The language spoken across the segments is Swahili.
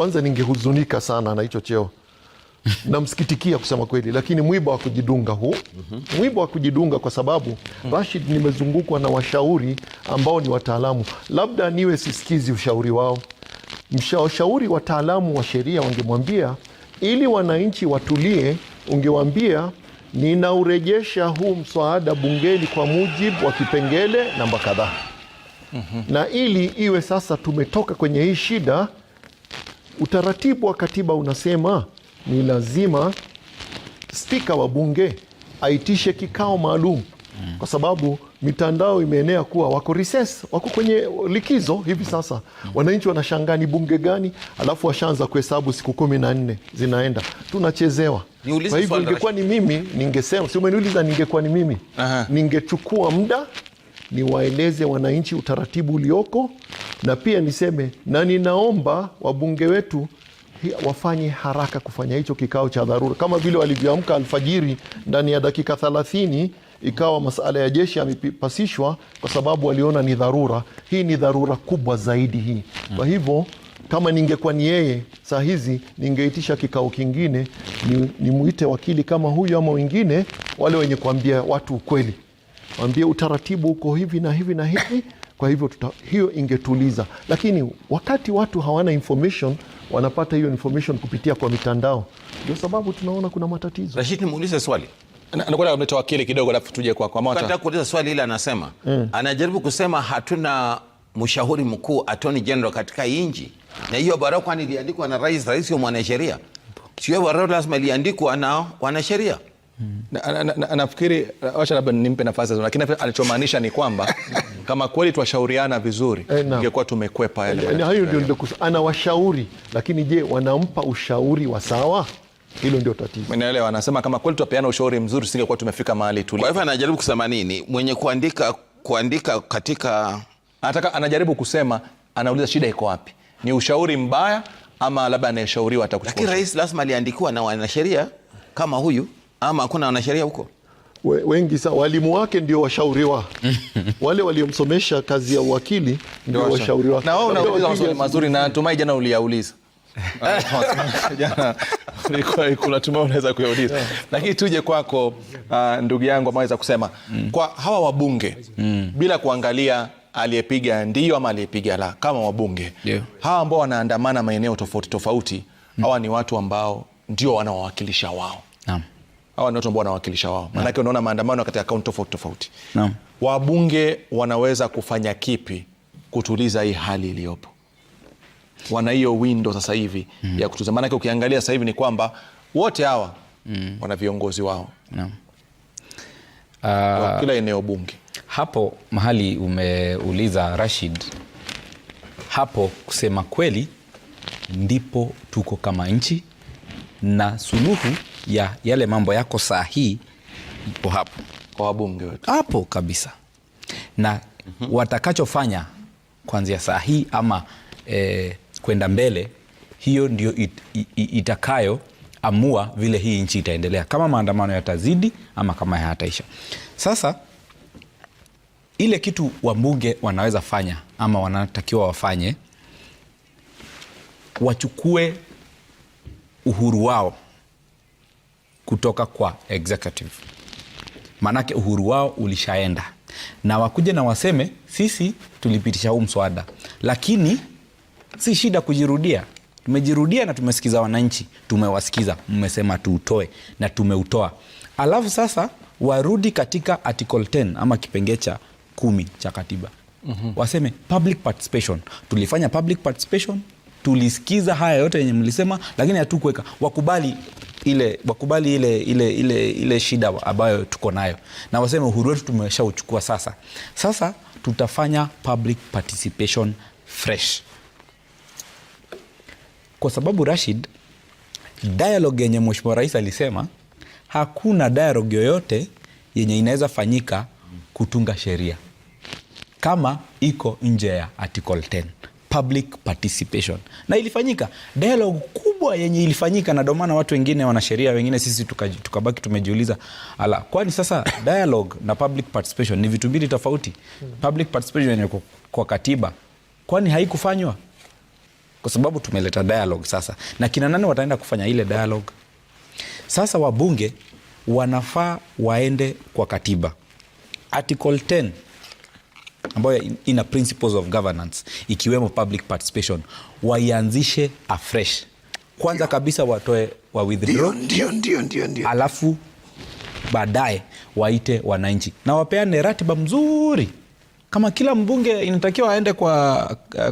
kwanza ningehuzunika sana na hicho cheo. Namsikitikia kusema kweli, lakini mwiba wa kujidunga huu. Mwiba wa kujidunga kwa sababu Rashid, nimezungukwa na washauri ambao ni wataalamu. Labda niwe sisikizi ushauri wao. Mshauri wataalamu wa sheria wangemwambia, ili wananchi watulie, ungewaambia ninaurejesha huu mswada bungeni kwa mujibu wa kipengele namba kadhaa. Na ili iwe sasa tumetoka kwenye hii shida, utaratibu wa katiba unasema ni lazima spika wa bunge aitishe kikao maalum, kwa sababu mitandao imeenea kuwa wako recess, wako kwenye likizo hivi sasa. Wananchi wanashangaa ni bunge gani, alafu washaanza kuhesabu siku 14 zinaenda, tunachezewa. Kwa hivyo ingekuwa ni mimi ningesema, si umeniuliza, ningekuwa ni mimi ningechukua muda niwaeleze wananchi utaratibu ulioko, na pia niseme na ninaomba wabunge wetu wafanye haraka kufanya hicho kikao cha dharura, kama vile walivyoamka alfajiri ndani ya dakika 30 ikawa masala ya jeshi yamepasishwa kwa sababu waliona ni dharura. Hii ni dharura kubwa zaidi hii. Kwa hivyo kama ningekuwa ni yeye saa hizi, ningeitisha kikao kingine, nimuite wakili kama huyu ama wengine wale wenye kuambia watu ukweli, waambie utaratibu uko hivi na hivi na hivi. Kwa hivyo hiyo ingetuliza, lakini wakati watu hawana information, wanapata hiyo information kupitia kwa mitandao, ndio sababu tunaona kuna matatizo. Rashid, nimuulize swali. Anakwenda kumetoa wakili kidogo, alafu tuje kwa Mata. Nataka kuuliza swali ile, anasema anajaribu kusema hatuna mshauri mkuu attorney general katika nchi, na hiyo barua kwani iliandikwa na rais wa mwanasheria, sio barua lazima iliandikwa na wanasheria. Nafikiri wacha labda nimpe nafasi, lakini alichomaanisha ni kwamba kama kweli tuwashauriana vizuri ingekuwa tumekwepa yale. Hayo ndio anawashauri, lakini je, wanampa ushauri wa sawa? Hilo ndio tatizo. Umeelewa? Anasema kama kweli tupeana ushauri mzuri singekuwa tumefika mahali tulipo. Kwa hivyo anajaribu kusema nini? Mwenye kuandika katika anajaribu kusema, anauliza shida iko wapi? Ni ushauri mbaya ama labda anayeshauriwa atakuchukua? Lakini rais lazima aliandikiwa na wanasheria kama huyu, ama hakuna wanasheria huko? Wengi sana walimu wake ndio washauriwa. Wale waliomsomesha kazi ya uwakili ndio washauriwa. Na wao unauliza maswali mazuri, na natumai jana uliyauliza. Jana natumai unaweza kuyauliza. Lakini tuje kwako ndugu yangu ameweza kusema kwa hawa wabunge bila kuangalia aliyepiga ndio ama aliyepiga la, kama wabunge hawa ambao wanaandamana maeneo tofauti tofauti, hawa ni watu ambao ndio wanawawakilisha wao. Hawa ni watu ambao wanawakilisha wao. Maanake unaona maandamano katika kaunti tofauti tofauti. Wabunge wanaweza kufanya kipi kutuliza hii hali iliyopo? Wana hiyo window sasa hivi ya kutuliza. Maanake ukiangalia sasa hivi ni kwamba wote hawa wana viongozi wao. Kila eneo bunge. Hapo mahali umeuliza Rashid, hapo kusema kweli ndipo tuko kama nchi, na suluhu ya yale mambo yako sahihi ipo hapo kwa wabunge wetu hapo kabisa. Na watakachofanya kuanzia sahihi ama kwenda mbele, hiyo ndio itakayo amua vile hii nchi itaendelea, kama maandamano yatazidi ama kama hayataisha. Sasa ile kitu wabunge wanaweza fanya ama wanatakiwa wafanye, wachukue uhuru wao kutoka kwa executive. Manake uhuru wao ulishaenda, na wakuje na waseme sisi tulipitisha huu mswada, lakini si shida kujirudia. Tumejirudia na tumesikiza wananchi, tumewasikiza, mmesema tuutoe na tumeutoa. Alafu sasa warudi katika article 10 ama kipengee cha 10 cha katiba. Waseme public participation. Tulifanya public participation, tulisikiza haya yote yenye mlisema, lakini hatukuweka. Wakubali ile shida ambayo tuko nayo, na waseme uhuru wetu tumeshauchukua sasa. Sasa tutafanya public participation fresh. Kwa sababu Rashid, dialogue yenye Mheshimiwa Rais alisema, hakuna dialogue yoyote yenye inaweza fanyika kutunga sheria kama iko nje ya article 10 public participation. Na ilifanyika dialogue kubwa yenye ilifanyika, na ndio maana watu wengine wanasheria wengine sisi tukabaki tumejiuliza, ala, kwani sasa dialogue na public participation ni vitu mbili tofauti? Public participation yenye kwa katiba kwani haikufanywa? kwa sababu tumeleta dialogue sasa. Na kina nani wataenda kufanya ile dialogue? Sasa wabunge wanafaa waende kwa katiba. Article 10 ambayo ina principles of governance ikiwemo public participation, waianzishe afresh. Kwanza kabisa watoe wa withdraw, ndio. Alafu baadaye waite wananchi na wapeane ratiba mzuri. Kama kila mbunge inatakiwa aende kwa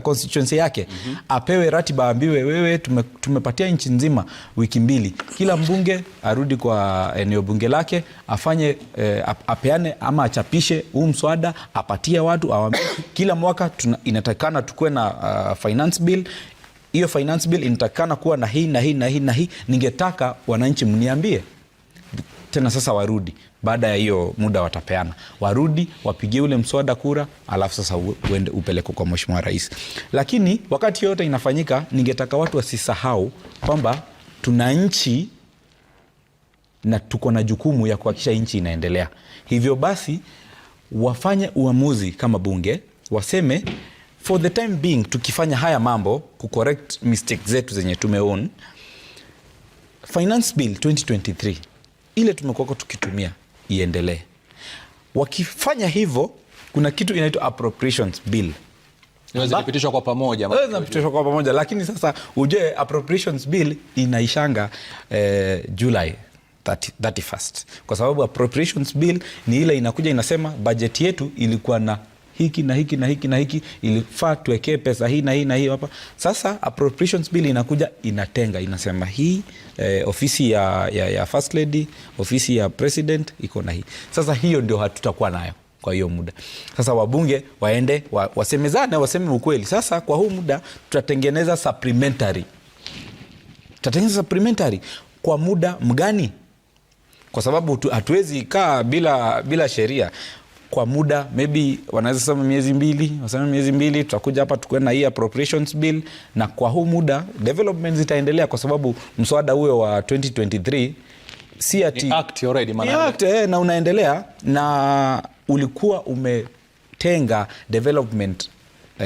constituency yake, apewe ratiba, ambiwe wewe tumepatia nchi nzima wiki 2. Kila mbunge arudi kwa eneo bunge lake, afanye apeane ama achapishe huu mswada, apatie watu, awambie kila mwaka inatakana tukue na finance bill. Hiyo finance bill inatakana kuwa na hii na hii na hii na hii. Ningetaka wananchi mniambie. Tena sasa warudi, baada ya hiyo muda watapeana, warudi wapigie ule mswada kura, alafu sasa uende upeleke kwa Mheshimiwa Rais. Lakini wakati yote inafanyika, ningetaka watu wasisahau kwamba tuna nchi na tuko na jukumu ya kuhakikisha nchi inaendelea. Hivyo basi wafanye uamuzi kama bunge, waseme for the time being tukifanya haya mambo kucorrect mistakes zetu zenye tumeona, Finance Bill 2023 ile tumekuwa tukitumia iendelee. Wakifanya hivyo, kuna kitu inaitwa Appropriations Bill. Inaweza kupitishwa kwa pamoja. Lakini sasa ujue Appropriations Bill inaishanga July 31st. Kwa sababu Appropriations Bill ni ile inakuja inasema budget yetu ilikuwa na hiki na hiki na hiki na hiki, ilifaa tuwekee pesa hii na hii na hii hapa. Sasa Appropriations Bill inakuja inatenga, inasema hii ofisi ya First Lady, ofisi ya President iko na hii. Sasa hiyo ndio hatutakuwa nayo kwa hiyo muda. Sasa wabunge waende wasemezane, waseme ukweli. Sasa kwa huu muda tutatengeneza supplementary. Kwa muda mgani? Kwa sababu hatuwezi kaa bila sheria. Kwa muda maybe wanaweza sema miezi 2, wasema miezi 2 tutakuja hapa tukue na hii Appropriations Bill, na kwa huu muda development zitaendelea, kwa sababu mswada huo wa 2023 si ati ni act already, na unaendelea, na ulikuwa umetenga development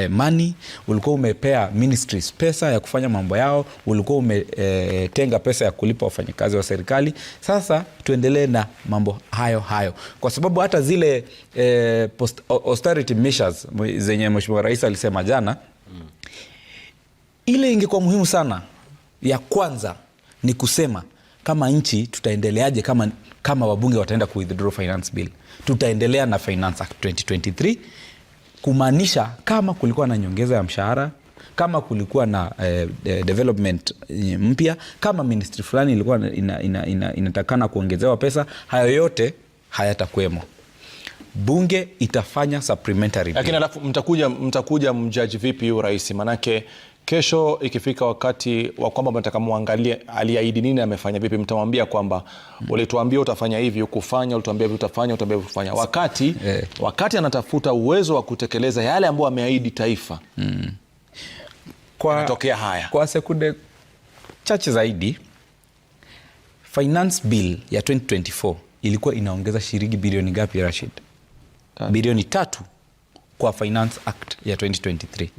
money, ulikuwa umepea ministries pesa ya kufanya mambo yao, ulikuwa umetenga pesa ya kulipa wafanyikazi wa serikali. Sasa tuendelee na mambo hayo, kwa sababu hata zile austerity measures zenye Mheshimiwa Rais alisema jana, ile ingekuwa muhimu sana. Ya kwanza ni kusema kama nchi tutaendeleaje, kama wabunge wataenda ku withdraw finance bill, tutaendelea na Finance Act 2023, kumaanisha kama kulikuwa na nyongeza ya mshahara, kama kulikuwa na development mpya, kama ministry fulani ilikuwa inatakana kuongezewa pesa, hayo yote hayatakuwemo. Bunge itafanya supplementary. Lakini alafu mtakuja mjudge vipi huyu rais? Manake kesho ikifika wakati wa kwamba mtaka muangalie aliahidi nini, amefanya vipi, mtamwambia kwamba ulituambia utafanya hivi, ukufanya, ulituambia utafanya, wakati anatafuta uwezo wa kutekeleza yale ambayo ameahidi taifa. Inatokea haya. Kwa sekunde chache zaidi, Finance Bill ya 2024 ilikuwa inaongeza shilingi bilioni ngapi, Rashid? Bilioni 3 kwa Finance Act ya 2023.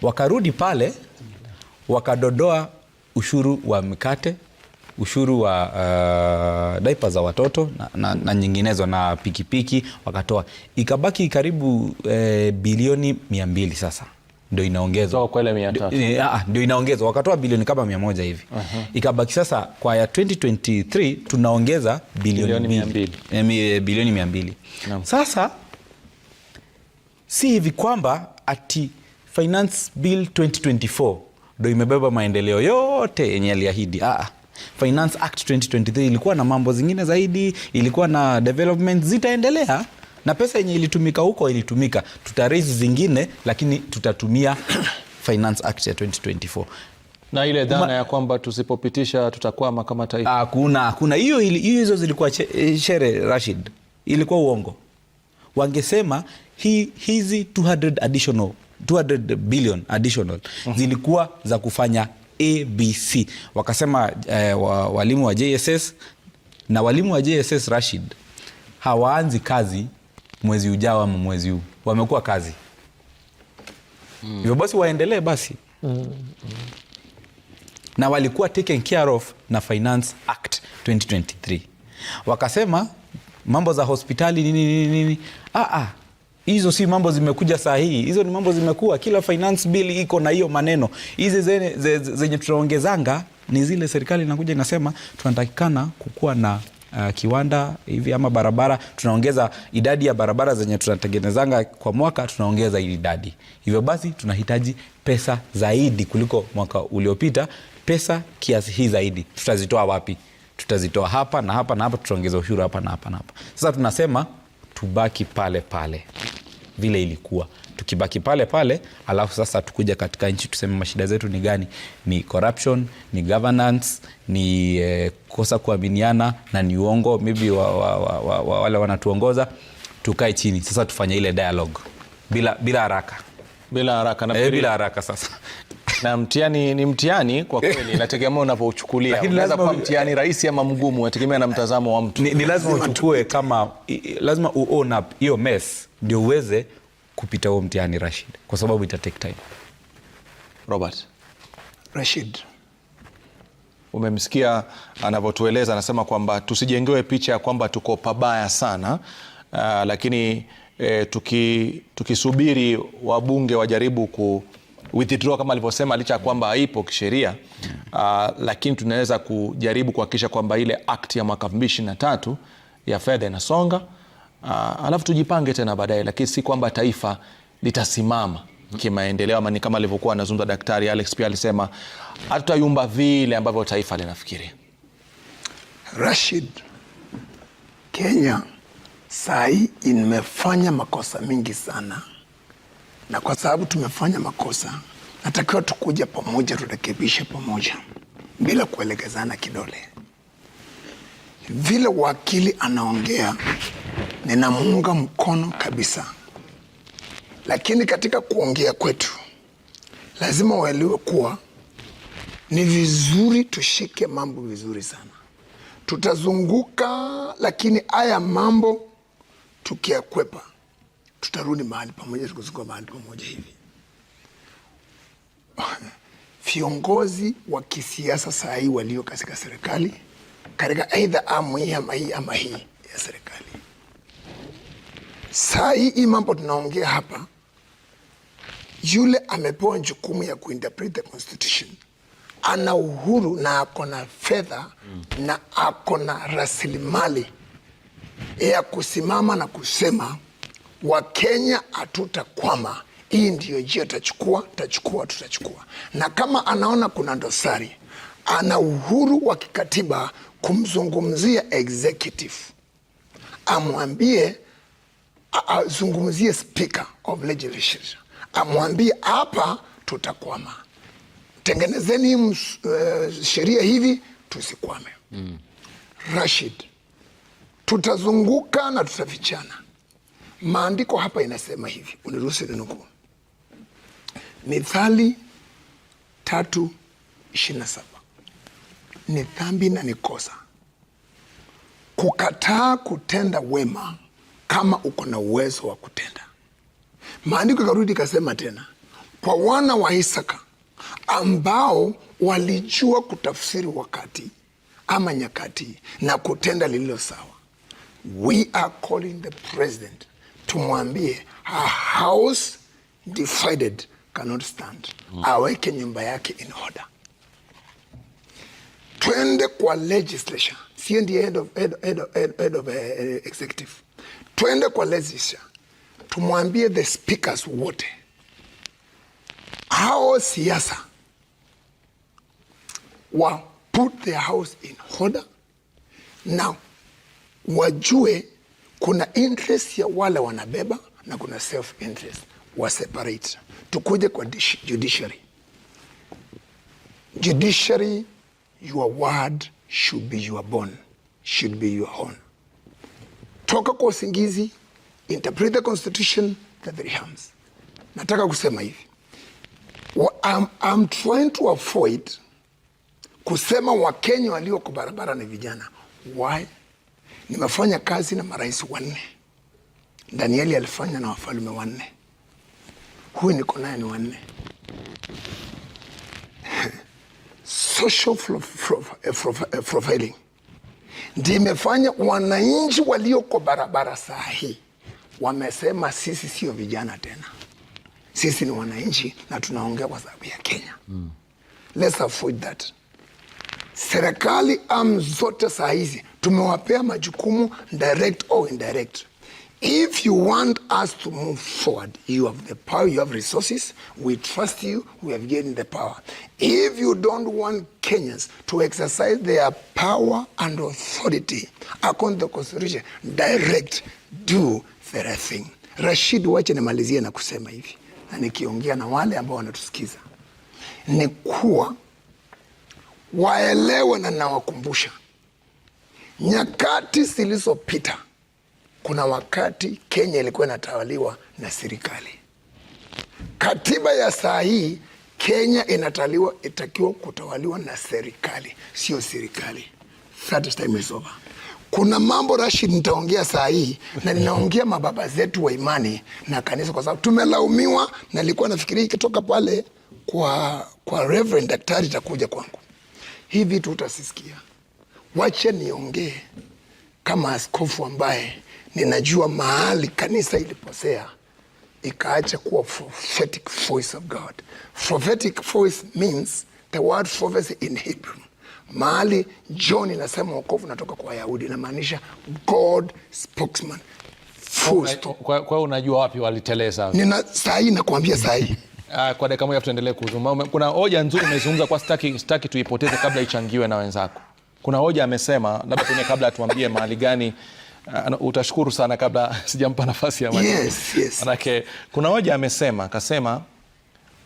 Wakarudi pale wakadodoa ushuru wa mikate, ushuru wa diaper za watoto na nyinginezo, na pikipiki wakatoa, ikabaki karibu bilioni 200. Sasa ndio inaongezwa kwa ile 300. Ndio inaongezwa, wakatoa bilioni kama 100 hivi. Ikabaki sasa kwa ya 2023 tunaongeza bilioni 200. Sasa si hivi kwamba ati Finance Bill 2024 ndio imebeba maendeleo yote yenye aliahidi. Finance Act 2023 ilikuwa na mambo zingine zaidi, ilikuwa na development zitaendelea, na pesa yenye ilitumika huko ilitumika. Tutaraise zingine, lakini tutatumia Finance Act ya 2024. Na ile dhana ya kwamba tusipopitisha tutakwama kama taifa. Hakuna hizo zilikuwa shere, Rashid. Ilikuwa uongo. Wangesema hizi 200 billion additional zilikuwa za kufanya ABC. Wakasema walimu wa JSS, na walimu wa JSS, Rashid, hawaanzi kazi mwezi ujao ama mwezi huu, wamekuwa kazi. Hivyo basi waendelee basi. Na walikuwa taken care of na Finance Act 2023. Wakasema mambo za hospitali nini. Hizo si mambo zimekuja saa hii. Hizo ni mambo zimekuwa, kila finance bill iko na hiyo maneno. Hizi zenye tunaongezanga ni zile serikali inakuja inasema tunatakikana kukuwa na kiwanda hivi ama barabara, tunaongeza idadi ya barabara zenye tunatengenezanga kwa mwaka, tunaongeza idadi. Hivyo basi tunahitaji pesa zaidi kuliko mwaka uliopita. Pesa kiasi hii zaidi tutazitoa wapi? Tutazitoa hapa na hapa na hapa, tutaongeza ushuru hapa na hapa na hapa. Sasa tunasema tubaki pale pale vile ilikuwa. Tukibaki pale pale, alafu sasa tukuja katika nchi tuseme mashida zetu ni gani? Ni corruption, ni governance, ni kosa kuaminiana na ni uongo maybe wale wanatuongoza. Tukae chini sasa tufanye ile dialogue bila haraka. Bila haraka sasa. Na mtihani ni mtihani kwa kweli, inategemea unavyochukulia. Unaweza kuwa mtihani rahisi ama mgumu, inategemea na mtazamo wa mtu. Ni lazima uchukue kama lazima own up hiyo mess ndio uweze kupita huo mtihani, Rashid, kwa sababu ita take time. Robert. Rashid, umemsikia anavyotueleza, anasema kwamba tusijengewe picha ya kwamba tuko pabaya sana, lakini tukisubiri wabunge wajaribu ku withdraw kama alivyosema, licha kwamba haipo kisheria, lakini tunaweza kujaribu kuhakikisha kwamba ile act ya mwaka 2023 ya fedha inasonga, alafu tujipange tena baadaye, lakini si kwamba taifa litasimama kimaendeleo. Ama ni kama alivyokuwa anazungumza Daktari Alex, pia alisema hatutayumba vile ambavyo taifa linafikiria. Rashid, Kenya sai imefanya makosa mingi sana, na kwa sababu tumefanya makosa, natakiwa tukuja pamoja, turekebishe pamoja bila kuelekezana kidole. Vile wakili anaongea, ninamuunga mkono kabisa, lakini katika kuongea kwetu lazima waelewe kuwa ni vizuri tushike mambo vizuri sana. Tutazunguka, lakini haya mambo tukiyakwepa tutarudi mahali pamoja, tukuzunguka mahali pamoja hivi. Viongozi wa kisiasa saa hii walio katika serikali, katika aidha amu hii ama hii ya serikali, saa hii mambo tunaongea hapa, yule amepewa jukumu ya kuinterpret the constitution ana uhuru na akona fedha na akona rasilimali ya kusimama na kusema Wakenya hatutakwama, hii ndiyo njia tutachukua. Na kama anaona kuna dosari, ana uhuru wa kikatiba kumzungumzia executive, amwambie, azungumzie speaker of legislature, amwambie hapa tutakwama, tengenezeni sheria hivi tusikwame. Rashid, tutazunguka na tutafichana. Maandiko hapa inasema hivi, uniruhusu ninukuu. Mithali 3:27. Ni dhambi na ni kosa kukataa kutenda wema kama uko na uwezo wa kutenda. Maandiko karudi kasema tena, kwa wana wa Isaka ambao walijua kutafsiri wakati ama nyakati na kutenda lililo sawa. We are calling the president, tumwambie a house divided cannot stand. Aweke nyumba yake in order. Twende kwa legislature, si ndiye head of executive. Twende kwa legislature, tumwambie the speakers wote, hao siasa wa put their house in order, na wajue kuna interest ya wale wanabeba na kuna self interest, wa separate. Tukuje kwa judiciary. Judiciary, your word should be your bond, should be your own. Toka kwa usingizi, interpret the constitution, the three harms. Nataka kusema hivi, I'm trying to avoid kusema Wakenya walio kwa barabara ni vijana. Why? Nimefanya kazi na marais 4. Danieli alifanya na wafalme 4. Huyu niko naye ni 4. social profiling ndio imefanya wananchi walioko barabara saa hii wamesema sisi sio vijana tena, sisi ni wananchi na tunaongea kwa sababu ya Kenya. Let's avoid that. Serikali zote saa hizi tumewapea majukumu direct or indirect. If you want us to move forward, you have the power, you have resources, we trust you, we have given the power. If you don't want Kenyans to exercise their power and authority according to the Constitution, direct, do the right thing. Rashid, wache nimalizie na kusema hivi, na nikiongea na wale ambao wanatusikiza, ni kuwa waelewe na nawakumbusha, nyakati zilizopita kuna wakati Kenya ilikuwa inatawaliwa na serikali. Katiba ya saa hii Kenya itakiwa kutawaliwa na serikali, sio serikali. That time is over. Kuna mambo Rashid nitaongea saa hii na ninaongea mababa zetu wa imani na kanisa, kwa sababu tumelaumiwa, na nilikuwa nafikiria ikitoka pale kwa Reverend daktari itakuja kwangu. Hivi tutasisikia. Wache niongee kama askofu ambaye ninajua mahali kanisa iliposea ikaacha kuwa prophetic voice of God. Prophetic voice means the word prophecy in Hebrew. Mahali John inasema wokovu natoka kwa Wayahudi, inamaanisha God spokesman. Kwa unajua wapi waliteleza? Saa hii nakwambia saa hii. Kwa dakika moja tuendelee kuzungumza. Kuna hoja nzuri umezungumza, kwa sitaki tuipoteze kabla ichangiwe na wenzako. Kuna hoja amesema, labda pengine kabla atuambie mahali gani, utashukuru sana kabla sijampa nafasi ya majibu. Yes. Manake kuna hoja amesema, akasema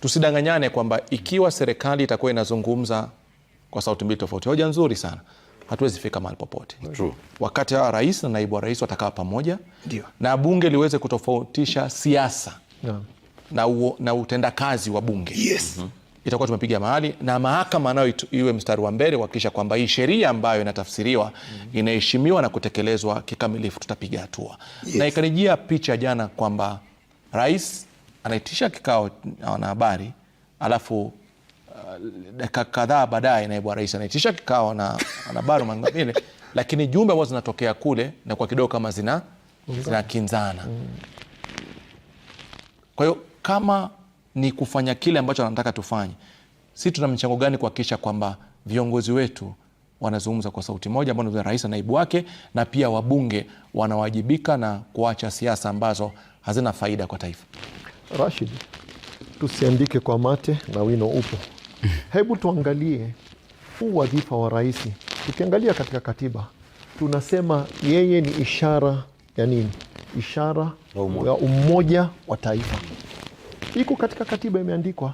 tusidanganyane kwamba ikiwa serikali itakuwa inazungumza kwa sauti mbili tofauti, hoja nzuri sana, hatuwezi fika mahali popote. True. Wakati wa rais na naibu wa rais watakaa pamoja, ndio, na bunge liweze kutofautisha siasa na utendakazi wa bunge. Yes. Itakuwa tumepiga mahali, na mahakama nayo iwe mstari wa mbele kuhakikisha kwamba hii sheria ambayo inatafsiriwa inaheshimiwa na kutekelezwa kikamilifu. Tutapiga hatua. Yes. Na ikanijia picha jana kwamba rais anaitisha kikao na wanahabari, alafu dakika kadhaa baadaye naibu wa rais anaitisha kikao na wanahabari mangine, lakini jumbe ambazo zinatokea kule na kwa kidogo kama zinakinzana. Kwa hiyo kama ni kufanya kile ambacho anataka tufanye, si tuna mchango gani kuhakikisha kwamba viongozi wetu wanazungumza kwa sauti moja, ambao ni rais na naibu wake, na pia wabunge wanawajibika na kuacha siasa ambazo hazina faida kwa taifa? Rashid, tusiandike kwa mate na wino upo. Hebu tuangalie huu wadhifa wa rais. Tukiangalia katika katiba tunasema yeye ni ishara ya nini? Ishara ya umoja wa taifa. Iko katika katiba, imeandikwa.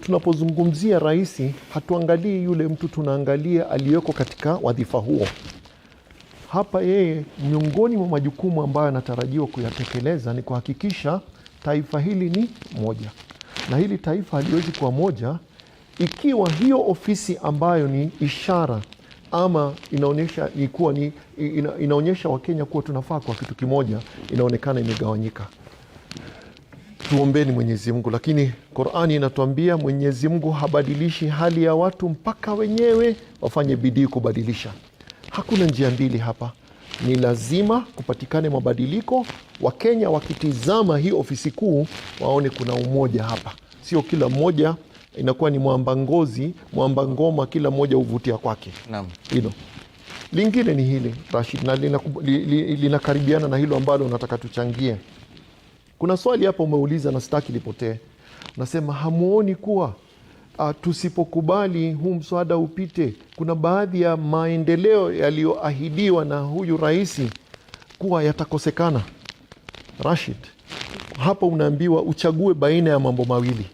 Tunapozungumzia rais, hatuangalii yule mtu, tunaangalia aliyoko katika wadhifa huo. Hapa yeye, miongoni mwa majukumu ambayo anatarajiwa kuyatekeleza ni kuhakikisha taifa hili ni moja, na hili taifa haliwezi kuwa moja ikiwa hiyo ofisi ambayo ni ishara ama inaonyesha Wakenya kuwa tunafaa kwa kitu kimoja, inaonekana imegawanyika. Tuombeni Mwenyezi Mungu, lakini Qur'ani inatuambia Mwenyezi Mungu habadilishi hali ya watu mpaka wenyewe wafanye bidii kubadilisha. Hakuna njia mbili hapa, ni lazima kupatikane mabadiliko. Wakenya wakitizama hii ofisi kuu waone kuna umoja hapa, sio kila mmoja inakuwa ni mwamba ngozi, mwamba ngoma, kila mmoja uvutia kwake. Naam. Hilo lingine ni hili Rashid, na linakaribiana na hilo ambalo unataka tuchangie. Kuna swali hapa umeuliza na sitaki lipotee. Nasema hamuoni kuwa tusipokubali huu mswada upite, kuna baadhi ya maendeleo yaliyoahidiwa na huyu rais kuwa yatakosekana? Rashid, hapa unaambiwa uchague baina ya mambo mawili.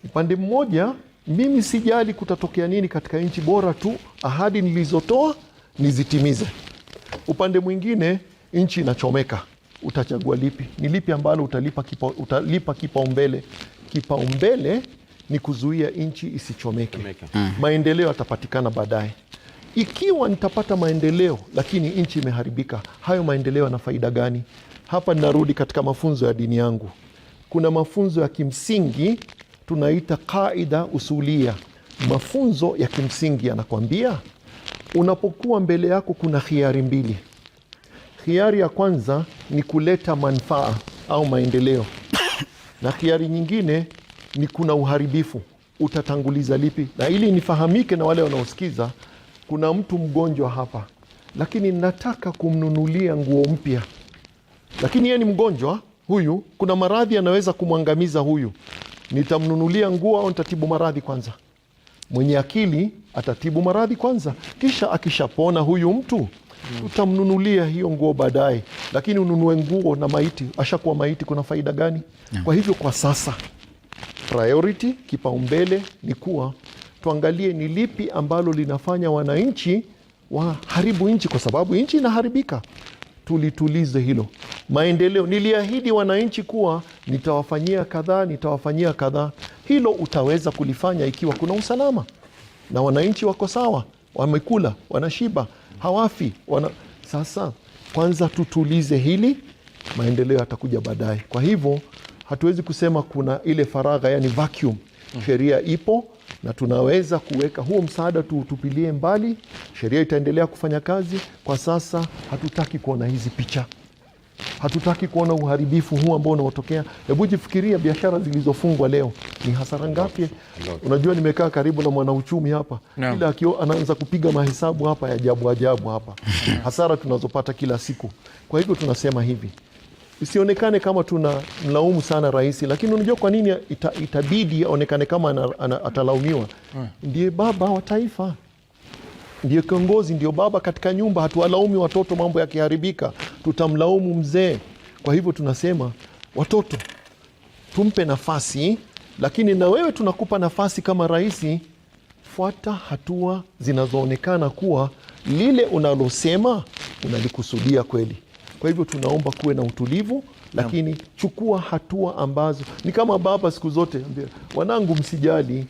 Upande mmoja, mimi sijali kutatokea nini katika nchi, bora tu ahadi nilizotoa nizitimize. Upande mwingine, nchi inachomeka. Utachagua lipi? Ni lipi ambalo utalipa kipaumbele? Kipaumbele ni kuzuia nchi isichomeke. Maendeleo yatapatikana baadaye. Ikiwa nitapata maendeleo lakini nchi imeharibika, hayo maendeleo yana faida gani? Hapa ninarudi katika mafunzo ya dini yangu. Kuna mafunzo ya kimsingi tunaita kaida usulia. mafunzo ya kimsingi yanakwambia unapokuwa mbele yako kuna khiari mbili. Khiari ya kwanza ni kuleta manufaa au maendeleo, na khiari nyingine ni kuna uharibifu. Utatanguliza lipi? Na ili nifahamike na wale wanaosikiza, kuna mtu mgonjwa hapa, lakini nataka kumnunulia nguo mpya, lakini yeye ni mgonjwa huyu, kuna maradhi anaweza kumwangamiza huyu. Nitamnunulia nguo au nitatibu maradhi kwanza? Mwenye akili atatibu maradhi kwanza, kisha akishapona huyu mtu utamnunulia hiyo nguo baadaye. Lakini ununue nguo na maiti, ashakuwa maiti, kuna faida gani? Kwa hivyo kwa sasa priority, kipaumbele ni kuwa tuangalie ni lipi ambalo linafanya wananchi waharibu nchi, kwa sababu nchi inaharibika. Tulitulize hilo. Maendeleo, niliahidi wananchi kuwa nitawafanyia kadhaa, nitawafanyia kadhaa. Hilo utaweza kulifanya ikiwa kuna usalama na wananchi wako sawa, wamekula, wanashiba, hawafi, Sasa kwanza tutulize hili, maendeleo yatakuja baadaye. Kwa hivyo hatuwezi kusema kuna ile faragha, yani vacuum. Sheria ipo na tunaweza kuweka huo msaada, tutupilie mbali, sheria itaendelea kufanya kazi. Kwa sasa hatutaki kuona hizi picha, hatutaki kuona uharibifu huu ambao unaotokea. Hebu jifikiria biashara zilizofungwa leo, ni hasara ngapi? Unajua, nimekaa karibu na mwanauchumi hapa, kila akio anaanza kupiga mahesabu hapa ya ajabu hapa hasara tunazopata kila siku. Kwa hivyo tunasema hivi, isionekane kama tuna mlaumu sana rais, lakini unajua kwa nini itabidi aonekane kama atalaumiwa? Ndiye baba wa taifa, ndiye kiongozi, ndio baba katika nyumba. Hatuwalaumi watoto mambo yakiharibika, tutamlaumu mzee. Kwa hivyo tunasema watoto tumpe nafasi, lakini na wewe tunakupa nafasi kama rais, fuata hatua zinazoonekana kuwa lile unalosema unalikusudia kweli. Kwa hivyo tunaomba kuwe na utulivu, lakini chukua hatua ambazo ni kama baba siku zote ambia wanangu, msijali,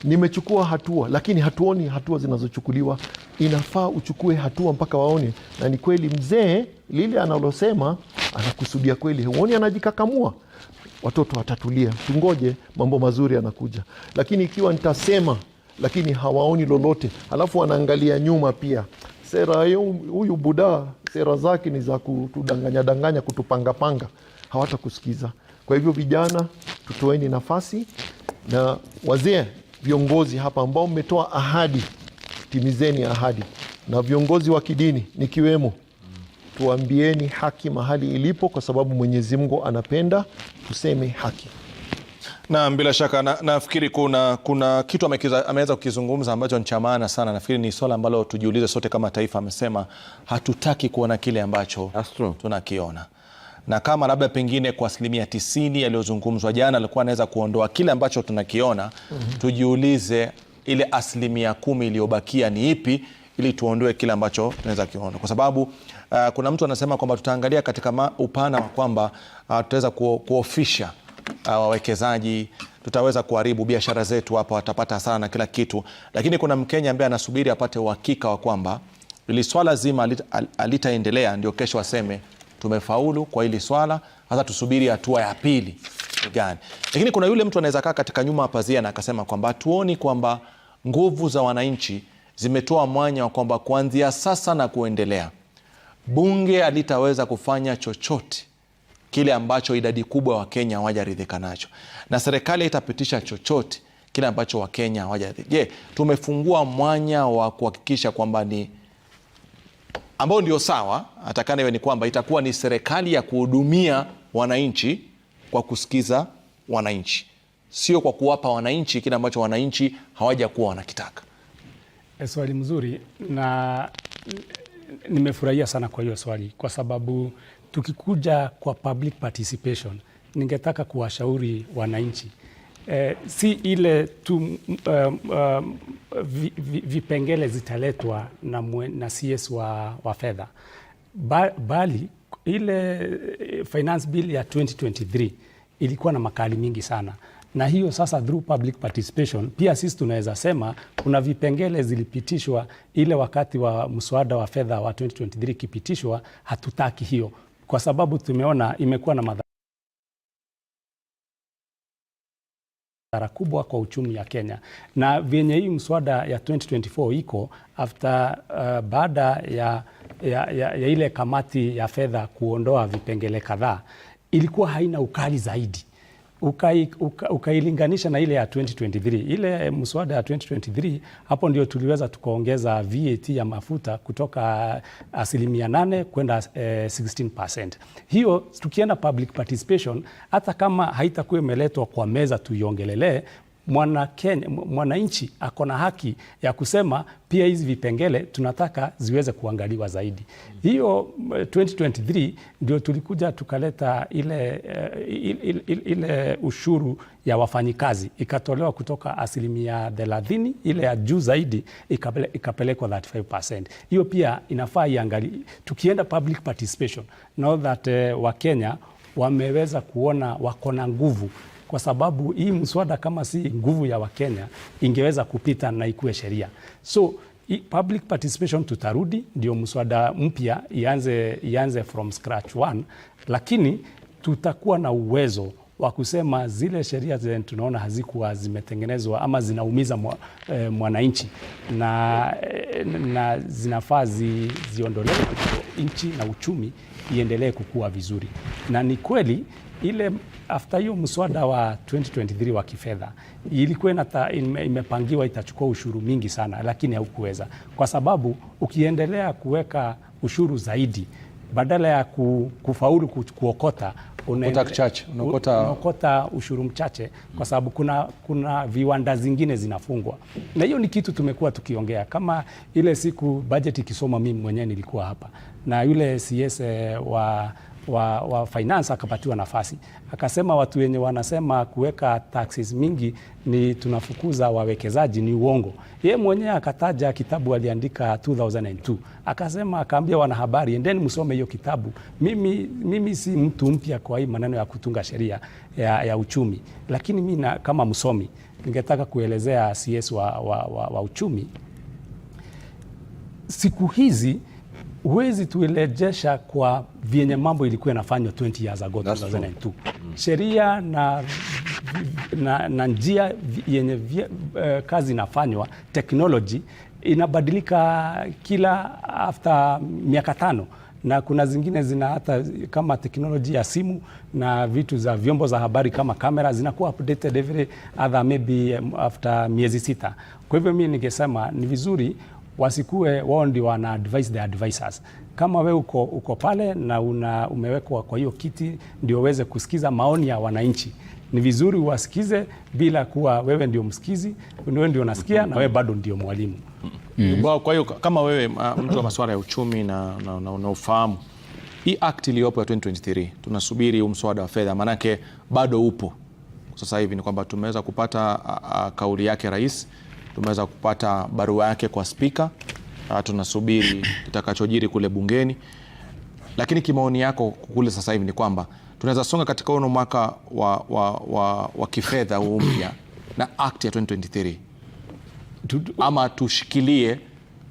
nimechukua hatua, lakini hatuoni hatua zinazochukuliwa. Inafaa uchukue hatua mpaka waone na ni kweli mzee lile analosema anakusudia kweli. Huoni anajikakamua? Watoto watatulia, tungoje, mambo mazuri yanakuja. Lakini ikiwa nitasema lakini hawaoni lolote, halafu wanaangalia nyuma pia, sera huyu buda, sera zake ni za kutudanganya, kutupangapanga, hawatakusikiza. Kwa hivyo vijana, tutoeni nafasi, na wazee, viongozi hapa ambao mmetoa ahadi, timizeni ahadi, na viongozi wa kidini nikiwemo, tuambieni haki mahali ilipo, kwa sababu Mwenyezi Mungu anapenda tuseme haki. Na bila shaka nafikiri kuna kitu ameweza kukizungumza ambacho ni cha maana sana. Nafikiri ni swala ambalo tujiulize sote kama taifa. Amesema hatutaki kuona kile ambacho tunakiona, na kama labda pengine kwa 90% yaliyozungumzwa jana alikuwa anaweza kuondoa kile ambacho tunakiona, tujiulize ile 10% iliyobakia ni ipi, ili tuondoe kile ambacho tunaweza kiona. Kwa sababu kuna mtu anasema kwamba tutaangalia katika upana wa kwamba tutaweza kuofisha wawekezaji, tutaweza kuharibu biashara zetu hapa, watapata hasara na kila kitu. Lakini kuna Mkenya ambaye anasubiri apate uhakika wa kwamba ili swala zima alitaendelea, ndio kesho aseme tumefaulu kwa hili swala, hasa tusubiri hatua ya pili gani. Lakini kuna yule mtu anaweza kaa katika nyuma ya pazia na akasema kwamba tuoni kwamba nguvu za wananchi zimetoa mwanya wa kwamba kuanzia sasa na kuendelea bunge halitaweza kufanya chochote kile ambacho idadi kubwa wa Kenya hawajaridhika nacho, na serikali itapitisha chochote kile ambacho wa Kenya hawajaridhika. Je, tumefungua mwanya wa kuhakikisha kwamba ni ambao ndio sawa, atakana iwe ni kwamba itakuwa ni serikali ya kuhudumia wananchi kwa kusikiza wananchi, sio kwa kuwapa wananchi kile ambacho wananchi hawajakuwa wanakitaka? Swali mzuri, na nimefurahia sana kwa hiyo swali, kwa sababu tukikuja kwa public participation, ningetaka kuwashauri wananchi si ile tu vipengele zitaletwa na CS wa fedha, bali ile finance bill ya 2023 ilikuwa na makali mingi sana, na hiyo sasa through public participation pia sisi tunaweza sema kuna vipengele zilipitishwa ile wakati wa mswada wa fedha wa 2023 kipitishwa. Hatutaki hiyo, kwa sababu tumeona imekuwa na kubwa kwa uchumi ya Kenya. Na vyenye hii mswada ya 2024 iko after baada ya ile kamati ya fedha kuondoa vipengele kadhaa, ilikuwa haina ukali zaidi. Ukailinganisha na ile ya 2023. Ile mswada ya 2023, hapo ndio tuliweza tukaongeza VAT ya mafuta kutoka 8% kwenda 16%. Hiyo tukienda public participation, hata kama haitakuwa imeletwa kwa meza tuiongelelee, mwananchi ako na haki ya kusema pia hizi vipengele tunataka ziweze kuangaliwa zaidi. Hiyo 2023 ndio tulikuja tukaleta ile ushuru ya wafanyikazi ikatolewa kutoka 30%, ile ya juu zaidi ikapelekwa 35%. Hiyo pia inafaa iangalie. Tukienda public participation, now that Wakenya wameweza kuona wako na nguvu, kwa sababu hii mswada kama si nguvu ya Wakenya ingeweza kupita na ikuwe sheria. So public participation tutarudi, ndio mswada mpya ianze from scratch one, lakini tutakuwa na uwezo wa kusema zile sheria zenye tunaona hazikuwa zimetengenezwa ama zinaumiza mwananchi na zinafaa ziondolewe, nchi na uchumi iendelee kukua vizuri. Na ni kweli ile after hiyo mswada wa 2023 wa kifedha ilikuwa imepangiwa itachukua ushuru mingi sana, lakini haukuweza, kwa sababu ukiendelea kuweka ushuru zaidi badala ya kufaulu kuokota unaokota ushuru mchache, kwa sababu kuna viwanda zingine zinafungwa. Na hiyo ni kitu tumekuwa tukiongea, kama ile siku budget ikisoma, mimi mwenyewe nilikuwa hapa na yule CS wa finance akapatiwa nafasi, akasema watu wenye wanasema kuweka taxes mingi ni tunafukuza wawekezaji ni uongo. Yeye mwenyewe akataja kitabu aliandika 2002, akasema, akaambia wanahabari, endeni msome hiyo kitabu. Mimi si mtu mpya kwa hii maneno ya kutunga sheria ya uchumi, lakini mimi kama msomi ningetaka kuelezea CS wa uchumi, siku hizi huwezi tuelejesha kwa vyenye mambo ilikuwa inafanywa 20 years ago, 2002. Sheria na njia yenye kazi inafanywa, technology inabadilika kila after miaka 5, na kuna zingine zina hata kama teknoloji ya simu na vitu za vyombo za habari kama kamera zinakuwa updated every other maybe after miezi 6. Kwa hivyo mimi ningesema ni vizuri wasikue wao ndio wana advise the advisors. Kama wewe uko pale na umewekwa kwa hiyo kiti ndio uweze kusikiza maoni ya wananchi, ni vizuri uwasikize bila kuwa wewe ndio msikizi, wewe ndio unasikia na wewe bado ndio mwalimu. Kwa hiyo kama wewe mtu wa masuala ya uchumi na ufahamu hii act iliyopo ya 2023, tunasubiri mswada wa fedha, manake bado upo sasa hivi. Ni kwamba tumeweza kupata kauli yake rais, tumeweza kupata barua yake kwa spika, tunasubiri itakachojiri kule bungeni. Lakini kimaoni yako kule sasa hivi ni kwamba tunaweza songa katika uno mwaka wa kifedha huu mpya na act ya 2023, ama tushikilie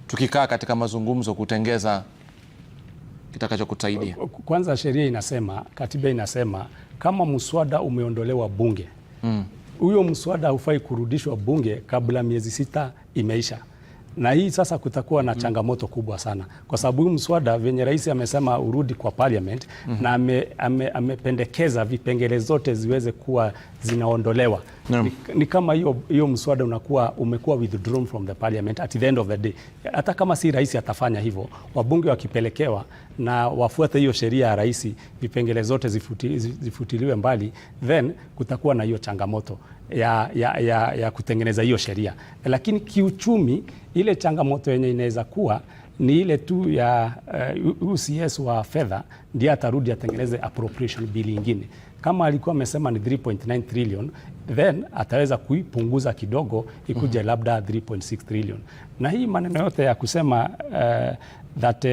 tukikaa katika mazungumzo kutengeza kitakachokusaidia? Kwanza sheria inasema, katiba inasema kama mswada umeondolewa bunge, huyo mswada hufai kurudishwa bunge kabla miezi 6 imeisha. Na hii sasa kutakuwa na changamoto kubwa sana, kwa sababu huyu mswada venye rais amesema urudi kwa parliament, na amependekeza vipengele zote ziweze kuwa zinaondolewa. Ni kama hiyo mswada umekuwa withdrawn from the parliament at the end of the day. Hata kama si rais atafanya hivyo, wabunge wakipelekewa na wafuate hiyo sheria ya rais, vipengele zote zifutiliwe mbali, then kutakuwa na hiyo changamoto ya kutengeneza hiyo sheria. Lakini kiuchumi ile changamoto yenye inaweza kuwa ni ile tu ya CS wa fedha ndiye atarudi atengeneze appropriation bill nyingine. Kama alikuwa amesema ni 3.9 trillion, then ataweza kuipunguza kidogo ikuje labda 3.6 trillion. Na hii maneno yote ya kusema that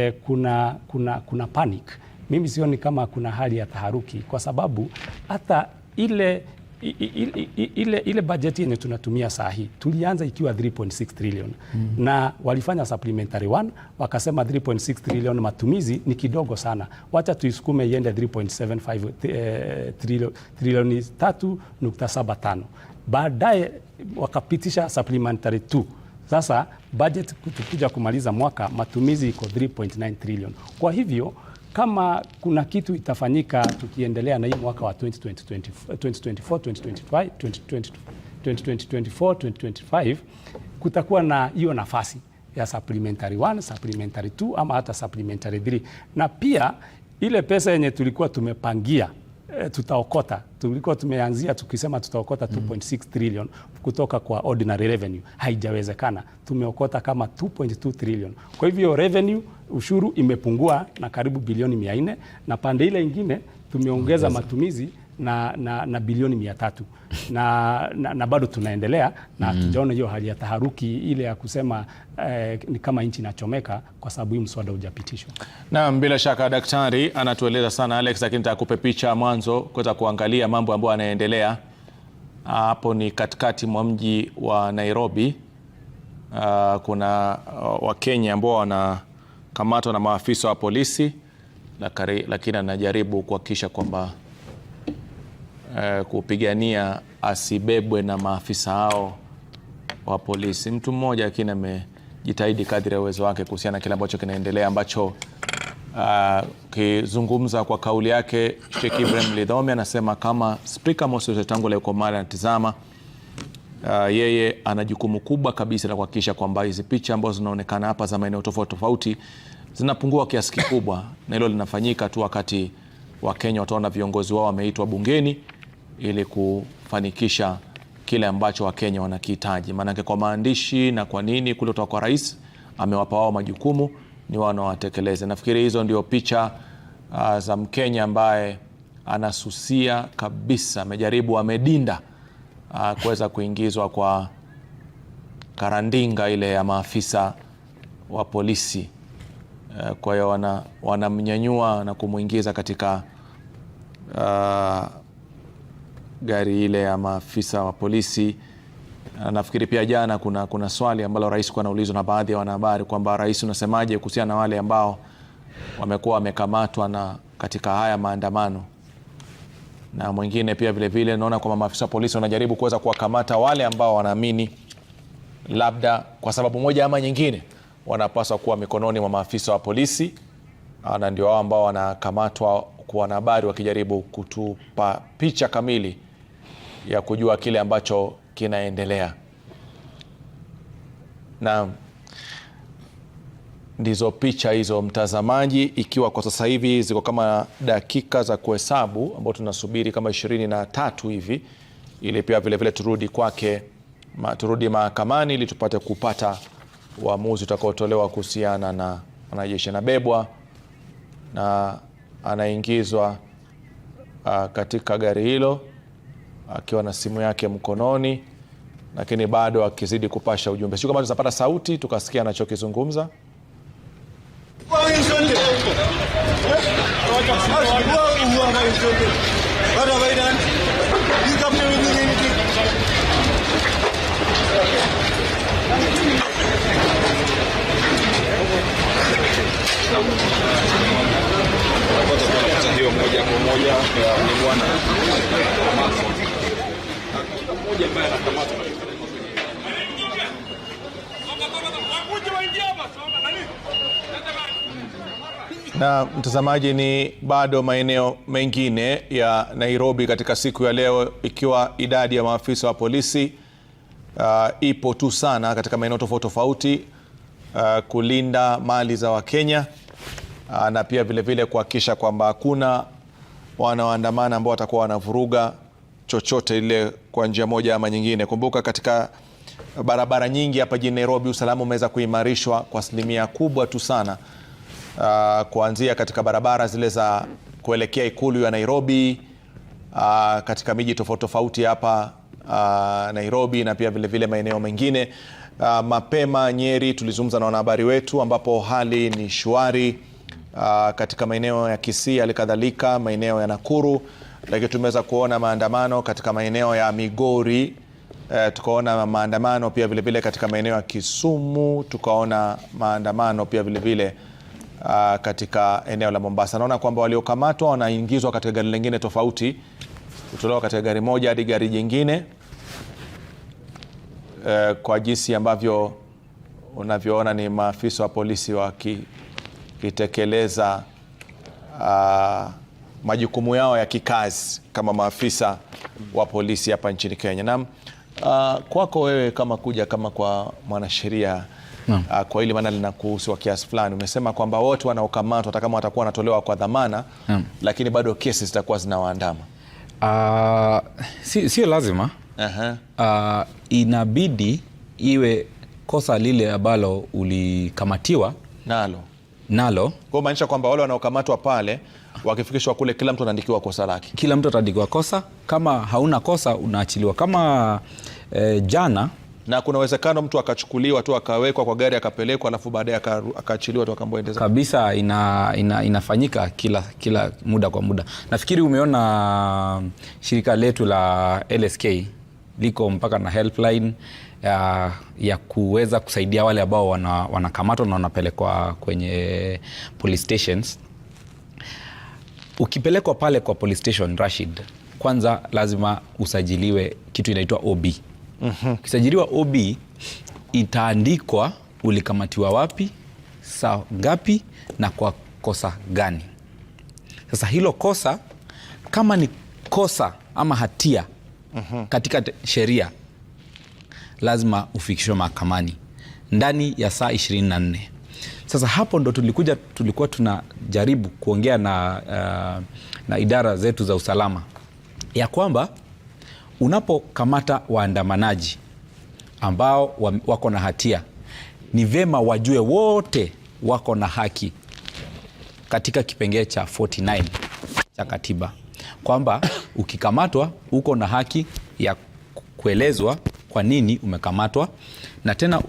kuna panic, mimi sioni kama kuna hali ya taharuki, kwa sababu hata ile ile bajeti yenye tunatumia saa hii tulianza ikiwa 3.6 trillion na walifanya supplementary 1 wakasema 3.6 trillion matumizi ni kidogo sana, wacha tuisukume iende 3.75 trilioni 3.75. Baadaye wakapitisha supplementary 2. Sasa budget tukija kumaliza mwaka matumizi iko 3.9 trillion. Kwa hivyo kama kuna kitu itafanyika tukiendelea na hii mwaka wa 2024-2025 kutakuwa na hiyo nafasi ya supplementary 1, supplementary 2 ama hata supplementary 3. Na pia ile pesa yenye tulikuwa tumepangia tutaokota, tulikuwa tumeanzia tukisema tutaokota 2.6 trillion kutoka kwa ordinary revenue, haijawezekana. Tumeokota kama 2.2 trillion. Kwa hivyo revenue ushuru imepungua na karibu bilioni 400, na pande ile ingine tumeongeza matumizi na bilioni 300 na bado tunaendelea na tujaona hiyo hali ya taharuki ile ya kusema ni kama nchi inachomeka kwa sababu hii mswada hujapitishwa. Naam, bila shaka daktari anatueleza sana Alex, lakini nitakupa picha mwanzo kuweza kuangalia mambo ambayo yanaendelea hapo. Ni katikati mwa mji wa Nairobi. Kuna Wakenya ambao wanakamatwa na maafisa wa polisi, lakini anajaribu kuhakikisha kwamba kupigania asibebwe na maafisa hao wa polisi. Mtu mmoja lakini amejitahidi kadri ya uwezo wake kuhusiana na kile ambacho kinaendelea, ambacho kizungumza kwa kauli yake Sheikh Ibrahim Lidhome anasema kama Speaker Moses Wetangula yuko mahali anatizama, yeye ana jukumu kubwa kabisa la kuhakikisha kwamba hizi picha ambazo zinaonekana hapa za maeneo tofauti tofauti zinapungua kiasi kikubwa, na hilo linafanyika tu wakati Wakenya wataona viongozi wao wameitwa bungeni ili kufanikisha kile ambacho Wakenya wanakihitaji. Maanake kwa maandishi na kwa nini kule kutoka kwa rais amewapa wao majukumu, ni wao wanawatekeleze. Nafikiri hizo ndio picha za Mkenya ambaye anasusia kabisa, amejaribu, amedinda kuweza kuingizwa kwa karandinga ile ya maafisa wa polisi. Kwa hiyo wanamnyanyua na kumuingiza katika gari ile ya maafisa wa polisi. Nafikiri pia jana kuna swali ambalo rais kwa anaulizwa na baadhi ya wanahabari kwamba rais, unasemaje kuhusiana na wale ambao wamekuwa wamekamatwa na katika haya maandamano? Na mwingine pia vile vile naona kwamba maafisa wa polisi wanajaribu kuweza kuwakamata wale ambao wanaamini labda kwa sababu moja ama nyingine wanapaswa kuwa mikononi mwa maafisa wa polisi, na ndio wao ambao wanakamatwa kwa wanahabari wakijaribu kutupa picha kamili ya kujua kile ambacho kinaendelea. Na ndizo picha hizo mtazamaji, ikiwa kwa sasa hivi ziko kama dakika za kuhesabu ambao tunasubiri kama 23 hivi, ili pia vile vile turudi mahakamani ili tupate kupata uamuzi utakaotolewa kuhusiana na mwanajeshi anabebwa na anaingizwa katika gari hilo akiwa na simu yake mkononi, lakini bado akizidi kupasha ujumbe. Sio kama tutapata sauti tukasikia anachokizungumza. Ndio moja kwa moja ni bwana mmoja ambaye anakamata na mtazamaji, ni bado maeneo mengine ya Nairobi katika siku ya leo, ikiwa idadi ya maafisa wa polisi ipo tu sana katika maeneo tofauti tofauti kulinda mali za Wakenya, na pia vile vile kuhakikisha kwamba hakuna wanaoandamana ambao watakuwa wanavuruga chochote ile kwa njia moja ama nyingine. Kumbuka katika barabara nyingi hapa jijini Nairobi usalama umeweza kuimarishwa kwa asilimia kubwa tu sana, kuanzia katika barabara zile za kuelekea ikulu ya Nairobi, katika miji tofauti tofauti hapa Nairobi, na pia vile vile maeneo mengine. Mapema Nyeri tulizungumza na wanahabari wetu ambapo hali ni shwari, katika maeneo ya Kisii, alikadhalika maeneo ya Nakuru, lakini tumeweza kuona maandamano katika maeneo ya Migori, tukaona maandamano pia vile vile katika maeneo ya Kisumu, tukaona maandamano pia vile vile katika eneo la Mombasa. Naona kwamba waliokamatwa wanaingizwa katika gari lingine tofauti, kutolewa katika gari moja hadi gari jingine, kwa jinsi ambavyo unavyoona ni maafisa wa polisi wakitekeleza majukumu yao ya kikazi kama maafisa wa polisi hapa nchini Kenya. Na kwako wewe kama kwa mwanasheria, kwa hili maana linakuhusu kwa kiasi fulani, umesema kwamba wote wanaokamatwa hata kama watakuwa wanatolewa kwa dhamana, lakini bado kesi zitakuwa zinawaandama. Sio lazima. Inabidi iwe kosa lile ambalo ulikamatiwa nalo. Kwa maanisha kwamba wale wanaokamatwa pale wakifikishwa kule, kila mtu anaandikiwa kosa lake. Kila mtu ataandikiwa kosa. Kama hauna kosa unaachiliwa. Kama jana, na kuna uwezekano mtu akachukuliwa tu akawekwa kwa gari akapelekwa alafu baadaye akaachiliwa tu akamwendeza. Kabisa, inafanyika kila muda kwa muda. Nafikiri umeona shirika letu la LSK liko mpaka na helpline ya kuweza kusaidia wale ambao wanakamatwa na wanapelekwa kwenye police stations. Ukipelekwa pale kwa police station, Rashid, kwanza lazima usajiliwe kitu inaitwa OB. Ukisajiliwa OB, itaandikwa ulikamatiwa wapi, saa ngapi na kwa kosa gani. Sasa hilo kosa, kama ni kosa ama hatia katika sheria, lazima ufikishwe mahakamani ndani ya saa 24. Sasa hapo ndo tulikuwa tunajaribu kuongea na idara zetu za usalama ya kwamba unapokamata waandamanaji ambao wako na hatia, ni vema wajue wote wako na haki katika kipengele cha 49 cha katiba, kwamba ukikamatwa uko na haki ya kuelezwa kwa nini umekamatwa, na tena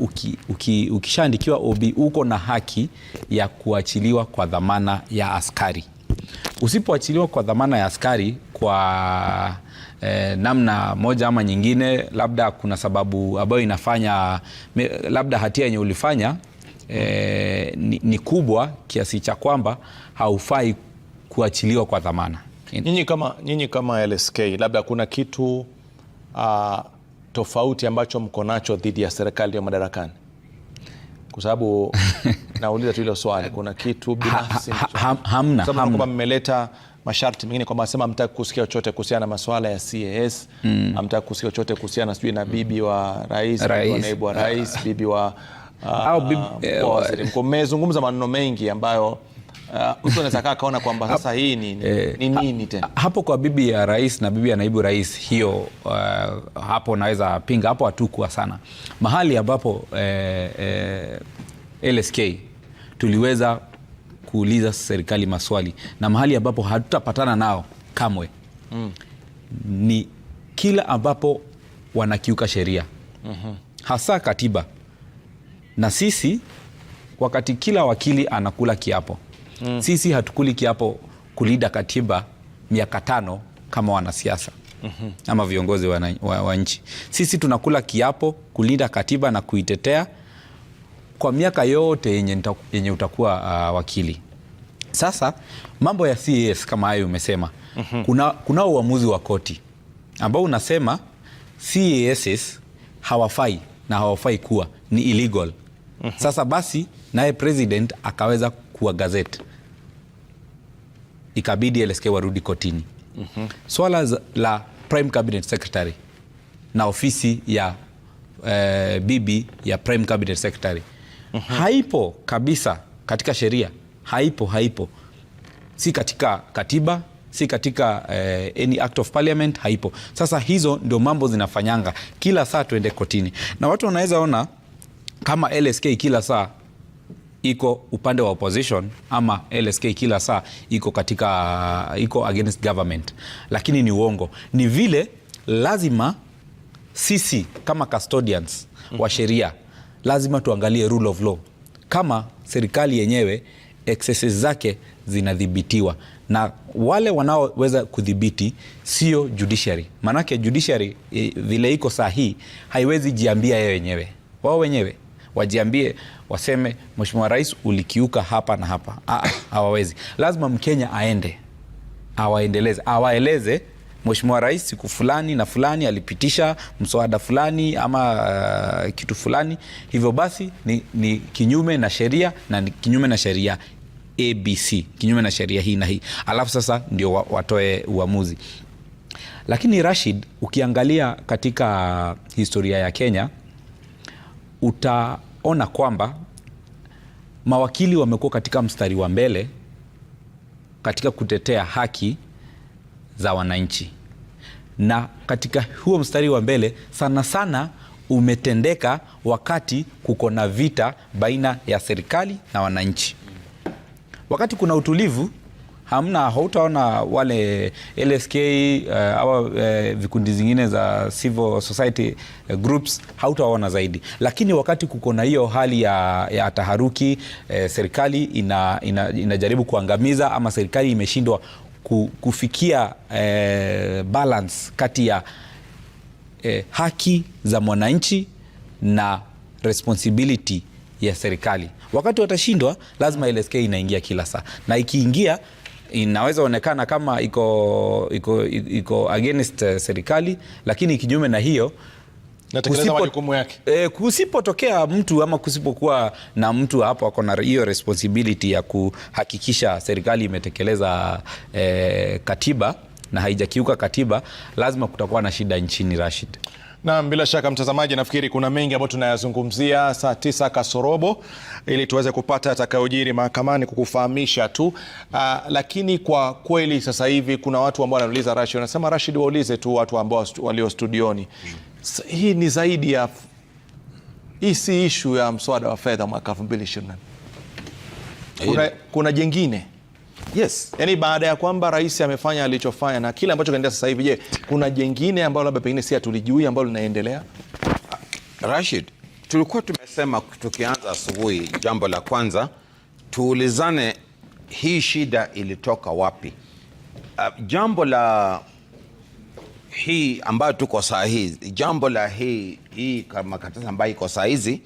ukishaandikiwa OB uko na haki ya kuachiliwa kwa dhamana ya askari. Usipoachiliwa kwa dhamana ya askari kwa namna moja ama nyingine, labda kuna sababu ambayo inafanya labda hatia yenye ulifanya ni kubwa kiasi cha kwamba haufai kuachiliwa kwa dhamana. Nyinyi kama LSK, labda kuna kitu tofauti ambacho mko nacho dhidi ya serikali ya madarakani? Kwa sababu nauliza tu hilo swali, kuna kitu binafsi? Hamna. Kwamba mmeleta masharti mengine, kwamba nasema hamtaki kusikia chochote kuhusiana na masuala ya CAS, hamtaki kusikia chochote kuhusiana sijui na bibi wa rais, bibi wa naibu wa rais, bibi wa waziri mkuu. Mmezungumza maneno mengi ambayo mtu anaweza kaona kwamba sasa hii ni nini tena? Hapo kwa bibi ya rais na bibi ya naibu rais, hiyo hapo naweza pinga, hapo hatukuwa sana. Mahali ambapo LSK tuliweza kuuliza serikali maswali na mahali ambapo hatutapatana nao kamwe ni kila ambapo wanakiuka sheria, hasa katiba. Na sisi, wakati kila wakili anakula kiapo, sisi hatukuli kiapo kulinda katiba miaka 5 kama wanasiasa ama viongozi wa nchi. Sisi tunakula kiapo kulinda katiba na kuitetea kwa miaka yote yenye utakuwa wakili. Sasa mambo ya CAS kama hayo umesema, kuna uamuzi wa koti ambao unasema CAS hawafai na hawafai kuwa ni illegal. Sasa basi naye president akaweza kuwa gazette, ikabidi LSK warudi kotini. Swala la prime cabinet secretary na ofisi ya bibi ya prime cabinet secretary haipo kabisa katika sheria, haipo, si katika katiba, si katika any act of parliament, haipo. Sasa hizo ndio mambo zinafanyanga kila saa tuende kotini, na watu wanaweza ona kama LSK kila saa iko upande wa opposition ama LSK kila saa iko against government, lakini ni uongo. Ni vile lazima sisi kama custodians wa sheria lazima tuangalie rule of law. Kama serikali yenyewe excesses zake zinadhibitiwa, na wale wanaoweza kudhibiti sio judiciary. Manake judiciary vile iko sahihi haiwezi jiambia yeye wenyewe. Wao wenyewe wajiambie, waseme Mheshimiwa Rais ulikiuka hapa na hapa. Hawawezi. Lazima Mkenya aende awaeleze Mheshimiwa Rais siku fulani na fulani alipitisha mswada fulani ama kitu fulani, hivyo basi ni kinyume na sheria na ni kinyume na sheria ABC, kinyume na sheria hii na hii, alafu sasa ndio watoe uamuzi. Lakini Rashid, ukiangalia katika historia ya Kenya utaona kwamba mawakili wamekuwa katika mstari wa mbele katika kutetea haki za wananchi, na katika huo mstari wa mbele sana sana umetendeka wakati kuko na vita baina ya serikali na wananchi. Wakati kuna utulivu, hautaona wale LSK au vikundi zingine za civil society groups, hautaona zaidi. Lakini wakati kuko na hiyo hali ya taharuki, serikali inajaribu kuangamiza ama serikali imeshindwa kufikia balance kati ya haki za mwananchi na responsibility ya serikali, wakati watashindwa, lazima LSK inaingia kila saa, na ikiingia inaweza onekana kama iko against serikali, lakini kinyume na hiyo natekeleza majukumu yake. Kusipotokea mtu ama kusipokuwa na mtu hapo ako na hiyo responsibility ya kuhakikisha serikali imetekeleza katiba na haijakiuka katiba, lazima kutakuwa na shida nchini, Rashid. Na bila shaka mtazamaji, nafikiri kuna mengi ambayo tunayazungumzia saa 9 kasorobo ili tuweze kupata atakayojiri mahakamani kukufahamisha tu. Lakini kwa kweli sasa hivi kuna watu ambao wanauliza Rashid, wanasema Rashid, waulize tu watu ambao walio studioni. Hii ni zaidi ya, hii si issue ya mswada wa fedha mwaka 2024. Kuna jengine. Yes. Yaani baada ya kwamba rais amefanya alichofanya na kile ambacho kinaendelea sasa hivi, je, kuna jengine ambalo labda pengine si hatulijui ambalo linaendelea? Rashid, tulikuwa tumesema tukianza asubuhi, jambo la kwanza tuulizane hii shida ilitoka wapi. Jambo la hii ambayo tuko saa hizi, jambo la hii kama katasa ambayo iko saa hizi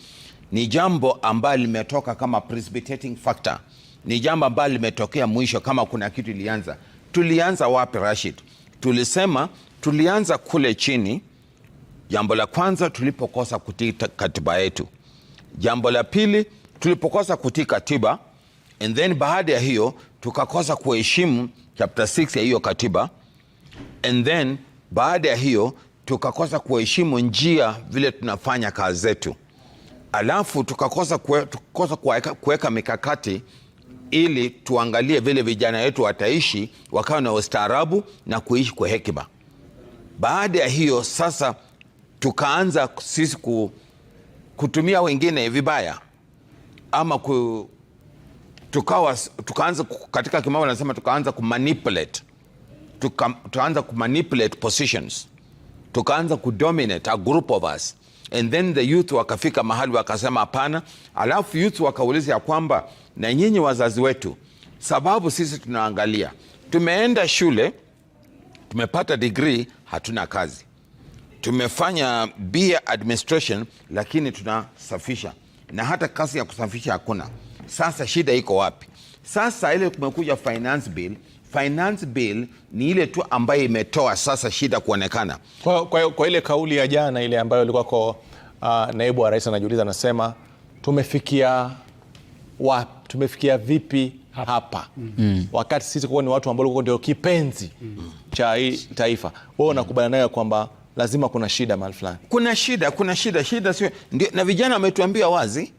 ni jambo ambalo limetoka kama precipitating factor. Ni jambo ambalo limetokea mwisho kama kuna kitu ilianza. Tulianza wapi, Rashid? Tulisema tulianza kule chini. Jambo la kwanza tulipokosa kutii katiba yetu. Jambo la pili tulipokosa kutii katiba, and then baada ya hiyo tukakosa kuheshimu chapter 6 ya hiyo katiba, and then baada ya hiyo tukakosa kuheshimu njia vile tunafanya kazi zetu, alafu tukakosa kuweka mikakati ili tuangalie vile vijana wetu wataishi wakawa na ustaarabu na kuishi kwa hekima. Baada ya hiyo sasa tukaanza sisi kutumia wengine vibaya, ama tukaanza katika kimamo wanasema tukaanza kumanipulate. Tukaanza kumanipulate positions, tukaanza kudominate a group of us, and then the youth wakafika mahali wakasema hapana. Alafu youth wakauliza ya kwamba na nyinyi wazazi wetu, sababu sisi tunaangalia tumeenda shule, tumepata degree, hatuna kazi, tumefanya BA administration lakini tunasafisha na hata kazi ya kusafisha hakuna. Sasa shida iko wapi? Sasa ile kumekuja finance bill ni ile tu ambayo imetoa sasa shida kuonekana. Kwa ile kauli ya jana ile ambayo ilikuwa kwa naibu wa rais anajiuliza, anasema tumefikia wapi, tumefikia vipi hapa? Wakati sisi kwa ni watu ambao ndio kipenzi cha hii taifa. Wewe unakubaliana nayo kwamba lazima kuna shida mahali fulani? Kuna shida sio ndio, na vijana wametuambia wazi.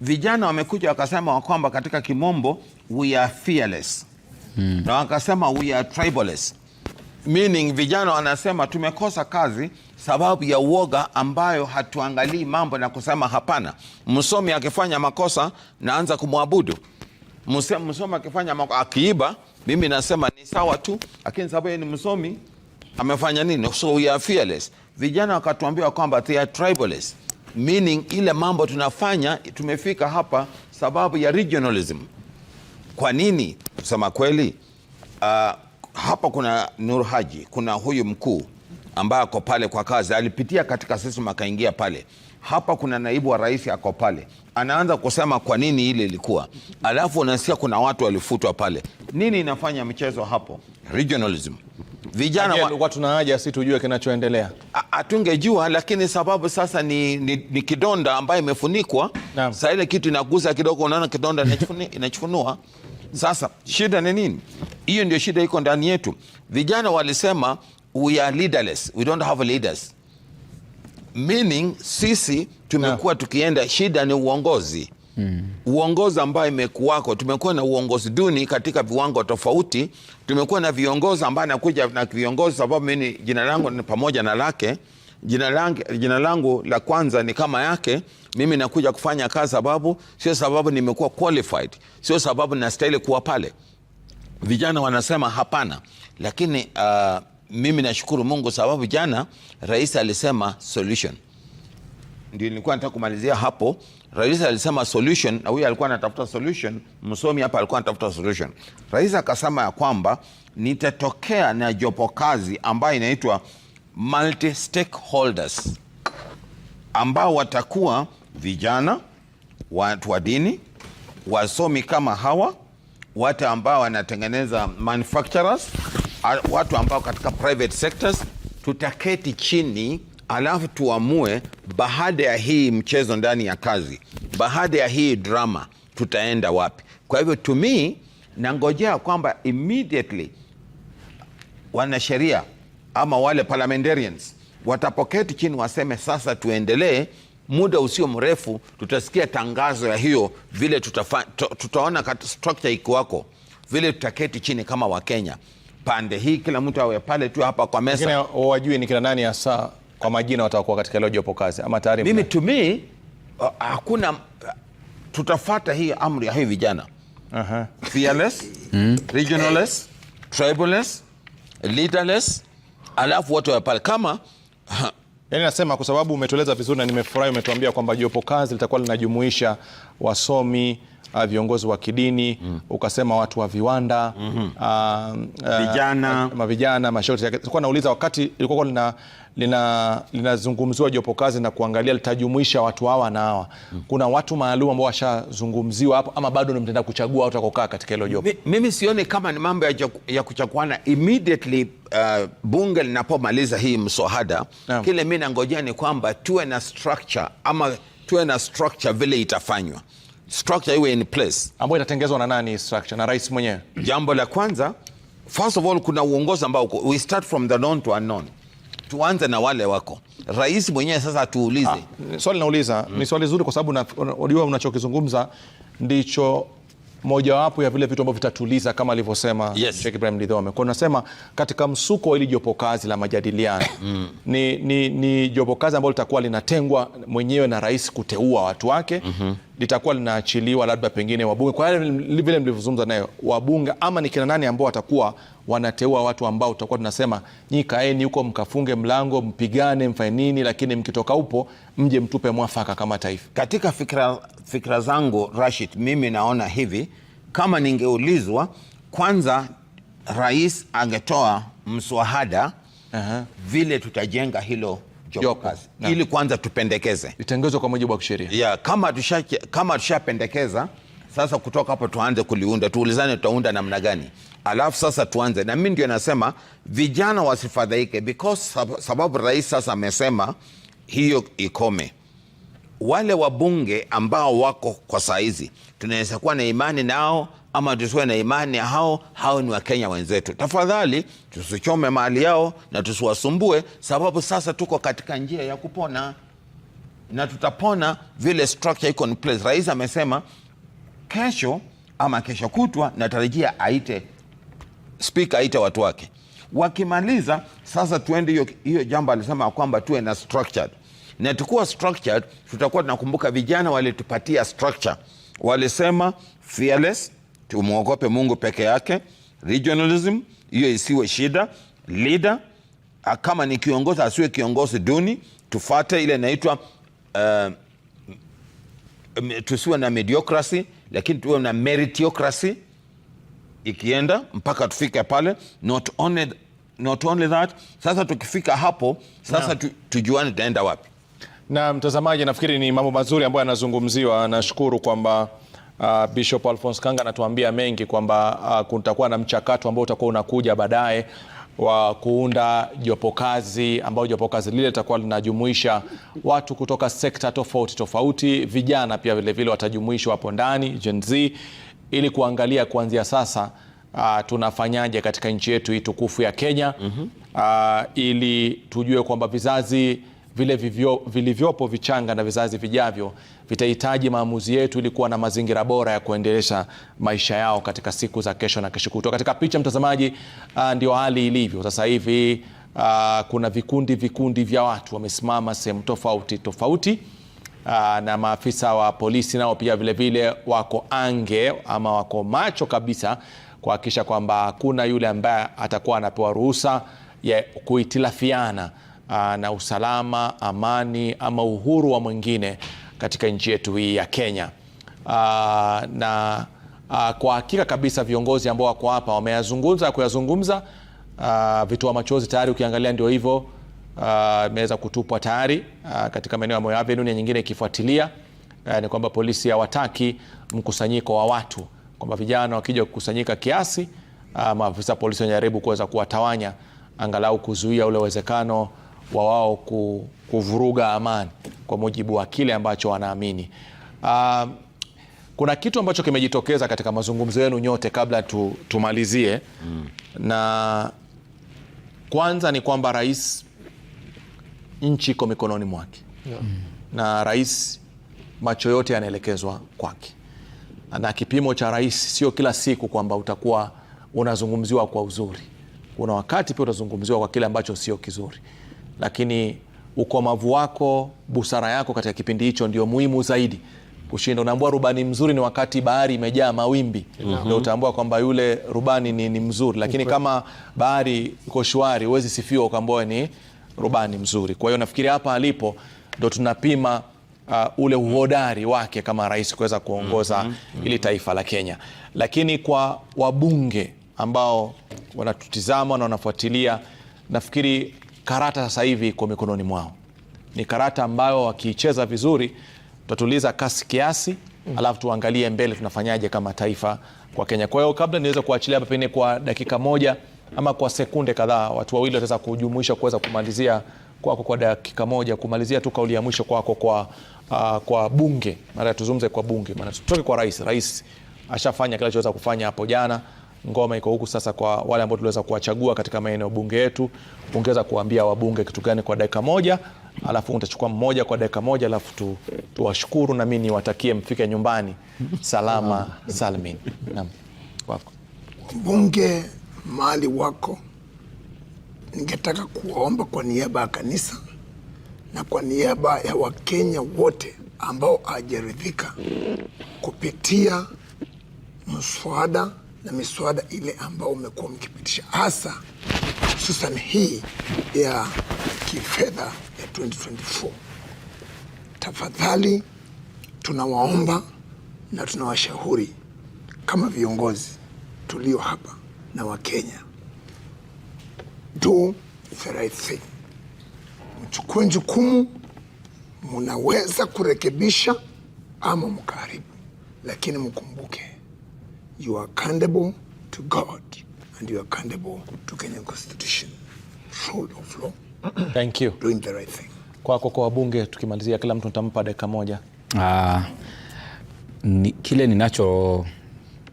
Vijana wamekuja wakasema kwamba katika kimombo we are fearless. Na wakasema we are tribalist. Meaning vijana wanasema tumekosa kazi sababu ya uoga ambayo hatuangalii mambo na kusema hapana. Msomi akifanya makosa naanza kumwabudu. Msomi akifanya makosa, akiiba, mimi nasema ni sawa tu, lakini sababu yeye ni msomi amefanya nini? So we are fearless. Vijana wakatuambia kwamba they are tribalist. Meaning ile mambo tunafanya tumefika hapa sababu ya regionalism. Kwa nini? Kusema kweli, hapa kuna Nur Haji, kuna huyu mkuu ambaye ako pale kwa kazi, alipitia katika system akaingia pale. Hapa kuna naibu wa rais ako pale, anaanza kusema kwa nini ile ilikuwa, alafu unasikia kuna watu walifutwa pale. Nini inafanya mchezo hapo? Regionalism. Vijana watu na haja si tujue kinachoendelea. Hatungejua, lakini sababu sasa ni kidonda ambayo imefunikwa. Sasa ile kitu inaguza kidogo, unaona kidonda inachifunua. Sasa shida ni nini? Hiyo ndio shida iko ndani yetu. Vijana walisema we are leaderless, we don't have leaders. Meaning sisi tumekuwa tukienda, shida ni uongozi. Uongozi ambao imekuwako, tumekuwa na uongozi duni katika viwango tofauti. Tumekuwa na viongozi ambao nakuja na viongozi, sababu mimi jina langu ni pamoja na lake. Jina langu la kwanza ni kama yake. Mimi nakuja kufanya kazi sababu, sio sababu nimekuwa qualified, sio sababu nastahili kuwa pale. Vijana wanasema hapana, lakini mimi nashukuru Mungu sababu jana rais alisema solution. Ndio nilikuwa nataka kumalizia hapo. Rais alisema solution, na huyu alikuwa anatafuta solution. Msomi hapa alikuwa anatafuta solution. Rais akasema ya kwamba nitatokea na jopo kazi ambayo inaitwa multi stakeholders, ambao watakuwa vijana, watu wa dini, wasomi kama hawa, watu ambao wanatengeneza manufacturers, watu ambao katika private sectors. Tutaketi chini alafu tuamue baada ya hii mchezo ndani ya kazi, baada ya hii drama tutaenda wapi. Kwa hivyo to me, nangojea kwamba immediately wanasheria ama wale parliamentarians watapoketi chini waseme sasa tuendelee. Muda usio mrefu tutasikia tangazo ya hiyo, vile tutaona structure iko wako, vile tutaketi chini kama Wakenya pande hii, kila mtu awe pale tu hapa kwa mesa. Lakini wajue ni kina nani hasa kwa majina watakuwa katika ile jopo kazi ama tayari? Mimi to me hakuna, tutafuata hii amri ya hii vijana. Fearless, regionalist, tribalist, leaderless, alafu watu wa pale kama yani nasema kwa sababu umetueleza vizuri na nimefurahi umetuambia kwamba jopo kazi litakuwa linajumuisha wasomi, viongozi wa kidini, ukasema watu wa viwanda, vijana, mashauri. Nilikuwa nauliza wakati ilikuwa linazungumziwa jopo kazi na kuangalia litajumuisha watu hawa na hawa, kuna watu maalum ambao washazungumziwa hapo ama bado mtaenda kuchagua watu watakokaa katika hilo jopo? Mimi sioni kama ni mambo ya kuchaguana immediately. Bunge linapomaliza hii mswada, kile mimi nangojea ni kwamba tuwe na structure, ama tuwe na structure vile itafanywa. Structure iwe in place. Ambayo itatengezwa na nani structure? Na rais mwenyewe? Jambo la kwanza, first of all, kuna uongozi ambao we start from the known to unknown. Tuanze na wale wako. Rais mwenyewe sasa tuulize. Swali nauliza, ni swali zuri kwa sababu unajua unachokizungumza ndicho mojawapo ya vile vitu ambavyo vitatuliza kama alivyosema Sheikh Ibrahim Lidhome. Kwa nasema katika msuko ili jopo kazi la majadiliano ni jopo kazi ambalo litakuwa linatengwa mwenyewe na rais kuteua watu wake, litakuwa linaachiliwa labda pengine wabunge, kwa vile mlivyozungumza nayo wabunge, ama ni kina nani ambao watakuwa wanateua watu ambao tutakuwa tunasema nyinyi kaeni huko mkafunge mlango mpigane mfanye nini, lakini mkitoka upo mje mtupe mwafaka kama taifa. Katika fikra zangu Rashid, mimi naona hivi, kama ningeulizwa kwanza rais angetoa mswada vile tutajenga hilo jopo kazi, ili kwanza tupendekeze litengezwe kwa mujibu wa sheria. Kama tushapendekeza, sasa kutoka hapo tuanze kuliunda, tuulizane tutaunda namna gani, alafu sasa tuanze. Na mimi ndio nasema vijana wasifadhaike, because sababu rais sasa amesema hiyo ikome. Wale wabunge ambao wako kwa saizi tunaweza kuwa na imani nao ama tusiwe na imani ya hao ni Wakenya wenzetu. Tafadhali tusichome mali yao na tusiwasumbue, sababu sasa tuko katika njia ya kupona na tutapona vile structure iko in place. Rais amesema kesho ama kesho kutwa natarajia speaker aite watu wake. Wakimaliza sasa tuende hiyo jambo alisema kwamba tuwe na structured. Na tukuwa structured, tutakuwa tunakumbuka vijana walitupatia structure. Walisema fearless, tumuogope Mungu peke yake, regionalism, hiyo isiwe shida, leader, kama ni kiongozi asiwe kiongozi duni, tufate ile inaitwa tusiwe na mediocracy, lakini tuwe na meritocracy. ikienda mpaka tufike pale. Not only that, sasa tukifika hapo sasa tujuane tutaenda wapi. Na mtazamaji, nafikiri ni mambo mazuri ambayo yanazungumziwa. Nashukuru kwamba Bishop Alphonse Kanga anatuambia mengi kwamba kutakuwa na mchakato ambao utakuwa unakuja baadaye wa kuunda jopo kazi, ambao jopo kazi lile litakuwa linajumuisha watu kutoka sekta tofauti tofauti, vijana pia vile vile watajumuishwa hapo ndani, Gen Z, ili kuangalia kuanzia sasa tunafanyaje katika nchi yetu hii tukufu ya Kenya, ili tujue kwamba vizazi vile vilivyopo vichanga na vizazi vijavyo vitahitaji maamuzi yetu ili kuwa na mazingira bora ya kuendelesha maisha yao katika siku za kesho na kesho kutwa. Katika picha mtazamaji, ndio hali ilivyo sasa hivi. Kuna vikundi vya watu wamesimama sehemu tofauti tofauti, na maafisa wa polisi nao pia vile vile wako ange ama wako macho kabisa kuhakikisha kwamba hakuna yule ambaye atakuwa anapewa ruhusa ya kuhitilafiana na usalama, amani ama uhuru wa mwingine katika nchi yetu hii ya Kenya. Kwa hakika kabisa viongozi ambao wako hapa kuyazungumza. Vitoa machozi tayari ukiangalia ndio hivyo imeweza kutupwa tayari katika maeneo ya Moi Avenue, na nyingine ikifuatilia. Ni kwamba polisi hawataki mkusanyiko wa watu, kwamba vijana wakija kukusanyika kiasi, maafisa polisi wanajaribu kuweza kuwatawanya, angalau kuzuia ule uwezekano wa wao kuvuruga amani kwa mujibu wa kile ambacho wanaamini. Kuna kitu ambacho kimejitokeza katika mazungumzo yenu nyote kabla tumalizie. Na kwanza ni kwamba rais, nchi iko mikononi mwake. Na rais macho yote yanaelekezwa kwake. Na kipimo cha rais sio kila siku kwamba utakuwa unazungumziwa kwa uzuri. Kuna wakati pia utazungumziwa kwa kile ambacho sio kizuri. Lakini ukomavu wako, busara yako katika kipindi hicho ndio muhimu zaidi kushinda. Unaambua rubani mzuri ni wakati bahari imejaa mawimbi, ndio utaambua kwamba yule rubani ni mzuri. Lakini kama bahari iko shwari, huwezi sifiwa ukaambua ni rubani mzuri. Kwa hiyo nafikiri hapa alipo ndio tunapima ule uhodari wake kama rais kuweza kuongoza ili taifa la Kenya. Lakini kwa wabunge ambao wanatutizama na wanafuatilia, nafikiri karata sasa hivi iko mikononi mwao. Ni karata ambayo wakicheza vizuri tutatuliza kasi kiasi, alafu tuangalie mbele tunafanyaje kama taifa kwa Kenya. Kwa hiyo kabla niweze kuachilia hapa pengine kwa dakika moja ama kwa sekunde kadhaa, watu wawili wataweza kujumuisha kuweza kumalizia kwako kwa dakika moja, kumalizia tu kauli ya mwisho kwako kwa bunge. Mara tuzungumze kwa bunge, maana tutoke kwa rais. Rais ashafanya kile alichoweza kufanya hapo jana. Ngoma iko huku sasa kwa wale ambao tuliweza kuwachagua katika maeneo bunge yetu. Ungeweza kuambia wabunge kitu gani kwa dakika moja, alafu utachukua mmoja kwa dakika moja, alafu tuwashukuru na mimi niwatakie mfike nyumbani salama salmin. Naam. Wako. Bunge mali wako, ningetaka kuwaomba kwa niaba ya kanisa na kwa niaba ya Wakenya wote ambao hawajaridhika kupitia mswada na miswada ile ambao umekuwa mkipitisha, hasa hususan hii ya kifedha ya 2024. Tafadhali tunawaomba na tunawashauri kama viongozi tulio hapa na Wakenya, do the right thing. Mchukue jukumu, munaweza kurekebisha ama mkaharibu, lakini mkumbuke you are accountable to God and you are accountable to Kenyan Constitution, rule of law. Thank you. Doing the right thing. Kwa wabunge tukimalizia, kila mtu nitampa dakika moja. Kile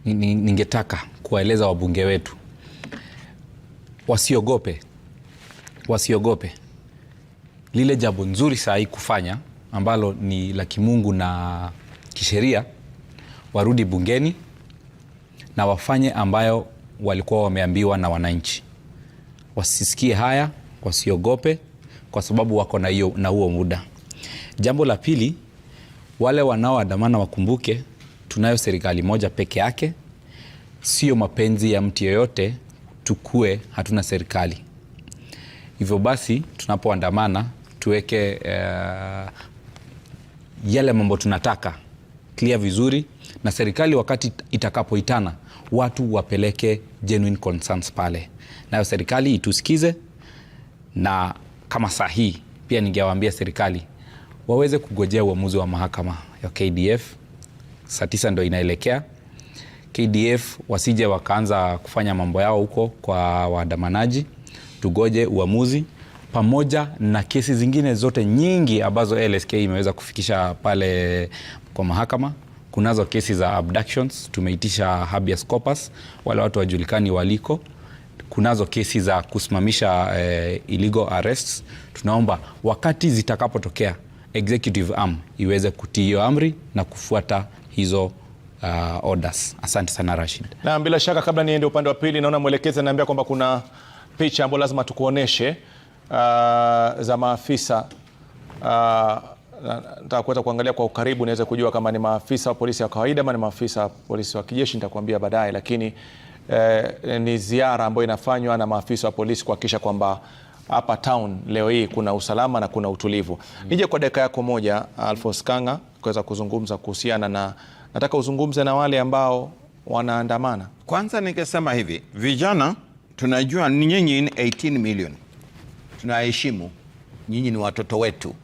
ningetaka kuwaeleza wabunge wetu, wasiogope lile jambo nzuri saa kufanya ambalo ni la kimungu na kisheria. Warudi bungeni na wafanye ambayo walikuwa wameambiwa na wananchi. Wasisikie haya, wasiogope, kwa sababu wako na huo muda. Jambo la pili, wale wanaoandamana wakumbuke tunayo serikali moja peke yake. Sio mapenzi ya mtu yoyote tukue hatuna serikali. Hivyo basi tunapoandamana tuweke yale mambo tunataka clear vizuri, na serikali wakati itakapoitana watu wapeleke genuine concerns pale, nayo serikali itusikize. Na kama sahihi pia ningewaambia serikali waweze kugojea uamuzi wa mahakama ya KDF. Saa 9 ndio inaelekea. KDF wasije wakaanza kufanya mambo yao huko kwa waandamanaji. Tugoje uamuzi pamoja na kesi zingine zote nyingi ambazo LSK imeweza kufikisha pale kwa mahakama. Kunazo kesi za abductions, tumeitisha habeas corpus, wale watu wajulikani waliko. Kunazo kesi za kusimamisha illegal arrests. Tunaomba wakati zitakapotokea executive arm iweze kutii hiyo amri na kufuata hizo orders. Asante sana Rashid. Na bila shaka kabla niende upande wa pili, naona mwelekezi ananiambia kwamba kuna picha ambayo lazima tukuoneshe za maafisa. Nataka kuweza kuangalia kwa ukaribu niweze kujua kama ni maafisa wa polisi wa kawaida ama ni maafisa wa polisi wa kijeshi, nitakwambia baadaye, lakini ni ziara ambayo inafanywa na maafisa wa polisi kuhakikisha kwamba hapa town leo hii kuna usalama na kuna utulivu. Nije kwa dakika yako moja Alphonse Kanga kuweza kuzungumza kuhusiana na, nataka uzungumze na wale ambao wanaandamana. Kwanza ningesema hivi, vijana tunajua nyinyi ni 18 million. Tunaheshimu nyinyi, ni watoto wetu.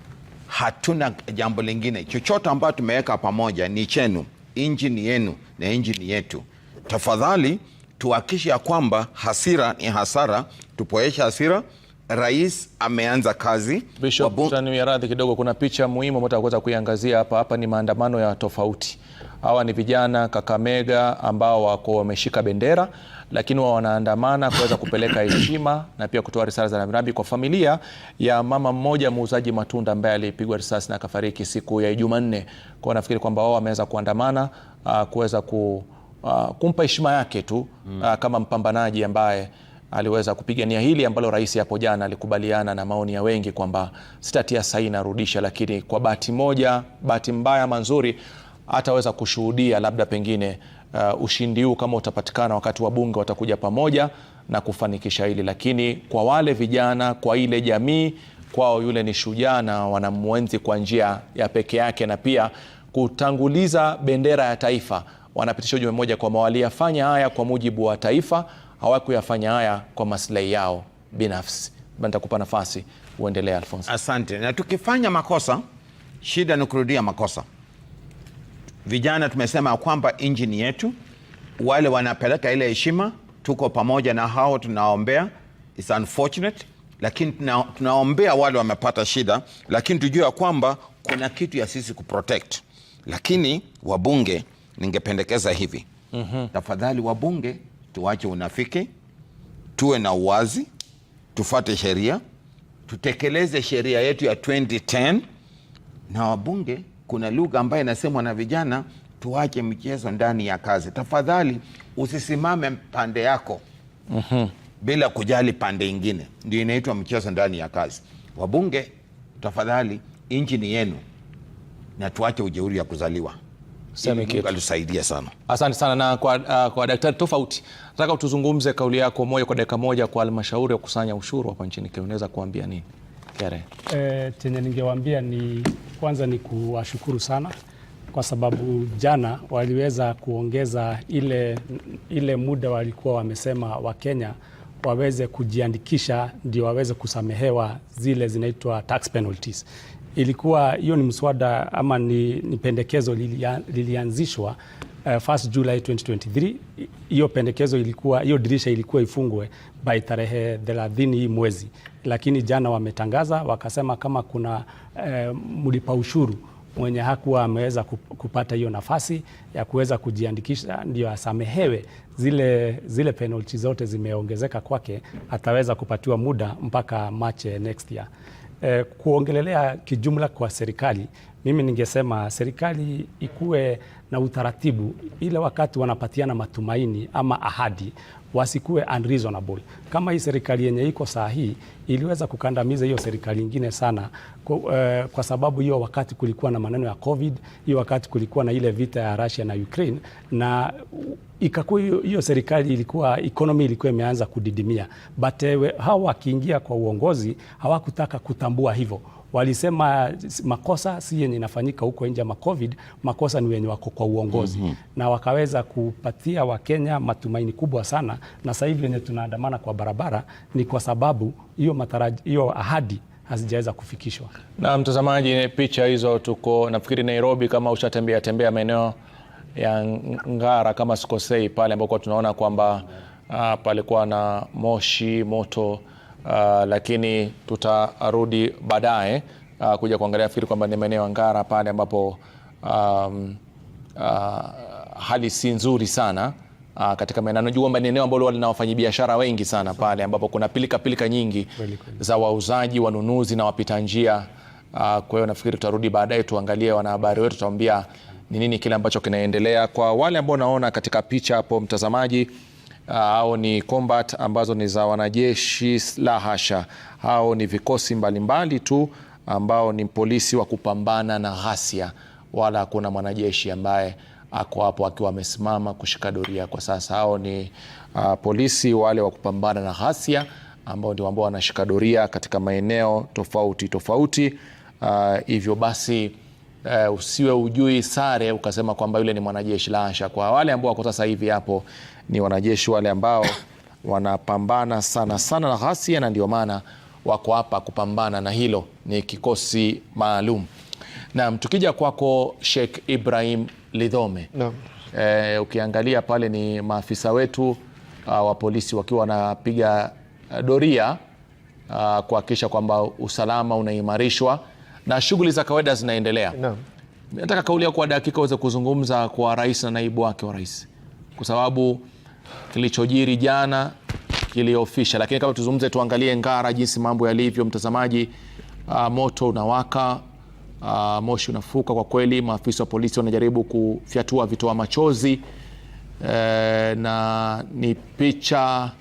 Hatuna jambo lingine. Chochote ambacho tumeweka pamoja ni chenu, inji ni yenu na inji ni yetu. Tafadhali tuhakikishe ya kwamba hasira ni hasara, tupoesha hasira. Rais ameanza kazi. Bishop, radhi kidogo, kuna picha muhimu ambayo tutaweza kuiangazia hapa. Hapa ni maandamano ya tofauti. Hawa ni vijana Kakamega ambao wako wameshika bendera, lakini wao wanaandamana kuweza kupeleka heshima na pia kutoa risala za rambirambi kwa familia ya mama mmoja muuzaji matunda ambaye alipigwa risasi na akafariki siku ya Jumanne. Kwa nafikiri kwamba wao wameweza kuandamana kuweza kumpa heshima yake tu kama mpambanaji ambaye aliweza kupigania hili ambalo rais hapo jana alikubaliana na maoni ya wengi kwamba sitatia saini narudisha, lakini kwa bahati moja, bahati mbaya manzuri, hataweza kushuhudia labda pengine ushindi huu kama utapatikana wakati wabunge watakuja pamoja na kufanikisha hili. Lakini kwa wale vijana, kwa ile jamii, kwao yule ni shujaa na wanamwenzi kwa njia ya peke yake, na pia kutanguliza bendera ya taifa. Wanapitisha ujumbe mmoja kwa waliyafanya haya kwa mujibu wa taifa, hawakuyafanya haya kwa maslahi yao binafsi. Nitakupa nafasi uendelee Alphonse. Asante. Na tukifanya makosa, shida ni kurudia makosa. Vijana tumesema kwamba injini yetu, wale wanapeleka ile heshima, tuko pamoja na hao, tunaombea. It's unfortunate, lakini tunaombea wale wamepata shida, lakini tujue kwamba kuna kitu ya sisi kuprotect. Lakini wabunge, ningependekeza hivi. Tafadhali wabunge, tuache unafiki, tuwe na uwazi, tufuate sheria, tutekeleze sheria yetu ya 2010. Na wabunge, kuna lugha ambayo inasemwa na vijana, tuache mchezo ndani ya kazi. Tafadhali usisimame pande yako bila kujali pande ingine, ndio inaitwa mchezo ndani ya kazi. Wabunge, tafadhali, inchi ni yenu na tuache ujeuri ya kuzaliwa. Mungu alisaidia sana. Asante sana. Na kwa daktari tofauti, nataka utuzungumze kauli yako moja kwa dakika moja kwa halmashauri ya kukusanya ushuru hapa nchini Kenya. Unaweza kuambia nini? Chenye ningewaambia ni kwanza ni kuwashukuru sana kwa sababu jana waliweza kuongeza ile muda walikuwa wamesema Wakenya waweze kujiandikisha ndio waweze kusamehewa zile zinaitwa tax penalties. Ilikuwa hiyo ni mswada ama ni pendekezo lilianzishwa 1 July 2023. Hiyo pendekezo ilikuwa, hiyo dirisha ilikuwa ifungwe by tarehe 30 hii mwezi, lakini jana wametangaza wakasema kama kuna mlipa ushuru mwenye hakuwa ameweza kupata hiyo nafasi ya kuweza kujiandikisha ndio asamehewe zile penalty zote zimeongezeka kwake, ataweza kupatiwa muda mpaka March next year. Kuongelelea kijumla kwa serikali, mimi ningesema serikali ikuwe na utaratibu ile wakati wanapatiana matumaini ama ahadi, wasikuwe unreasonable. Kama hii serikali yenye iko saa hii iliweza kukandamiza hiyo serikali nyingine sana kwa sababu hiyo wakati kulikuwa na maneno ya COVID, hiyo wakati kulikuwa na ile vita ya Russia na Ukraine, na ikakuwa hiyo serikali ilikuwa economy ilikuwa imeanza kudidimia, but hao wakiingia kwa uongozi hawakutaka kutambua hivyo. walisema makosa si yenye inafanyika huko nje ya COVID, makosa ni wenye wako kwa uongozi. Na wakaweza kupatia Wakenya matumaini kubwa sana, na sasa hivi wenye tunaandamana kwa barabara ni kwa sababu hiyo ahadi hazijaweza kufikishwa. Na mtazamaji, picha hizo tuko nafikiri Nairobi, kama ushatembea maeneo ya Ngara kama sikosei, pale ambapo tunaona kwamba palikuwa na moshi moto, lakini tutarudi baadaye kuja kuangalia, fikiri kwamba ni maeneo ya Ngara pale ambapo hali si nzuri sana katika maeneo. Najua kwamba ni eneo ambalo lina wafanyabiashara wengi sana pale ambapo kuna pilika nyingi za wauzaji, wanunuzi na wapita njia. Kwa hiyo nafikiri tutarudi baadaye tuangalie, wanahabari wetu tutaambia ni nini kile ambacho kinaendelea. Kwa wale ambao naona katika picha hapo mtazamaji, hao ni combat ambazo ni za wanajeshi, la hasha, hao ni vikosi mbalimbali tu ambao ni polisi wa kupambana na ghasia, wala hakuna mwanajeshi ambaye ako hapo akiwa amesimama kushika doria kwa sasa. Hao ni polisi wale wa kupambana na ghasia ambao ndio ambao wanashika doria katika maeneo tofauti. Hivyo basi usiwe ujui sare ukasema kwamba yule ni mwanajeshi, la hasha. Kwa wale ambao wako sasa hivi hapo ni wanajeshi wale ambao wanapambana sana na ghasia, na ndio maana wako hapa kupambana na hilo, ni kikosi maalum. Na tukija kwako Sheikh Ibrahim Lidhome, ukiangalia pale ni maafisa wetu wa polisi wakiwa wanapiga doria kuhakikisha kwamba usalama unaimarishwa na shughuli za kawaida zinaendelea. Nataka kauli yako kwa dakika uweze kuzungumza kwa rais na naibu wake wa rais, kwa sababu kilichojiri jana kiliofisha, lakini kama tuzungumze, tuangalie Ngara jinsi mambo yalivyo mtazamaji. Moto unawaka, moshi unafuka kwa kweli. Maafisa wa polisi wanajaribu kufyatua vitoa machozi, na ni picha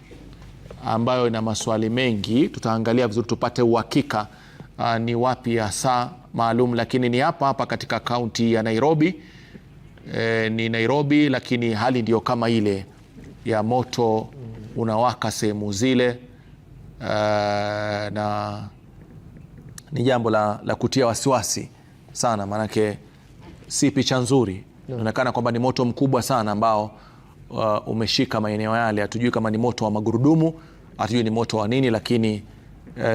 ambayo ina maswali mengi. Tutaangalia vizuri tupate uhakika ni wapi hasa maalum, lakini ni hapa katika kaunti ya Nairobi. Ni Nairobi, lakini hali ndio kama ile ya moto unawaka sehemu zile, na ni jambo la kutia wasiwasi sana, manake si picha nzuri. Inaonekana kwamba ni moto mkubwa sana ambao umeshika maeneo yale. Hatujui kama ni moto wa magurudumu, hatujui ni moto wa nini, lakini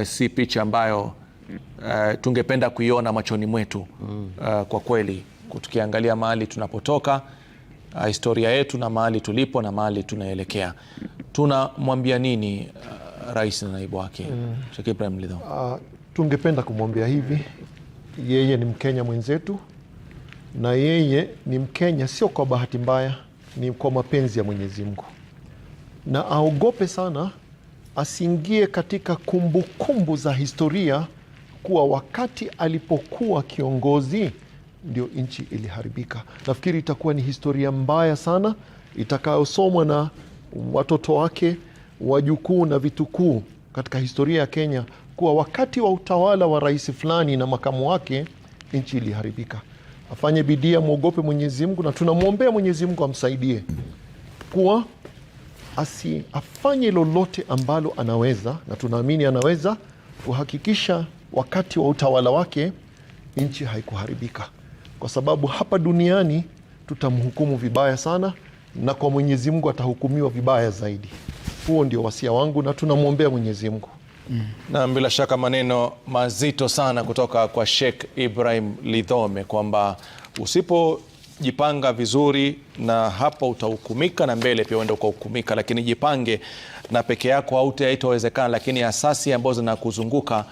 si picha ambayo tungependa kuiona machoni mwetu. Kwa kweli, tukiangalia mahali tunapotoka, historia yetu na mahali tulipo na mahali tunaelekea, tunamwambia nini rais na naibu wake Sheikh Ibrahim Lidhome? Tungependa kumwambia hivi, yeye ni Mkenya mwenzetu, na yeye ni Mkenya sio kwa bahati mbaya, ni kwa mapenzi ya Mwenyezi Mungu, na aogope sana asiingie katika kumbukumbu za historia kuwa wakati alipokuwa kiongozi ndio nchi iliharibika. Nafikiri itakuwa ni historia mbaya sana itakayosomwa na watoto wake, wajukuu na vitukuu katika historia ya Kenya, kuwa wakati wa utawala wa rais fulani na makamu wake nchi iliharibika. Afanye bidii, muogope Mwenyezi Mungu, na tunamwombea Mwenyezi Mungu amsaidie kuwa afanye lolote ambalo anaweza, na tunaamini anaweza kuhakikisha wakati wa utawala wake nchi haikuharibika, kwa sababu hapa duniani tutamhukumu vibaya sana, na kwa Mwenyezi Mungu atahukumiwa vibaya zaidi. Huo ndio wasia wangu, na tunamwombea Mwenyezi Mungu. Na bila shaka maneno mazito sana kutoka kwa Sheikh Ibrahim Lidhome kwamba usipojipanga vizuri na hapa utahukumika, na mbele pia uende ukahukumika, lakini jipange na peke yako hautawezekana, lakini asasi ambazo zinakuzunguka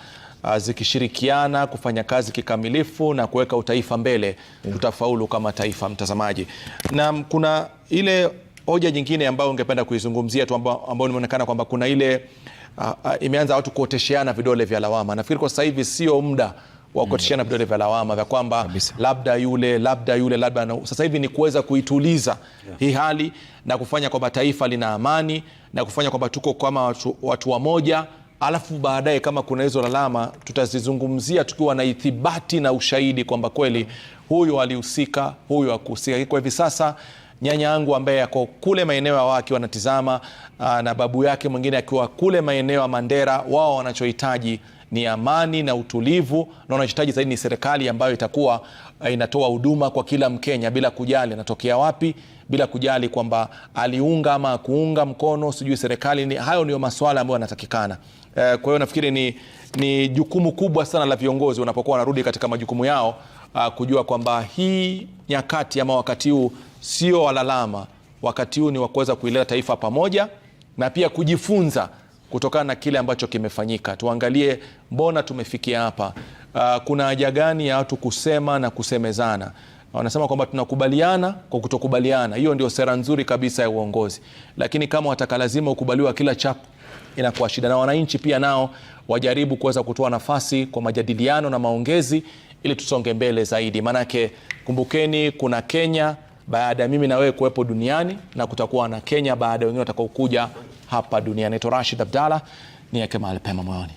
zikishirikiana kufanya kazi kikamilifu na kuweka utaifa mbele, tutafaulu kama taifa mtazamaji. Na kuna ile hoja nyingine ambayo ungependa kuizungumzia tu, ambayo imeonekana kwamba kuna ile imeanza watu kuotesheana vidole vya lawama. Nafikiri kwa sasa hivi sio muda wa kuotesheana vidole vya lawama vya kwamba labda yule. Sasa hivi ni kuweza kuituliza hii hali na kufanya kwamba taifa lina amani na kufanya kwamba tuko kama watu wamoja, alafu baadaye kama kuna hizo lawama tutazizungumzia tukiwa na ithibati na ushahidi kwamba kweli huyu alihusika, huyu hakuhusika. Kwa hivi sasa nyanya yangu ambaye yako kule maeneo ya waki wanatizama, na babu yake mwingine akiwa kule maeneo ya Mandera, wao wanachohitaji ni amani na utulivu, na wanachohitaji zaidi ni serikali ambayo itakuwa inatoa huduma kwa kila Mkenya bila kujali anatokea wapi, bila kujali kwamba aliunga ama kuunga mkono sijui serikali. Hayo ndio masuala ambayo yanatakikana. Kwa hiyo nafikiri ni jukumu kubwa sana la viongozi wanapokuwa wanarudi katika majukumu yao, kujua kwamba hii nyakati ama wakati huu sio walalama. Wakati huu ni wa kuweza kuileta taifa pamoja na pia kujifunza kutokana na kile ambacho kimefanyika. Tuangalie mbona tumefikia hapa. Kuna haja gani ya watu kusema na kusemezana? Wanasema kwamba tunakubaliana kwa kutokubaliana. Hiyo ndio sera nzuri kabisa ya uongozi. Lakini kama wataka lazima ukubaliwa kila chako, inakuwa shida. Na wananchi pia nao wajaribu kuweza kutoa nafasi kwa majadiliano na maongezi ili tusonge mbele zaidi. Manake kumbukeni, kuna Kenya baada ya mimi na wewe kuwepo duniani, na kutakuwa na Kenya baada ya wengine watakao kuja hapa duniani. Naitwa Rashid Abdalla, niweke mahali pema moyoni.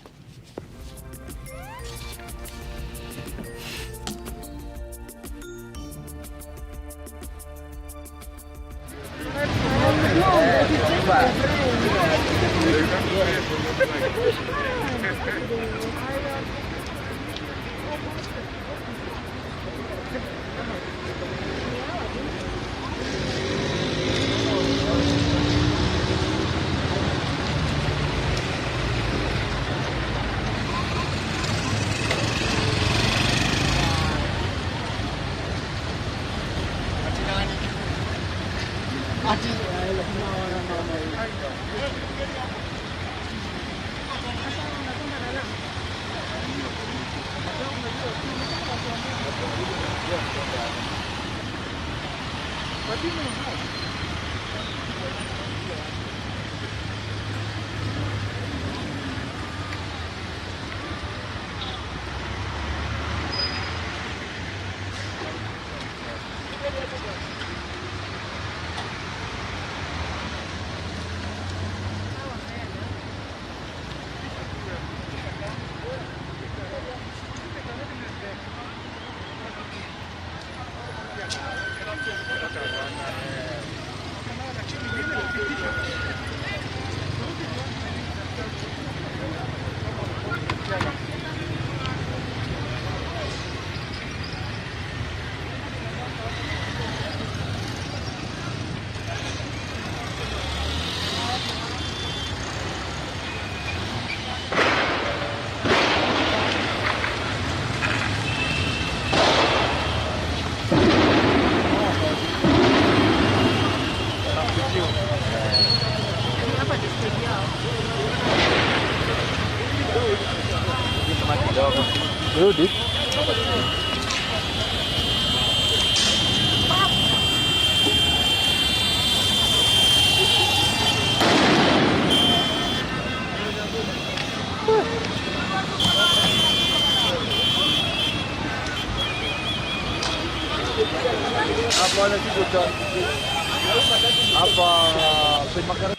Rudi. Apa pemakaran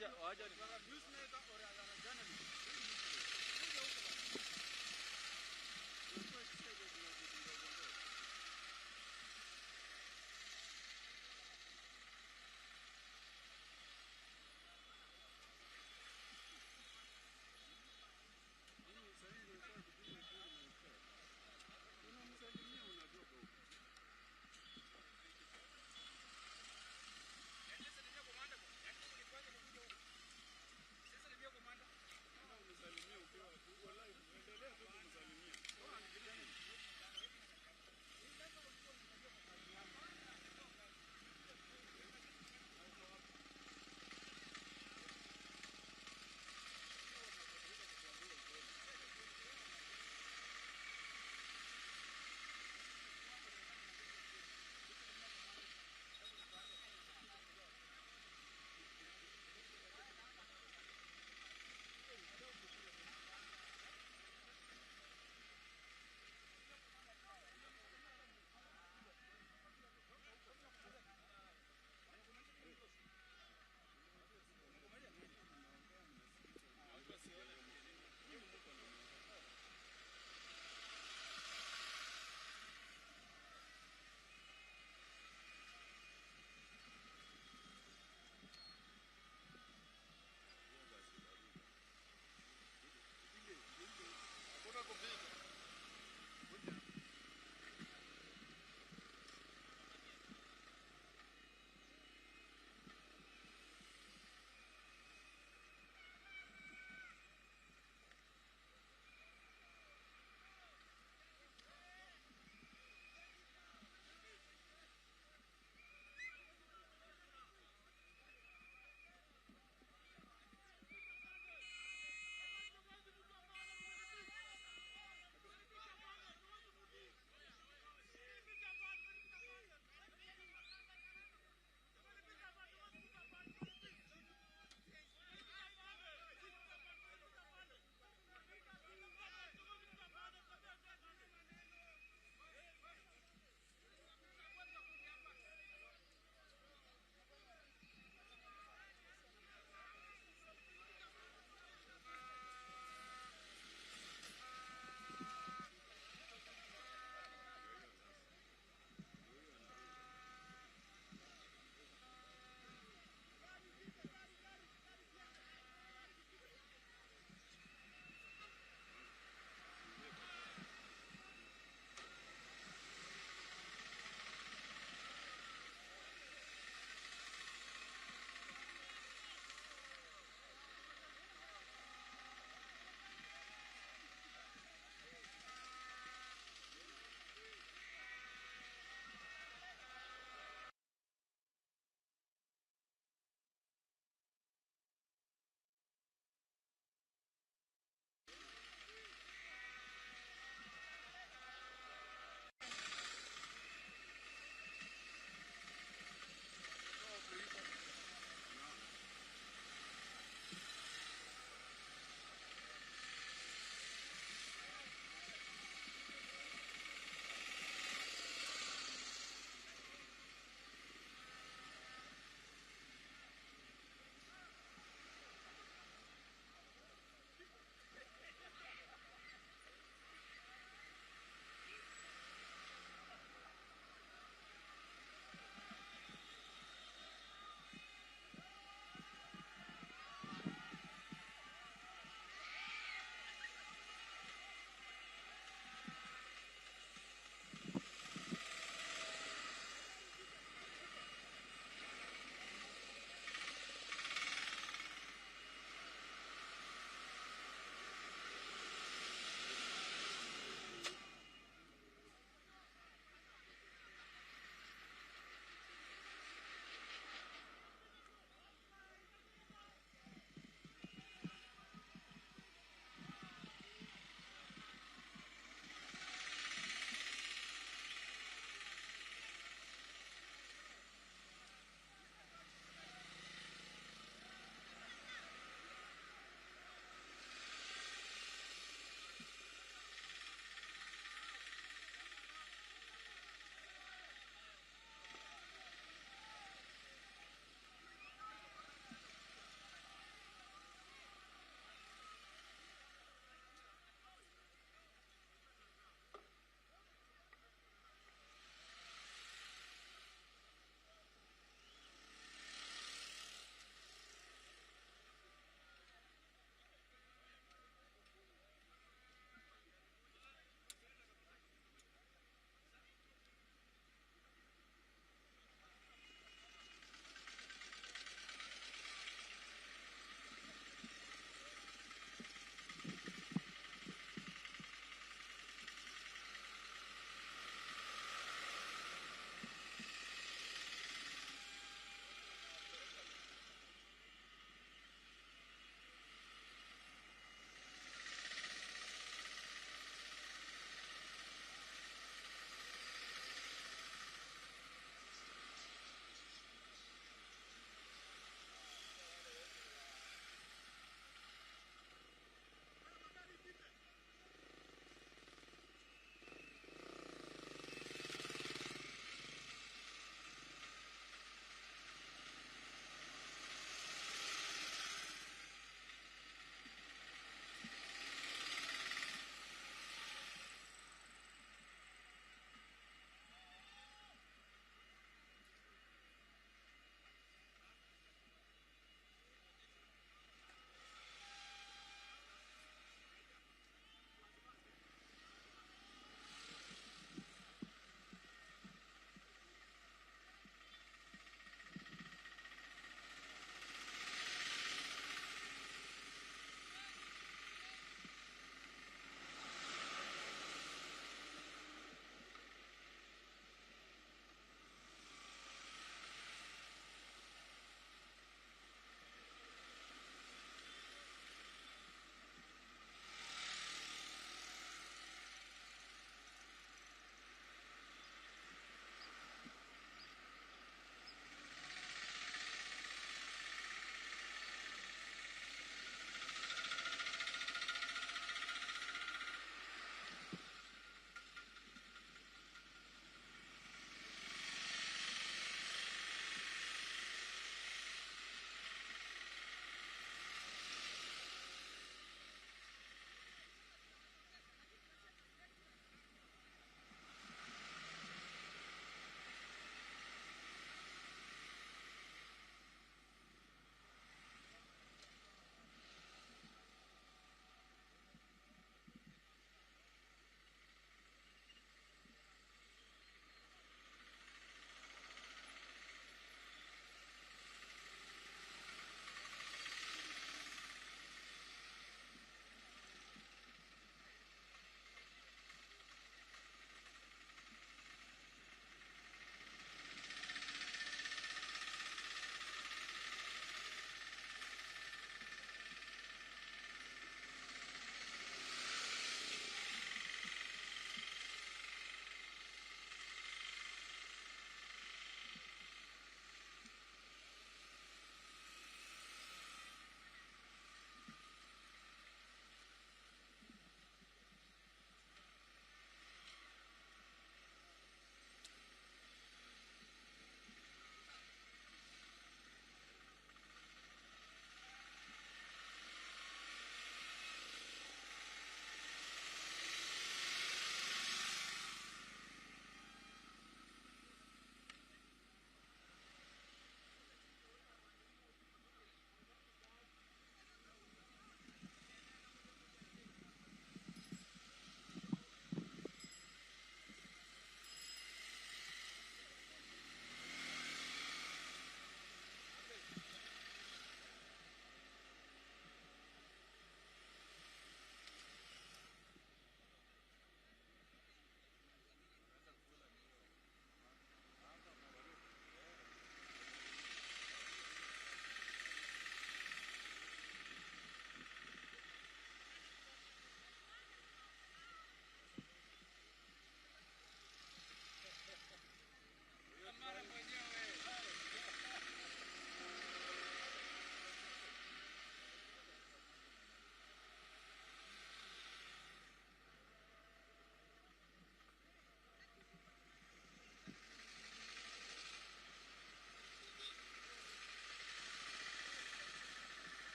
Sasa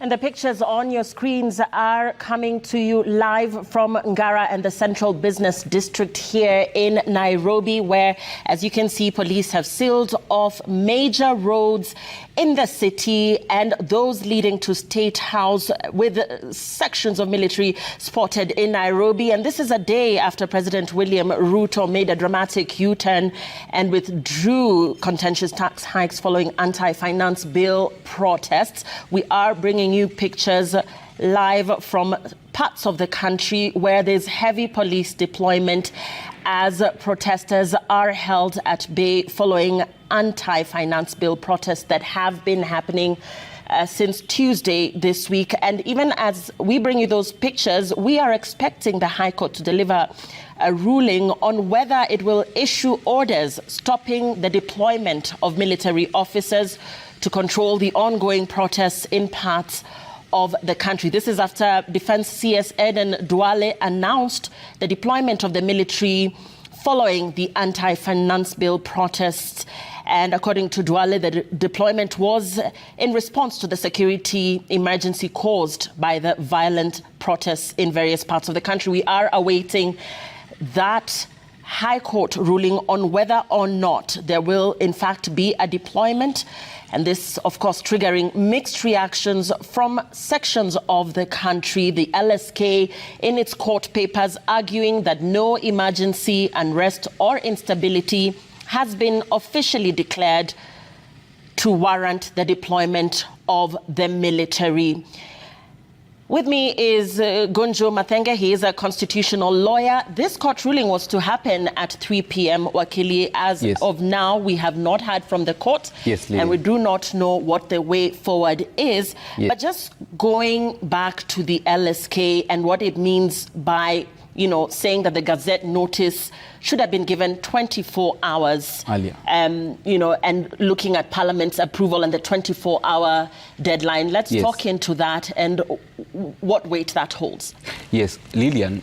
And the pictures on your screens are coming to you live from Ngara and the Central Business District here in Nairobi, where, as you can see, police have sealed off major roads in the city and those leading to State House, with sections of military spotted in Nairobi. And this is a day after President William Ruto made a dramatic U-turn and withdrew contentious tax hikes following anti-finance bill protests. We are bringing you pictures live from parts of the country where there's heavy police deployment as protesters are held at bay following anti-finance bill protests that have been happening since Tuesday this week. And even as we bring you those pictures, we are expecting the High Court to deliver a ruling on whether it will issue orders stopping the deployment of military officers to control the ongoing protests in parts of the country. This is after Defense CS Eden Duale announced the deployment of the military following the anti-finance bill protests. And according to Duale, the deployment was in response to the security emergency caused by the violent protests in various parts of the country. We are awaiting that High Court ruling on whether or not there will in fact be a deployment. And this, of course, triggering mixed reactions from sections of the country. The LSK, in its court papers, arguing that no emergency, unrest or instability has been officially declared to warrant the deployment of the military. With me is Gunjo Mathenge. He is a constitutional lawyer. This court ruling was to happen at 3 p.m. Wakili. As of now, we have not heard from the court. Yes, and we do not know what the way forward is. Yes. But just going back to the LSK and what it means by, saying that the Gazette notice should have been given 24 hours earlier. And looking at Parliament's approval and the 24-hour deadline. Let's talk into that and what weight that holds. Yes, Lillian,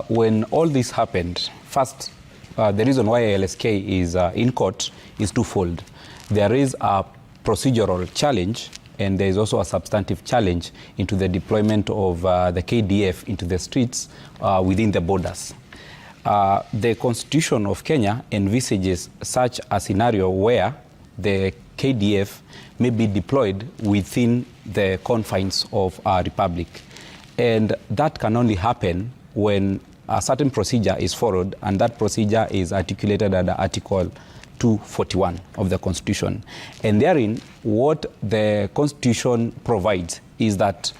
when all this happened, first, the reason why LSK is in court is twofold. There is a procedural challenge and there is also a substantive challenge into the deployment of the KDF into the streets within the borders. The Constitution of Kenya envisages such a scenario where the KDF may be deployed within the confines of our republic. And that can only happen when a certain procedure is followed, and that procedure is articulated under Article 241 of the Constitution. And therein, what the Constitution provides is that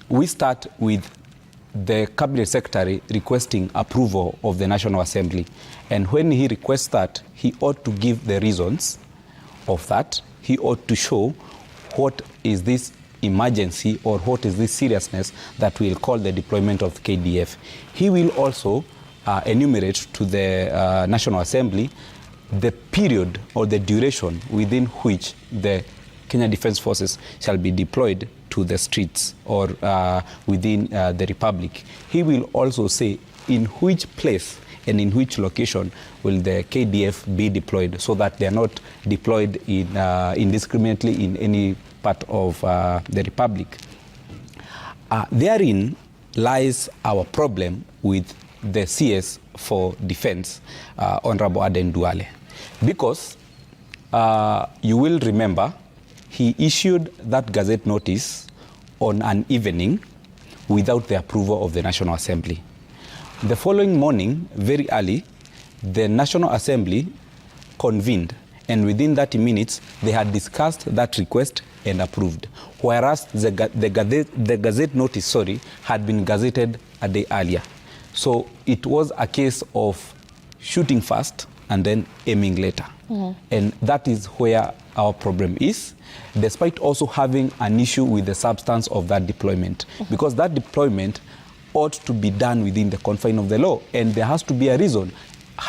we start with the Cabinet Secretary requesting approval of the National Assembly. And when he requests that, he ought to give the reasons of that. He ought to show what is this emergency or what is this seriousness that will call the deployment of the KDF. He will also enumerate to the National Assembly the period or the duration within which the Kenya Defence Forces shall be deployed to the streets or within the Republic. He will also say in which place and in which location will the KDF be deployed, so that they are not deployed indiscriminately in any part of the Republic. Therein lies our problem with the CS for Defence, Honorable Aden Duale, because you will remember he issued that Gazette notice on an evening without the approval of the National Assembly. The following morning, very early, the National Assembly convened, and within 30 minutes, they had discussed that request and approved, whereas the Gazette notice, had been gazetted a day earlier. So it was a case of shooting first and then aiming later. Mm-hmm. And that is where our problem is, despite also having an issue with the substance of that deployment. Mm-hmm. Because that deployment ought to be done within the confine of the law, and there has to be a reason.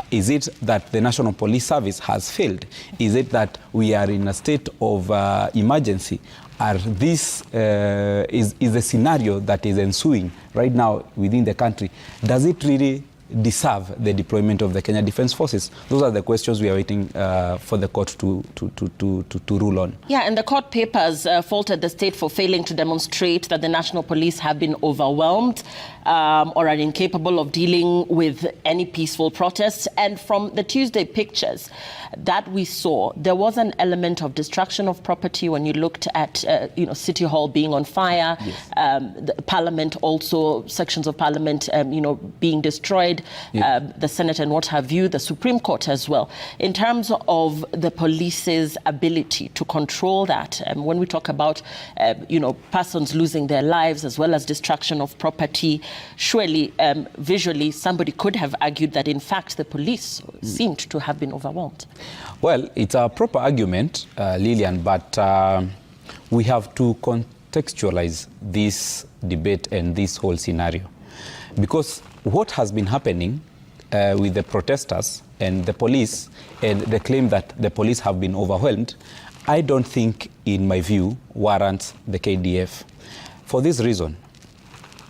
Is it that the National Police Service has failed? Is it that we are in a state of emergency? Is the scenario that is ensuing right now within the country, does it really deserve the deployment of the Kenya Defence Forces? Those are the questions we are waiting for the court to rule on. Yeah, and the court papers faulted the state for failing to demonstrate that the National Police have been overwhelmed or are incapable of dealing with any peaceful protests. And from the Tuesday pictures that we saw, there was an element of destruction of property when you looked at City Hall being on fire, yes. The Parliament also, sections of Parliament being destroyed, yeah. The Senate and what have you, the Supreme Court as well. In terms of the police's ability to control that, when we talk about persons losing their lives as well as destruction of property, surely visually somebody could have argued that in fact the police seemed to have been overwhelmed. Well, it's a proper argument, Lillian, but we have to contextualize this debate and this whole scenario. Because what has been happening with the protesters and the police and the claim that the police have been overwhelmed, I don't think, in my view, warrants the KDF. For this reason,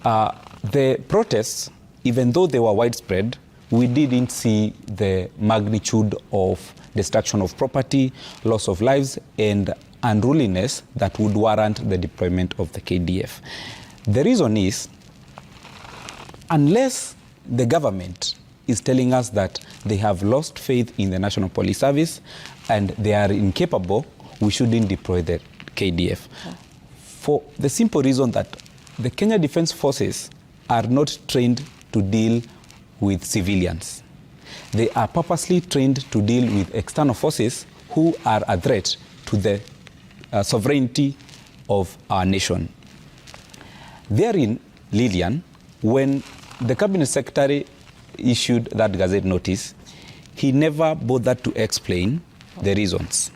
the protests, even though they were widespread, we didn't see the magnitude of destruction of property, loss of lives, and unruliness that would warrant the deployment of the KDF. The reason is, unless the government is telling us that they have lost faith in the National Police Service and they are incapable, we shouldn't deploy the KDF. For the simple reason that the Kenya Defence Forces are not trained to deal with civilians. They are purposely trained to deal with external forces who are a threat to the sovereignty of our nation. Therein, Lillian, when the Cabinet Secretary issued that Gazette notice, he never bothered to explain the reasons.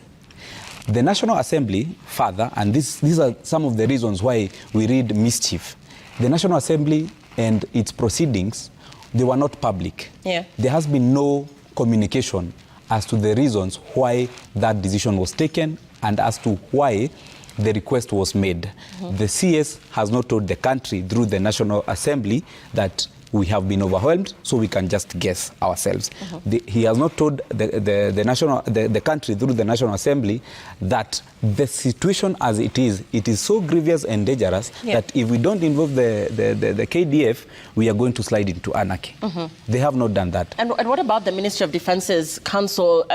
The National Assembly, further, and these are some of the reasons why we read mischief, the National Assembly and its proceedings, they were not public. Yeah. There has been no communication as to the reasons why that decision was taken and as to why the request was made. Mm-hmm. The CS has not told the country through the National Assembly that we have been overwhelmed, so we can just guess ourselves. Mm-hmm. He has not told the country through the National Assembly that the situation as it is so grievous and dangerous that if we don't involve the KDF, we are going to slide into anarchy. Mm-hmm. They have not done that. And what about the Ministry of Defence's counsel,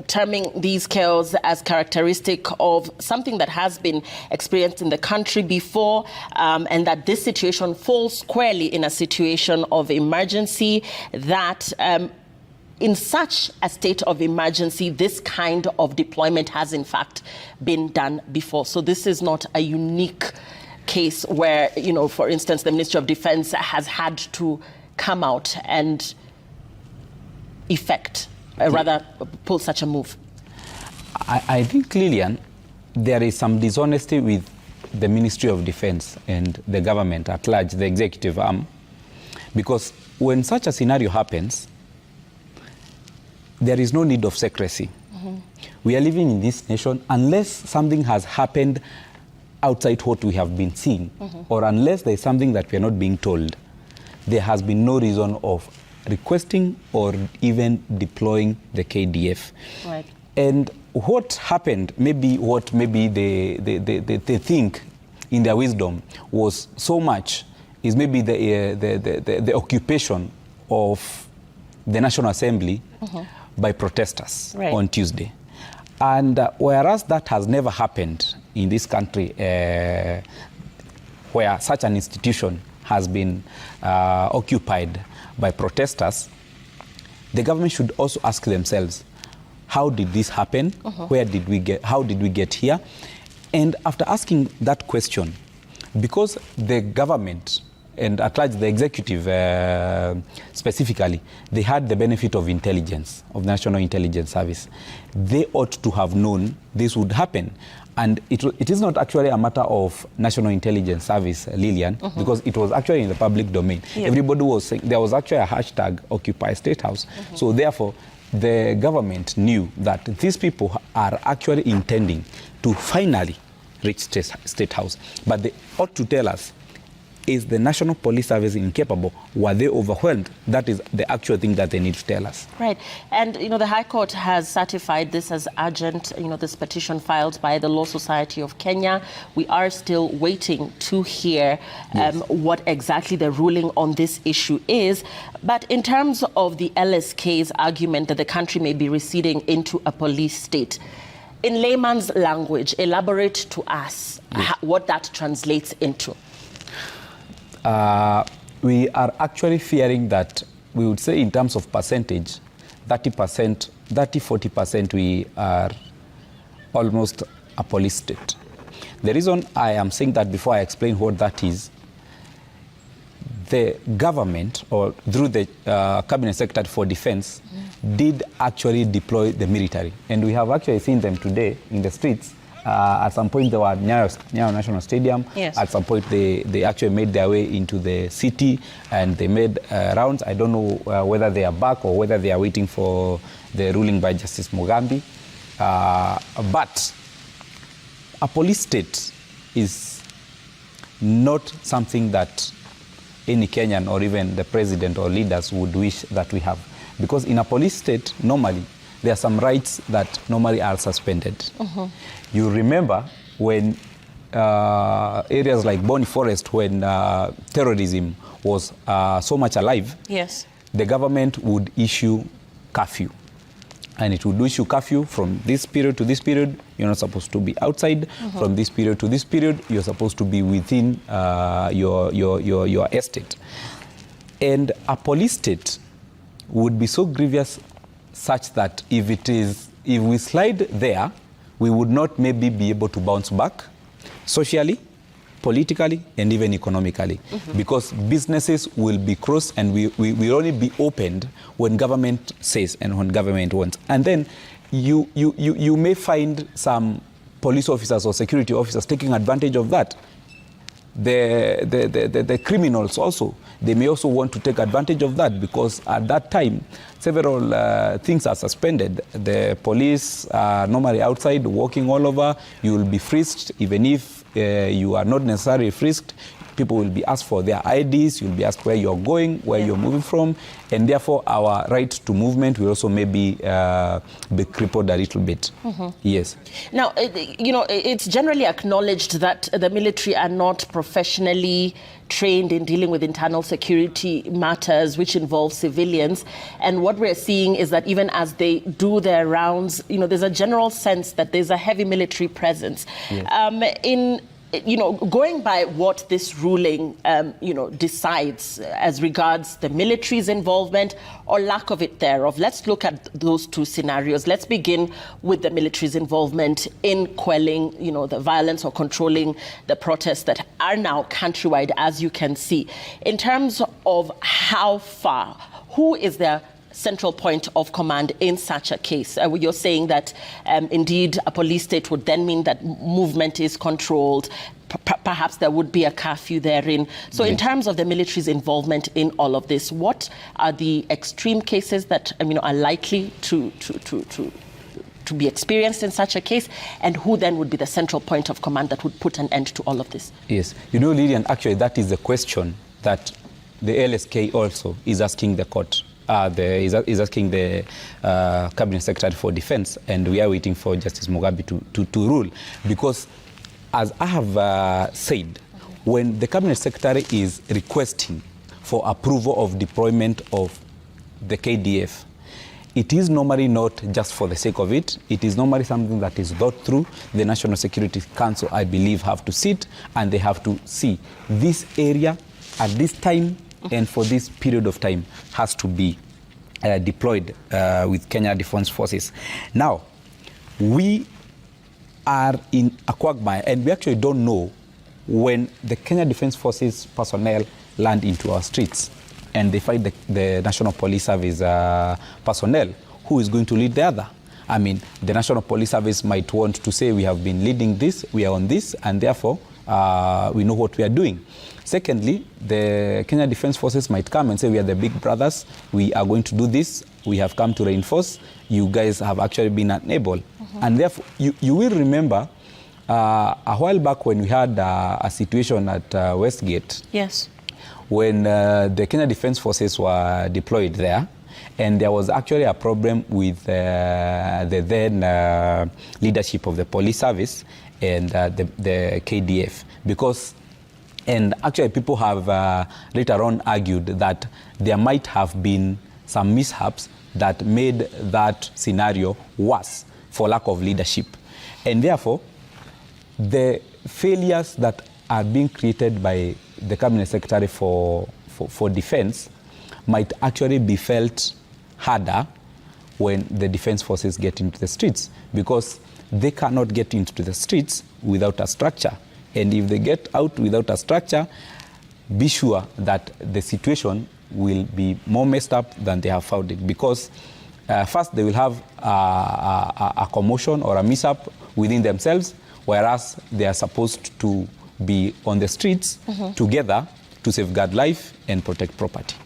terming these chaos as characteristic of something that has been experienced in the country before, and that this situation falls squarely in a situation of emergency, that in such a state of emergency, this kind of deployment has in fact been done before. So this is not a unique case where, for instance, the Ministry of Defense has had to come out and pull such a move. I think, Lillian, there is some dishonesty with the Ministry of Defense and the government at large, the executive arm. Because when such a scenario happens, there is no need of secrecy. Mm-hmm. We are living in this nation unless something has happened outside what we have been seeing, mm-hmm. or unless there is something that we are not being told. There has been no reason of requesting or even deploying the KDF. Right. And what happened, maybe they think in their wisdom was so much is maybe the occupation of the National Assembly mm-hmm. by protesters on Tuesday. And whereas that has never happened in this country, where such an institution has been occupied by protesters, the government should also ask themselves, how did this happen? Mm-hmm. How did we get here? And after asking that question, because the government and at large the executive specifically, they had the benefit of intelligence, of National Intelligence Service. They ought to have known this would happen. And it is not actually a matter of National Intelligence Service, Lillian, mm-hmm. because it was actually in the public domain. Yeah. Everybody was saying, there was actually a hashtag Occupy State House. Mm-hmm. So therefore, the government knew that these people are actually intending to finally reach State House. But they ought to tell us Is the National Police Service incapable? Were they overwhelmed? That is the actual thing that they need to tell us. Right. And, the High Court has certified this as urgent, this petition filed by the Law Society of Kenya. We are still waiting to hear what exactly the ruling on this issue is. But in terms of the LSK's argument that the country may be receding into a police state, in layman's language, elaborate to us what that translates into. We are actually fearing that we would say in terms of percentage, 30%, 40% we are almost a police state. The reason I am saying that before I explain what that is, the government, or through the Cabinet Secretary for Defense, did actually deploy the military. And we have actually seen them today in the streets. At some point they were near National Stadium. Yes. At some point they actually made their way into the city and they made rounds. I don't know whether they are back or whether they are waiting for the ruling by Justice Mugambi. But a police state is not something that any Kenyan or even the president or leaders would wish that we have. Because in a police state, normally, there are some rights that normally are suspended. You remember when areas like Boni Forest, when terrorism was so much alive, yes, the government would issue curfew. And it would issue curfew from this period to this period. You're not supposed to be outside. From this period to this period, you're supposed to be within your estate. And a police state would be so grievous such that if we slide there, we would not maybe be able to bounce back socially, politically, and even economically. Because businesses will be closed and we will only be opened when government says and when government wants. And then you may find some police officers or security officers taking advantage of that. The criminals also, they may also want to take advantage of that, because at that time several things are suspended. The police are normally outside walking all over. You will be frisked. Even if you are not necessarily frisked, people will be asked for their IDs. You'll be asked where you're going, where you're moving from, and therefore our right to movement will also maybe be crippled a little bit. Yes. Now, it's generally acknowledged that the military are not professionally trained in dealing with internal security matters which involve civilians. And what we're seeing is that even as they do their rounds, there's a general sense that there's a heavy military presence. Yes. Going by what this ruling, decides as regards the military's involvement or lack of it thereof, let's look at those two scenarios. Let's begin with the military's involvement in quelling, the violence or controlling the protests that are now countrywide, as you can see. In terms of how far, who is their central point of command in such a case? You're saying that indeed a police state would then mean that movement is controlled. Perhaps there would be a curfew therein. So in terms of the military's involvement in all of this, what are the extreme cases that are likely to be experienced in such a case, and who then would be the central point of command that would put an end to all of this? Yes, Lillian, actually that is the question that the LSK also is asking the court. Is asking the Cabinet Secretary for Defense, and we are waiting for Justice Mugabe to rule. Because, as I have said, when the Cabinet Secretary is requesting for approval of deployment of the KDF, it is normally not just for the sake of it. It is normally something that is thought through. The National Security Council, I believe, have to sit and they have to see this area at this time and for this period of time has to be deployed with Kenya Defense Forces. Now, we are in a quagmire, and we actually don't know when the Kenya Defense Forces personnel land into our streets and they fight the National Police Service personnel, who is going to lead the other. I mean, the National Police Service might want to say, we have been leading this, we are on this, and therefore we know what we are doing. Secondly, the Kenya Defense Forces might come and say, we are the big brothers, we are going to do this, we have come to reinforce, you guys have actually been unable. And therefore, you will remember a while back when we had a situation at Westgate, yes, when the Kenya Defence Forces were deployed there, and there was actually a problem with the then leadership of the police service and the KDF, because, and actually people have later on argued that there might have been some mishaps that made that scenario worse for lack of leadership. And therefore, the failures that are being created by the Cabinet Secretary for Defense might actually be felt harder when the defense forces get into the streets, because they cannot get into the streets without a structure. And if they get out without a structure, be sure that the situation will be more messed up than they have found it, because first they will have a commotion or a mishap within themselves, whereas they are supposed to be on the streets together to safeguard life and protect property.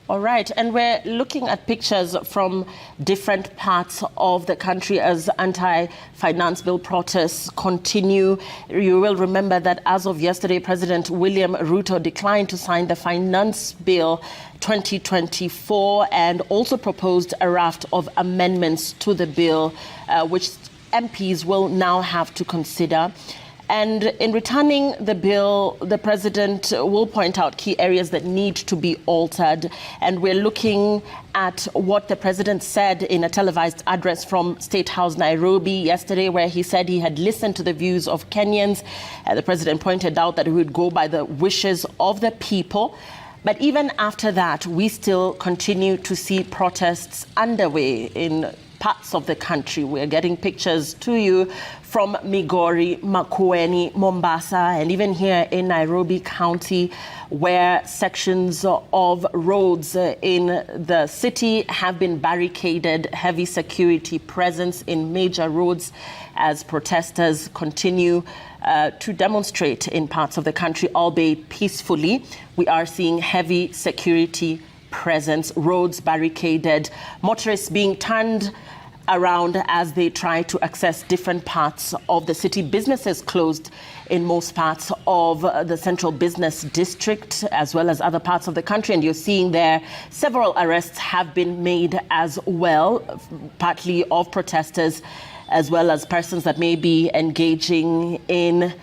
All right, and we're looking at pictures from different parts of the country as anti-finance bill protests continue. You will remember that as of yesterday, President William Ruto declined to sign the Finance Bill 2024 and also proposed a raft of amendments to the bill, which MPs will now have to consider. And in returning the bill, the president will point out key areas that need to be altered. And we're looking at what the president said in a televised address from State House, Nairobi, yesterday, where he said he had listened to the views of Kenyans. The president pointed out that he would go by the wishes of the people. But even after that, we still continue to see protests underway in parts of the country. We're getting pictures to you from Migori, Makueni, Mombasa, and even here in Nairobi County, where sections of roads in the city have been barricaded, heavy security presence in major roads as protesters continue to demonstrate in parts of the country, albeit peacefully. We are seeing heavy security presence, roads barricaded, motorists being turned around as they try to access different parts of the city. Businesses closed in most parts of the central business district, as well as other parts of the country. And you're seeing there several arrests have been made as well, partly of protesters, as well as persons that may be engaging in,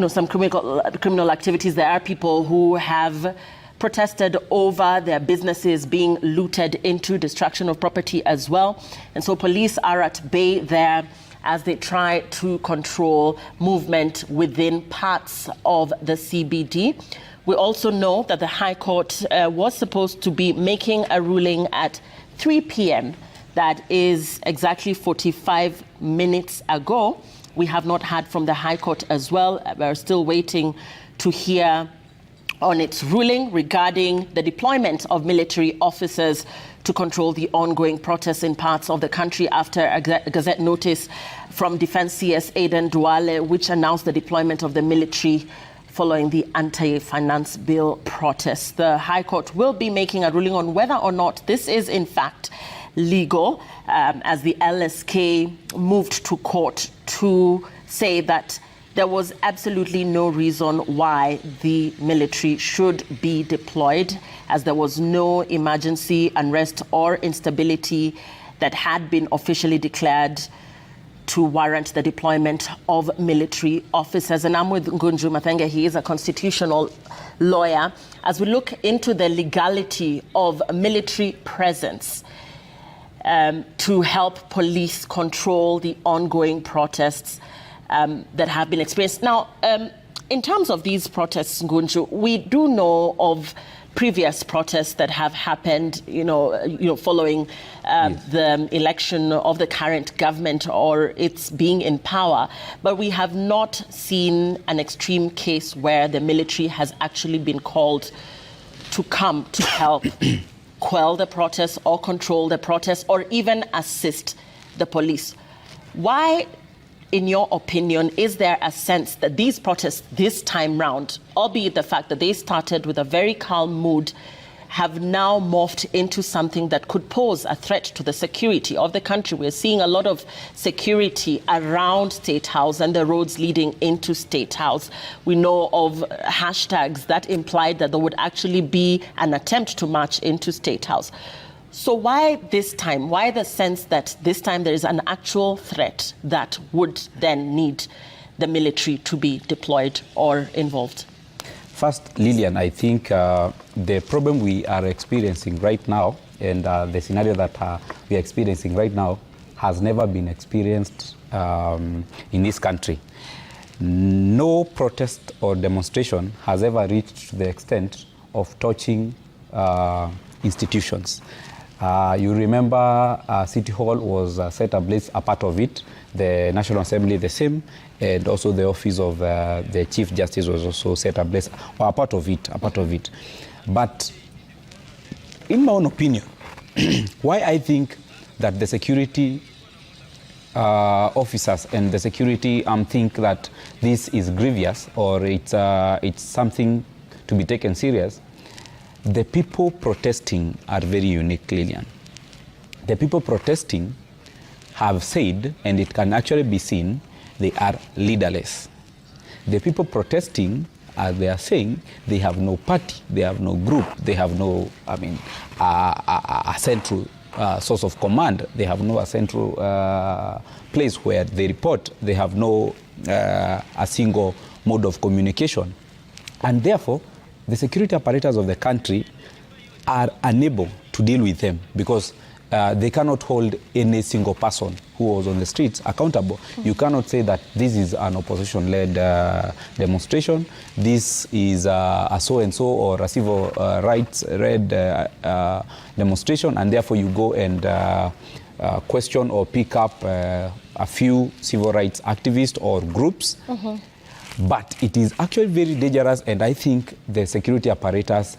some criminal activities. There are people who have protested over their businesses being looted into, destruction of property as well. And so police are at bay there as they try to control movement within parts of the CBD. We also know that the High Court was supposed to be making a ruling at 3 p.m. That is exactly 45 minutes ago. We have not heard from the High Court as well. We're still waiting to hear on its ruling regarding the deployment of military officers to control the ongoing protests in parts of the country after a Gazette notice from Defense CS Aden Duale, which announced the deployment of the military following the anti-finance bill protests. The High Court will be making a ruling on whether or not this is in fact legal, as the LSK moved to court to say that there was absolutely no reason why the military should be deployed, as there was no emergency, unrest, or instability that had been officially declared to warrant the deployment of military officers. And I'm with Ngunju Mathenge. He is a constitutional lawyer. As we look into the legality of military presence to help police control the ongoing protests that have been experienced. Now, in terms of these protests, Ngunju, we do know of previous protests that have happened, following the election of the current government or its being in power. But we have not seen an extreme case where the military has actually been called to come to help quell the protests or control the protests or even assist the police. Why, in your opinion, is there a sense that these protests this time round, albeit the fact that they started with a very calm mood, have now morphed into something that could pose a threat to the security of the country. We're seeing a lot of security around State House and the roads leading into State House. We know of hashtags that implied that there would actually be an attempt to march into State House. So why this time? Why the sense that this time there is an actual threat that would then need the military to be deployed or involved? First, Lillian, I think the problem we are experiencing right now and the scenario that we are experiencing right now has never been experienced in this country. No protest or demonstration has ever reached to the extent of touching institutions. You remember City Hall was set ablaze, a part of it, the National Assembly the same, and also the office of the Chief Justice was also set ablaze, or a part of it. But in my own opinion, why I think that the security officers and the security think that this is grievous or it's something to be taken serious, the people protesting are very unique, Lillian. The people protesting have said, and it can actually be seen, they are leaderless. The people protesting, as they are saying, they have no party, they have no group, they have no, a central source of command. They have no central place where they report. They have no a single mode of communication. And therefore, the security apparatus of the country are unable to deal with them because they cannot hold any single person who was on the streets accountable. You cannot say that this is an opposition-led demonstration, this is a so-and-so or a civil rights-led demonstration, and therefore you go and question or pick up a few civil rights activists or groups. But it is actually very dangerous, and I think the security apparatus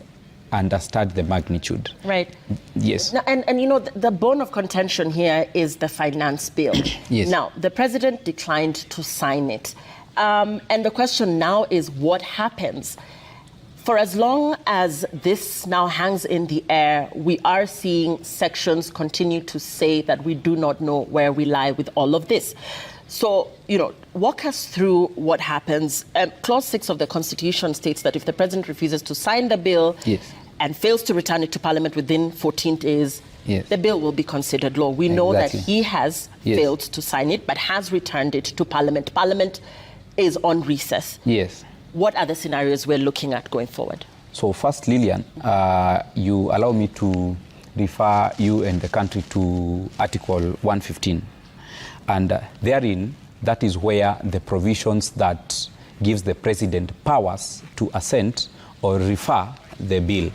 understand the magnitude. Right. Yes. Now, and you know, the bone of contention here is the finance bill. Yes. Now, the president declined to sign it. And the question now is what happens? For as long as this now hangs in the air, we are seeing sections continue to say that we do not know where we lie with all of this. So, you know, walk us through what happens. Clause 6 of the Constitution states that if the president refuses to sign the bill and fails to return it to Parliament within 14 days, the bill will be considered law. We know that he has failed to sign it, but has returned it to Parliament. Parliament is on recess. Yes. What are the scenarios we're looking at going forward? So first, Lillian, you allow me to refer you and the country to Article 115. And therein, that is where the provisions that gives the president powers to assent or refer the bill.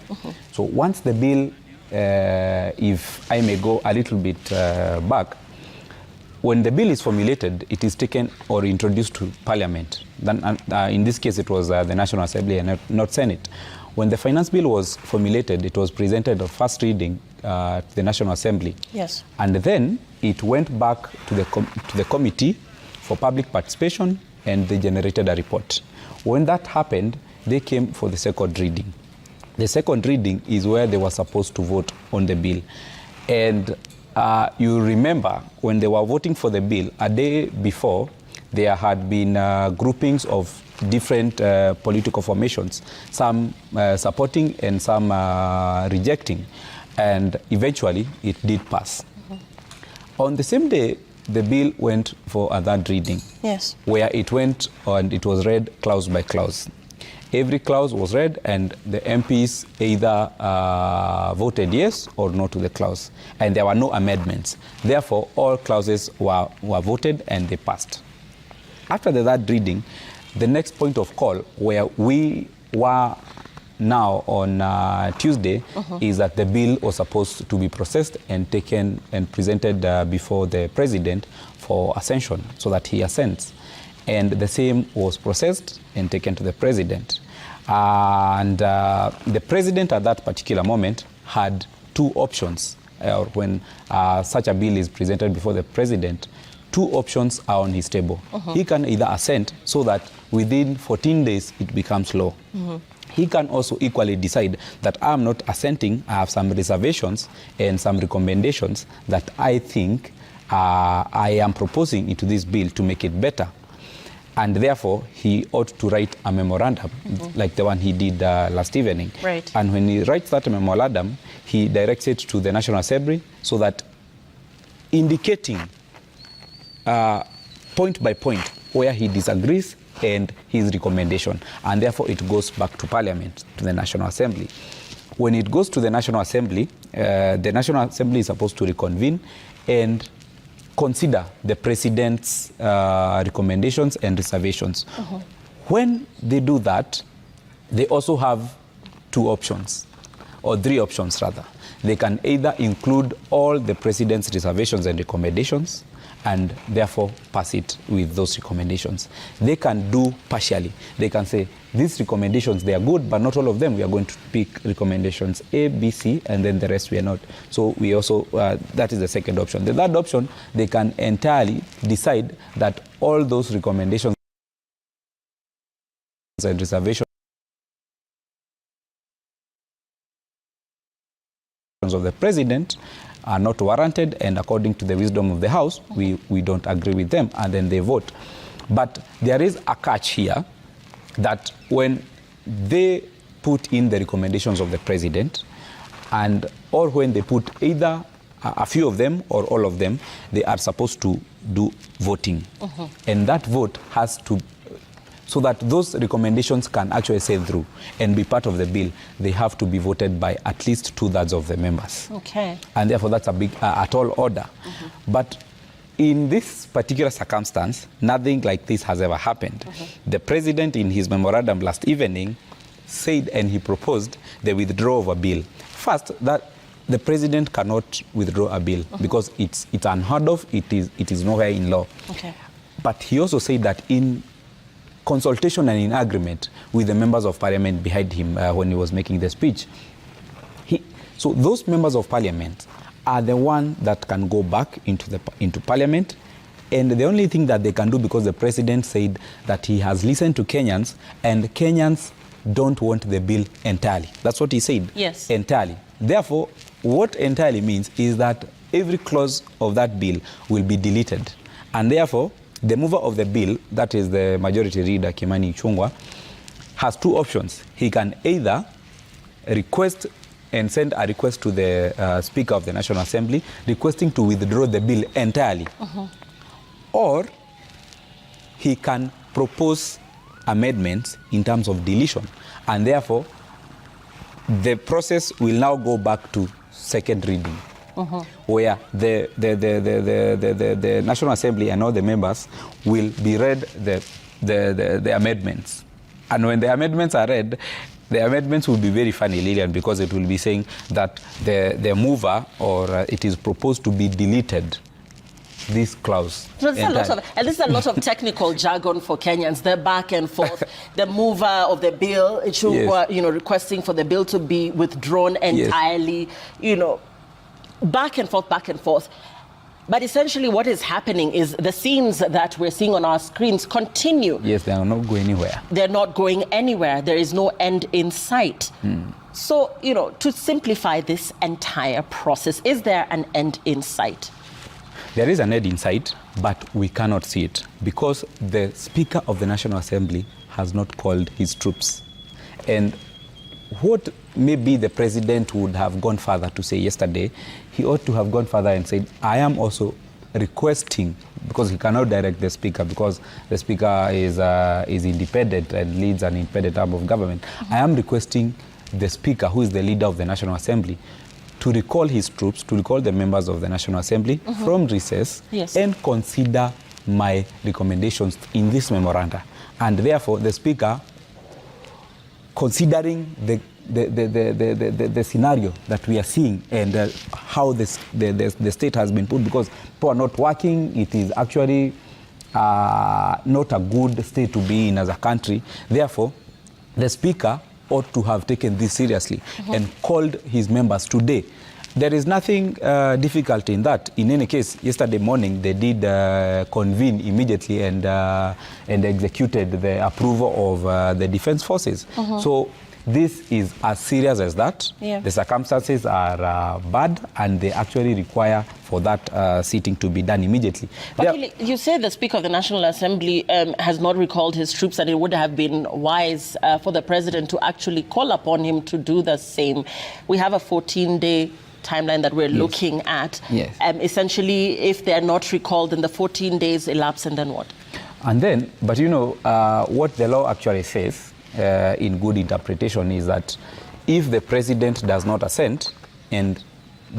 So once the bill, if I may go a little bit back, when the bill is formulated, it is taken or introduced to Parliament. Then, in this case, it was the National Assembly and not Senate. When the finance bill was formulated, it was presented on first reading to the National Assembly. Yes. And then it went back to the committee for public participation, and they generated a report. When that happened, they came for the second reading. The second reading is where they were supposed to vote on the bill. And you remember when they were voting for the bill, a day before, there had been groupings of different political formations, some supporting and some rejecting. And eventually, it did pass. On the same day, the bill went for a third reading. Yes. Where it went and it was read clause by clause. Every clause was read, and the MPs either voted yes or no to the clause. And there were no amendments. Therefore, all clauses were voted and they passed. After the third reading, the next point of call, where we were now on Tuesday, is that the bill was supposed to be processed and taken and presented before the president for ascension, so that he assents. And the same was processed and taken to the president. And the president at that particular moment had two options. When such a bill is presented before the president, two options are on his table. He can either assent so that within 14 days it becomes law. He can also equally decide that I'm not assenting, I have some reservations and some recommendations that I think I am proposing into this bill to make it better. And therefore, he ought to write a memorandum like the one he did last evening. Right. And when he writes that memorandum, he directs it to the National Assembly so that indicating point by point where he disagrees and his recommendation, and therefore it goes back to Parliament, to the National Assembly. When it goes to the National Assembly is supposed to reconvene and consider the President's recommendations and reservations. When they do that, they also have two options, or three options rather. They can either include all the President's reservations and recommendations and therefore pass it with those recommendations. They can do partially. They can say, these recommendations, they are good, but not all of them. We are going to pick recommendations A, B, C, and then the rest we are not. So we also, that is the second option. The third option, they can entirely decide that all those recommendations and reservations of the President are not warranted, and according to the wisdom of the House, we don't agree with them, and then they vote. But there is a catch here, that when they put in the recommendations of the President, or when they put either a few of them or all of them, they are supposed to do voting. And that vote has to, so that those recommendations can actually sail through and be part of the bill, they have to be voted by at least 2/3 of the members. Okay. And therefore that's a big, a tall order. But in this particular circumstance, nothing like this has ever happened. The President, in his memorandum last evening, said, and he proposed, the withdrawal of a bill. First, that the President cannot withdraw a bill because it's unheard of, it is nowhere in law. Okay. But he also said that in consultation and in agreement with the members of Parliament behind him when he was making the speech, so those members of Parliament are the one that can go back into Parliament, and the only thing that they can do, because the President said that he has listened to Kenyans, and Kenyans don't want the bill entirely. That's what he said. Yes. Entirely. Therefore, what entirely means is that every clause of that bill will be deleted, and therefore the mover of the bill, that is the majority leader Kimani Ichung'wah, has two options. He can either request and send a request to the Speaker of the National Assembly requesting to withdraw the bill entirely. Or he can propose amendments in terms of deletion, and therefore the process will now go back to second reading, where the National Assembly and all the members will be read the amendments. And when the amendments are read, the amendments will be very funny, Lillian, because it will be saying that the mover, or it is proposed to be deleted, this clause. So this is a lot of technical jargon for Kenyans. The back and forth, the mover of the bill, it should, requesting for the bill to be withdrawn entirely, back and forth. But essentially what is happening is the scenes that we're seeing on our screens continue. Yes, they are not going anywhere. They're not going anywhere. There is no end in sight. So, to simplify this entire process, is there an end in sight? There is an end in sight, but we cannot see it because the Speaker of the National Assembly has not called his troops. And what maybe the President would have gone further to say yesterday, he ought to have gone further and said, I am also requesting, because he cannot direct the Speaker, because the Speaker is independent and leads an independent arm of government. I am requesting the Speaker, who is the leader of the National Assembly, to recall his troops, to recall the members of the National Assembly from recess and consider my recommendations in this memoranda. And therefore, the Speaker, considering the scenario that we are seeing and how the state has been put, because people are not working, it is actually not a good state to be in as a country. Therefore, the Speaker ought to have taken this seriously and called his members today There is nothing difficult in that. In any case, yesterday morning they did convene immediately and executed the approval of the defense forces. So this is as serious as that. Yeah. The circumstances are bad, and they actually require for that sitting to be done immediately. But you say the Speaker of the National Assembly has not recalled his troops, and it would have been wise for the President to actually call upon him to do the same. We have a 14-day timeline that we're looking at. Yes. Essentially, if they're not recalled, then the 14 days elapse, and then what? And then, but you know, what the law actually says in good interpretation is that if the President does not assent and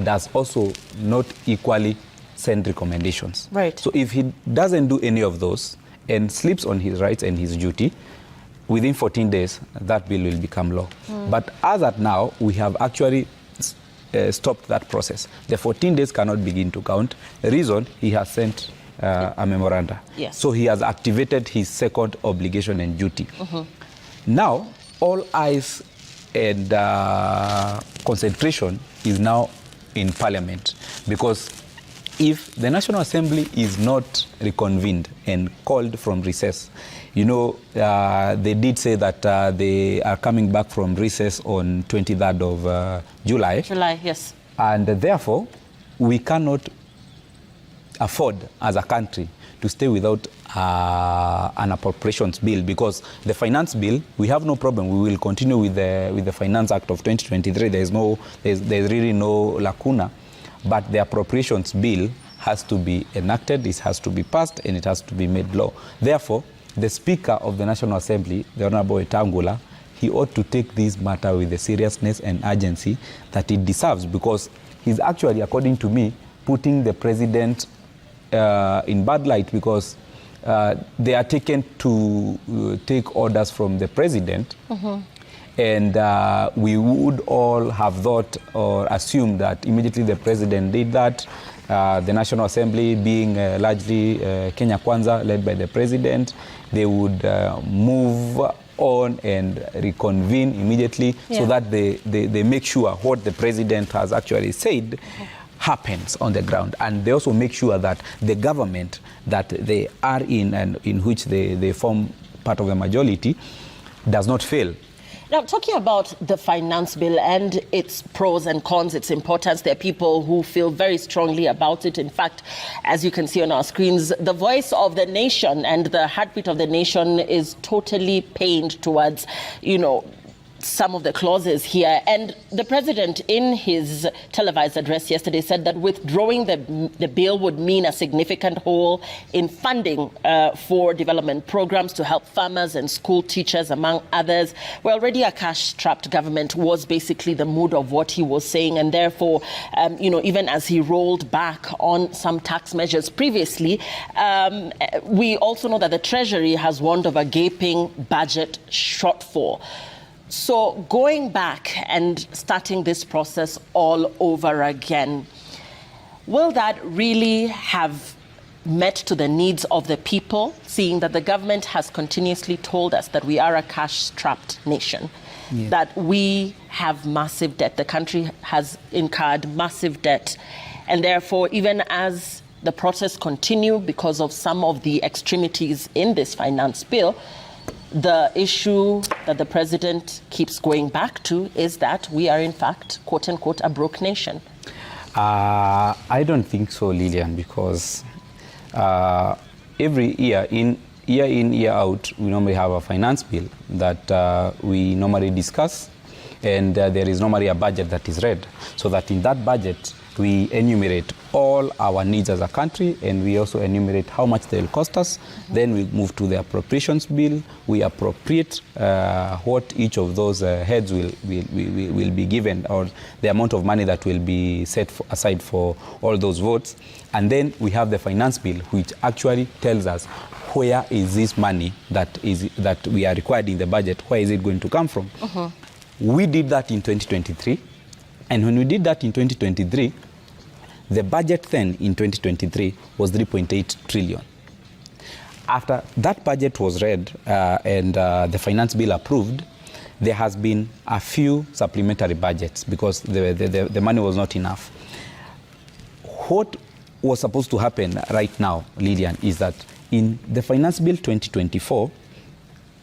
does also not equally send recommendations. Right. So if he doesn't do any of those and sleeps on his rights and his duty, within 14 days, that bill will become law. But as at now, we have actually stopped that process. The 14 days cannot begin to count. The reason, he has sent a memoranda. Yes. So he has activated his second obligation and duty. Now, all eyes and concentration is now in Parliament, because if the National Assembly is not reconvened and called from recess, you know, they did say that they are coming back from recess on 23rd of July. July, yes. And therefore, we cannot afford as a country to stay without an appropriations bill, because the finance bill, we have no problem. We will continue with the Finance Act of 2023. There's really no lacuna, but the appropriations bill has to be enacted, it has to be passed, and it has to be made law. Therefore, the Speaker of the National Assembly, the Honorable Etangula, he ought to take this matter with the seriousness and urgency that it deserves, because he's actually, according to me, putting the President in bad light, because they are taken to take orders from the President. And we would all have thought or assumed that immediately the President did that, the National Assembly being largely Kenya Kwanza, led by the President, they would move on and reconvene immediately, so that they make sure what the President has actually said happens on the ground. And they also make sure that the government that they are in and in which they form part of the majority does not fail. Now, talking about the finance bill and its pros and cons, its importance, there are people who feel very strongly about it. In fact, as you can see on our screens, the voice of the nation and the heartbeat of the nation is totally pained towards, you know, some of the clauses here. And the President, in his televised address yesterday, said that withdrawing the bill would mean a significant hole in funding for development programs to help farmers and school teachers, among others. We're already a cash-strapped government was basically the mood of what he was saying. And therefore, you know, even as he rolled back on some tax measures previously, we also know that the Treasury has warned of a gaping budget shortfall. So going back and starting this process all over again, will that really have met to the needs of the people, seeing that the government has continuously told us that we are a cash-strapped nation, that we have massive debt, the country has incurred massive debt, and therefore, even as the protests continue because of some of the extremities in this finance bill, the issue that the President keeps going back to is that we are, in fact, quote-unquote, a broke nation. I don't think so, Lillian, because every year in, year out, we normally have a finance bill that we normally discuss, and there is normally a budget that is read, so that in that budget, we enumerate all our needs as a country, and we also enumerate how much they will cost us. Then we move to the appropriations bill. We appropriate what each of those heads will be given, or the amount of money that will be set aside for all those votes. And then we have the finance bill, which actually tells us where is this money that we are required in the budget, where is it going to come from? We did that in 2023. And when we did that in 2023, the budget then in 2023 was 3.8 trillion. After that budget was read and the finance bill approved, there has been a few supplementary budgets because the money was not enough. What was supposed to happen right now, Lillian, is that in the Finance Bill 2024,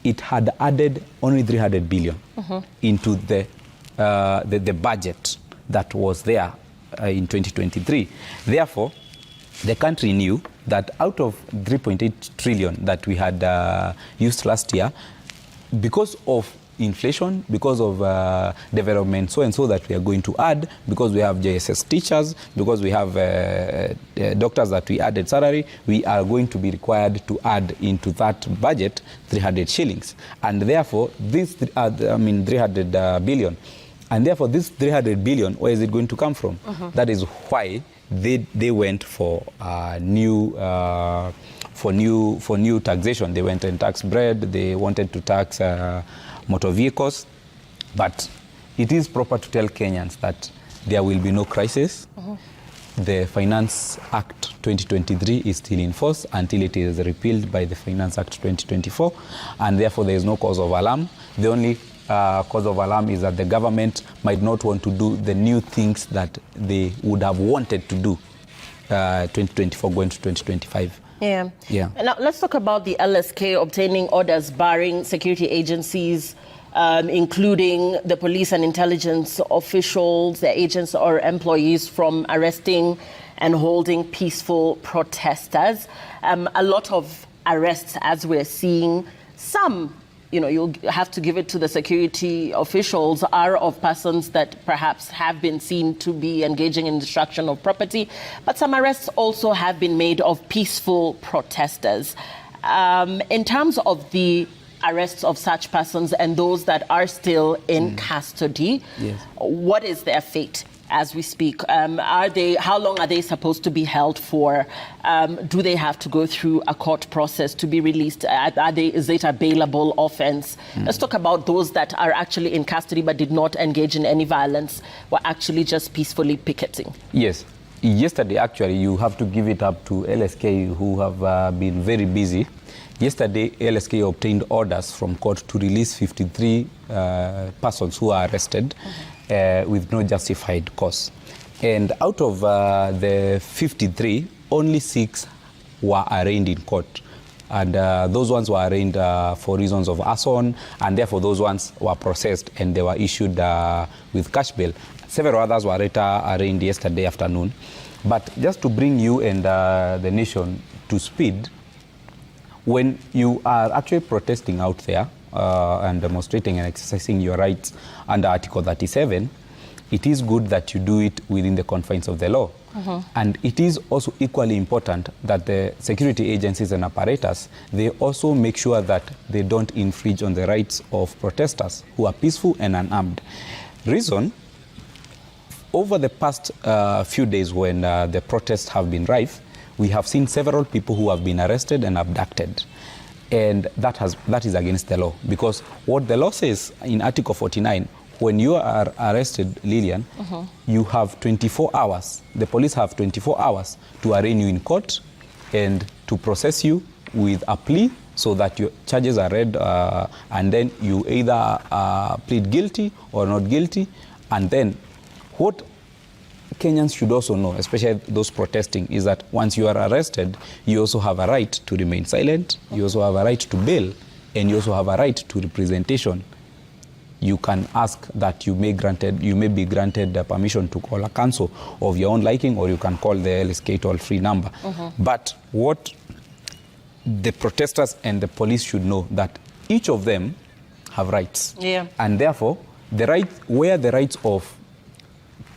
it had added only 300 billion into the budget that was there in 2023. Therefore, the country knew that out of 3.8 trillion that we had used last year, because of inflation, because of development so and so that we are going to add, because we have JSS teachers, because we have doctors that we added salary, we are going to be required to add into that budget 300 shillings. And therefore, this 300 billion. And therefore, this 300 billion, where is it going to come from? That is why they went for new taxation. They went and tax bread. They wanted to tax motor vehicles. But it is proper to tell Kenyans that there will be no crisis. The Finance Act 2023 is still in force until it is repealed by the Finance Act 2024, and therefore there is no cause of alarm. The only cause of alarm is that the government might not want to do the new things that they would have wanted to do 2024 going to 2025. Yeah. Now let's talk about the LSK obtaining orders barring security agencies, including the police and intelligence officials, their agents or employees, from arresting and holding peaceful protesters. A lot of arrests, as we're seeing. Some, you'll have to give it to the security officials, are of persons that perhaps have been seen to be engaging in destruction of property. But some arrests also have been made of peaceful protesters. In terms of the arrests of such persons and those that are still in custody, what is their fate as we speak? How long are they supposed to be held for? Do they have to go through a court process to be released? Is it a bailable offense? Let's talk about those that are actually in custody but did not engage in any violence, were actually just peacefully picketing. Yes. Yesterday, actually, you have to give it up to LSK, who have been very busy. Yesterday, LSK obtained orders from court to release 53 persons who are arrested with no justified cause. And out of the 53, only 6 were arraigned in court. And those ones were arraigned for reasons of arson, and therefore those ones were processed and they were issued with cash bail. Several others were later arraigned yesterday afternoon. But just to bring you and the nation to speed, when you are actually protesting out there and demonstrating and exercising your rights under Article 37, it is good that you do it within the confines of the law. And it is also equally important that the security agencies and apparatus, they also make sure that they don't infringe on the rights of protesters who are peaceful and unarmed. Reason, over the past few days when the protests have been rife, we have seen several people who have been arrested and abducted. And that is against the law, because what the law says in Article 49, when you are arrested, Lillian, you have 24 hours. The police have 24 hours to arraign you in court and to process you with a plea so that your charges are read, and then you either plead guilty or not guilty. And then what Kenyans should also know, especially those protesting, is that once you are arrested, you also have a right to remain silent, you also have a right to bail, and you also have a right to representation. You can ask that you may be granted permission to call a counsel of your own liking, or you can call the LSK toll-free number. But what the protesters and the police should know, that each of them have rights. And therefore, where the rights of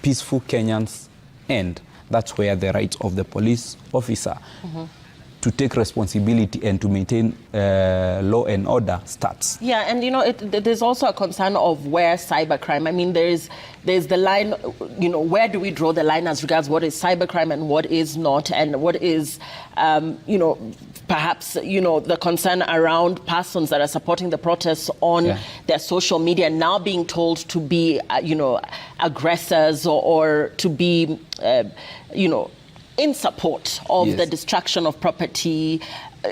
peaceful Kenyans end, that's where the rights of the police officer to take responsibility and to maintain law and order starts. Yeah, and there's also a concern of where cybercrime. I mean, there's the line, where do we draw the line as regards what is cybercrime and what is not, and what is, perhaps, the concern around persons that are supporting the protests on their social media now being told to be, aggressors or to be, in support of the destruction of property,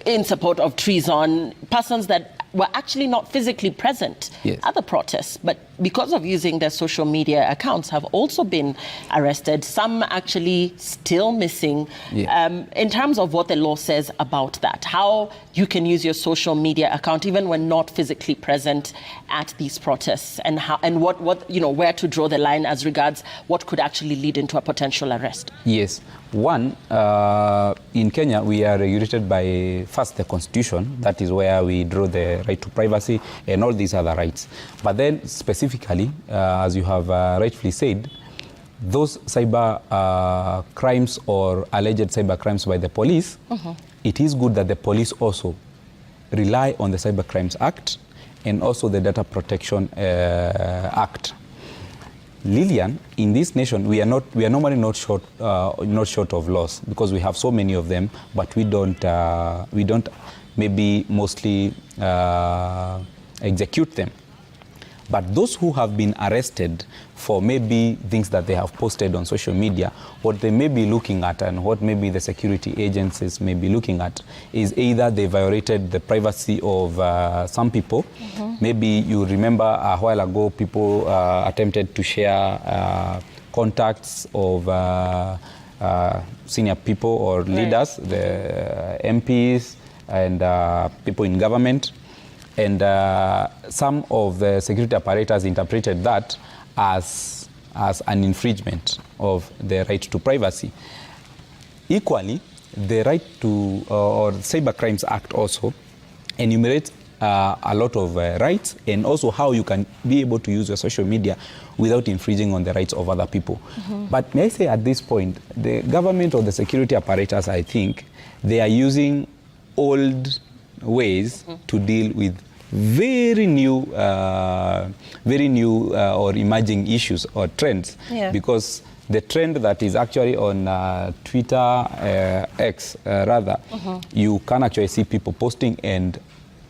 in support of treason, persons that were actually not physically present Yes. at the protests, but because of using their social media accounts have also been arrested. Some actually still missing. Yeah. In terms of what the law says about that, how you can use your social media account even when not physically present at these protests, and how and what where to draw the line as regards what could actually lead into a potential arrest. Yes. One, in Kenya, we are regulated by, first, the Constitution. That is where we draw the right to privacy and all these other rights. But then, specifically, as you have rightfully said, those cyber crimes or alleged cyber crimes by the police, it is good that the police also rely on the Cyber Crimes Act and also the Data Protection Act. Lillian, in this nation, we are normally not short of laws because we have so many of them, but we don't maybe mostly execute them. But those who have been arrested for maybe things that they have posted on social media, what they may be looking at and what maybe the security agencies may be looking at is either they violated the privacy of some people. Maybe you remember a while ago people attempted to share contacts of senior people or leaders, the MPs and people in government. And some of the security apparatus interpreted that as an infringement of the right to privacy. Equally, the right to, or Cyber Crimes Act also enumerates a lot of rights and also how you can be able to use your social media without infringing on the rights of other people. But may I say at this point, the government or the security apparatus, I think, they are using old ways to deal with very new or emerging issues or trends. Because the trend that is actually on Twitter, X rather, you can actually see people posting and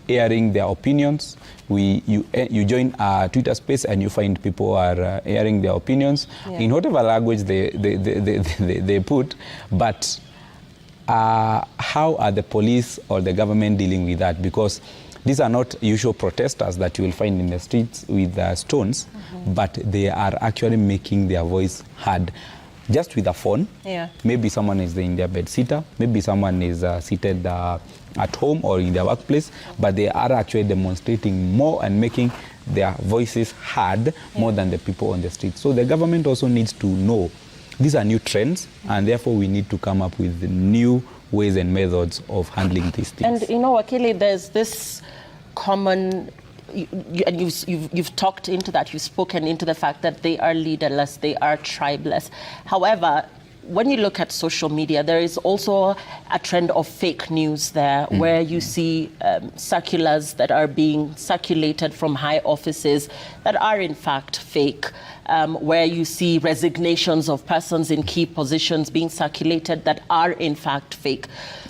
airing their opinions. You join a Twitter space and you find people are airing their opinions in whatever language they put, but how are the police or the government dealing with that? Because these are not usual protesters that you will find in the streets with stones, but they are actually making their voice heard just with a phone. Maybe someone is in their bed sitter, maybe someone is seated at home or in their workplace, but they are actually demonstrating more and making their voices heard more than the people on the street. So the government also needs to know these are new trends, and therefore we need to come up with new ways and methods of handling these things. And Wakili, there's this common, and you've talked into that, you've spoken into the fact that they are leaderless, they are tribeless. However, when you look at social media, there is also a trend of fake news there, where you see circulars that are being circulated from high offices that are in fact fake, where you see resignations of persons in key positions being circulated that are in fact fake.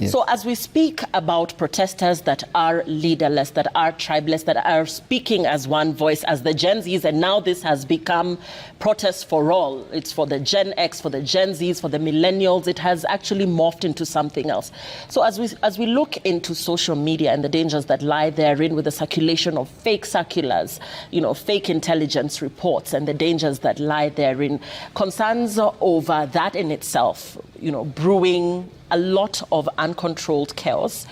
So as we speak about protesters that are leaderless, that are tribeless, that are speaking as one voice, as the Gen Zs, and now this has become protests for all. It's for the Gen X, for the Gen Zs, for the millennials. It has actually morphed into something else. So as we look into social media and the dangers that lie therein with the circulation of fake circulars, fake intelligence reports and the dangers that lie therein, concerns over that in itself, brewing a lot of uncontrolled chaos,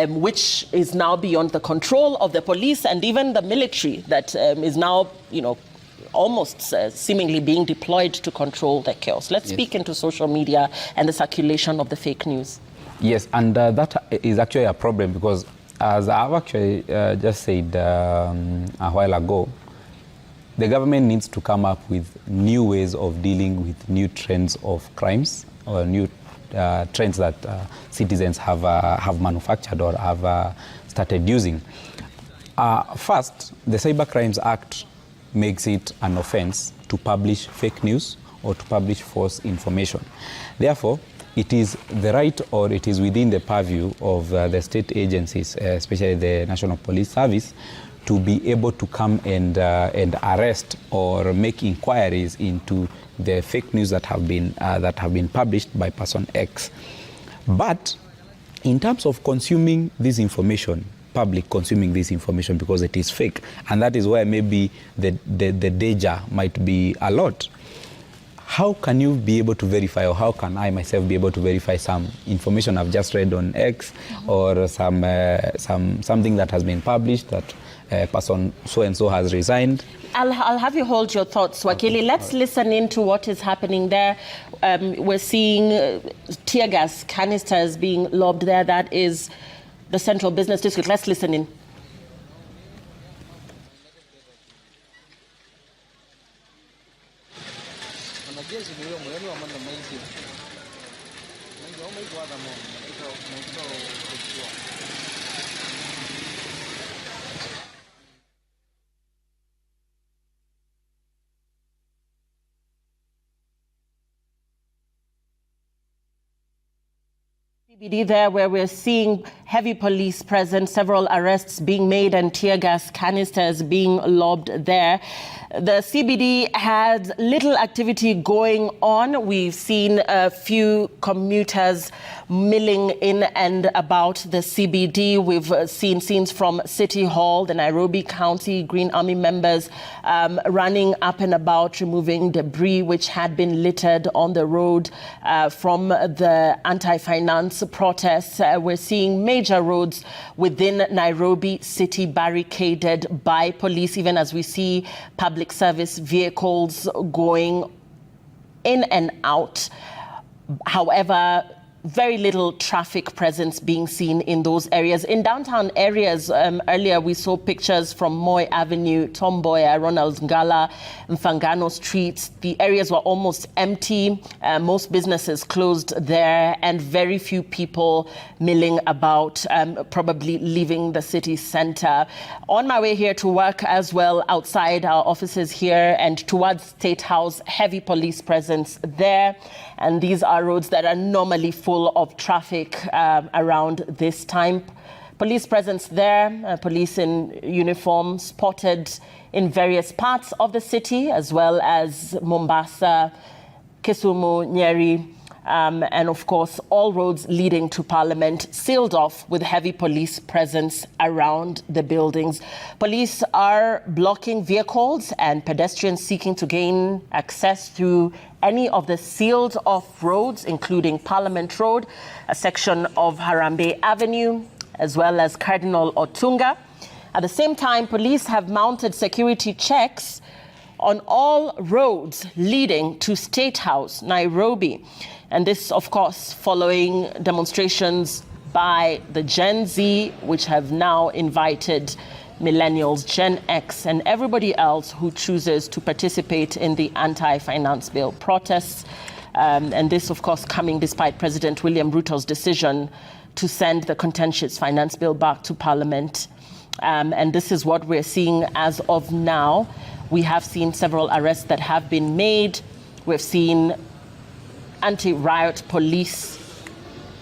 which is now beyond the control of the police and even the military that is now, almost seemingly being deployed to control the chaos. Let's speak into social media and the circulation of the fake news. Yes, and that is actually a problem because, as I've actually just said a while ago, the government needs to come up with new ways of dealing with new trends of crimes or new trends that citizens have manufactured or have started using. First, the Cyber Crimes Act makes it an offense to publish fake news or to publish false information. Therefore, it is the right or it is within the purview of the state agencies, especially the National Police Service, to be able to come and arrest or make inquiries into the fake news that have been published by person X. But in terms of consuming this information, public consuming this information because it is fake. And that is where maybe the danger might be a lot. How can you be able to verify, or how can I myself be able to verify some information I've just read on X, or something that has been published that person so-and-so has resigned? I'll have you hold your thoughts, Wakili. Let's listen into what is happening there. We're seeing tear gas canisters being lobbed there. That is the Central Business District. Let's listen in. CBD there, where we're seeing heavy police presence, several arrests being made and tear gas canisters being lobbed there. The CBD had little activity going on. We've seen a few commuters milling in and about the CBD. We've seen scenes from City Hall, the Nairobi County Green Army members running up and about, removing debris which had been littered on the road from the anti-finance protests. We're seeing major roads within Nairobi city barricaded by police, even as we see public service vehicles going in and out. However, very little traffic presence being seen in those areas. In downtown areas, earlier we saw pictures from Moi Avenue, Tom Mboya, Ronald Ngala, Mfangano streets. The areas were almost empty. Most businesses closed there, and very few people milling about, probably leaving the city center. On my way here to work as well, outside our offices here and towards State House, heavy police presence there. And these are roads that are normally full of traffic around this time. Police presence there, police in uniform spotted in various parts of the city, as well as Mombasa, Kisumu, Nyeri, and of course all roads leading to Parliament sealed off with heavy police presence around the buildings. Police are blocking vehicles and pedestrians seeking to gain access through any of the sealed off roads, including Parliament Road, a section of Harambee Avenue, as well as Cardinal Otunga. At the same time, police have mounted security checks on all roads leading to State House, Nairobi. And this, of course, following demonstrations by the Gen Z, which have now invited millennials, Gen X, and everybody else who chooses to participate in the anti-finance bill protests. And this, of course, coming despite President William Ruto's decision to send the contentious finance bill back to Parliament. And this is what we're seeing as of now. We have seen several arrests that have been made. We've seen anti-riot police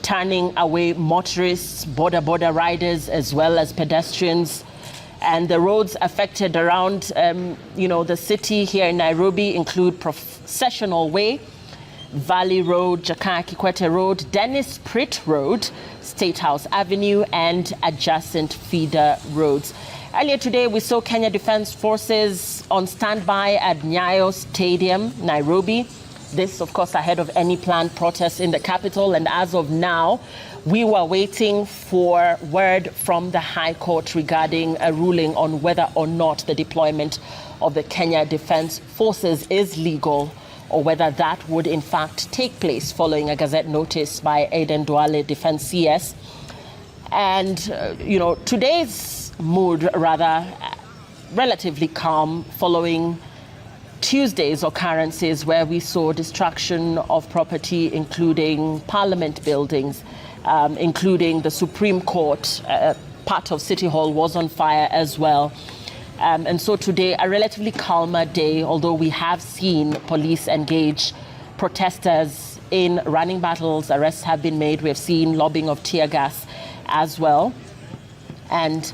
turning away motorists, border riders, as well as pedestrians. And the roads affected around, the city here in Nairobi include Processional Way, Valley Road, Jakaya Kikwete Road, Dennis Pritt Road, State House Avenue, and adjacent feeder roads. Earlier today, we saw Kenya Defence Forces on standby at Nyayo Stadium, Nairobi. This, of course, ahead of any planned protests in the capital. And as of now, we were waiting for word from the High Court regarding a ruling on whether or not the deployment of the Kenya Defence Forces is legal, or whether that would in fact take place following a Gazette notice by Aiden Duale, Defence CS. And, today's mood, rather, relatively calm following Tuesday's occurrences where we saw destruction of property, including Parliament buildings, including the Supreme Court. Part of City Hall was on fire as well. And so today, a relatively calmer day, although we have seen police engage protesters in running battles. Arrests have been made. We have seen lobbing of tear gas as well. And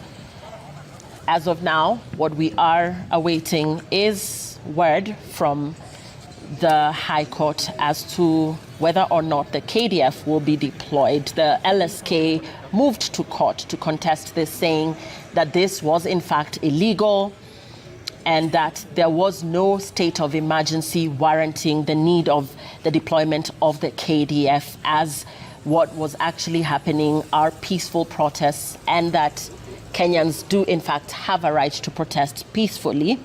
as of now, what we are awaiting is word from the High Court as to whether or not the KDF will be deployed. The LSK moved to court to contest this, saying that this was in fact illegal and that there was no state of emergency warranting the need of the deployment of the KDF, as what was actually happening are peaceful protests, and that Kenyans do in fact have a right to protest peacefully.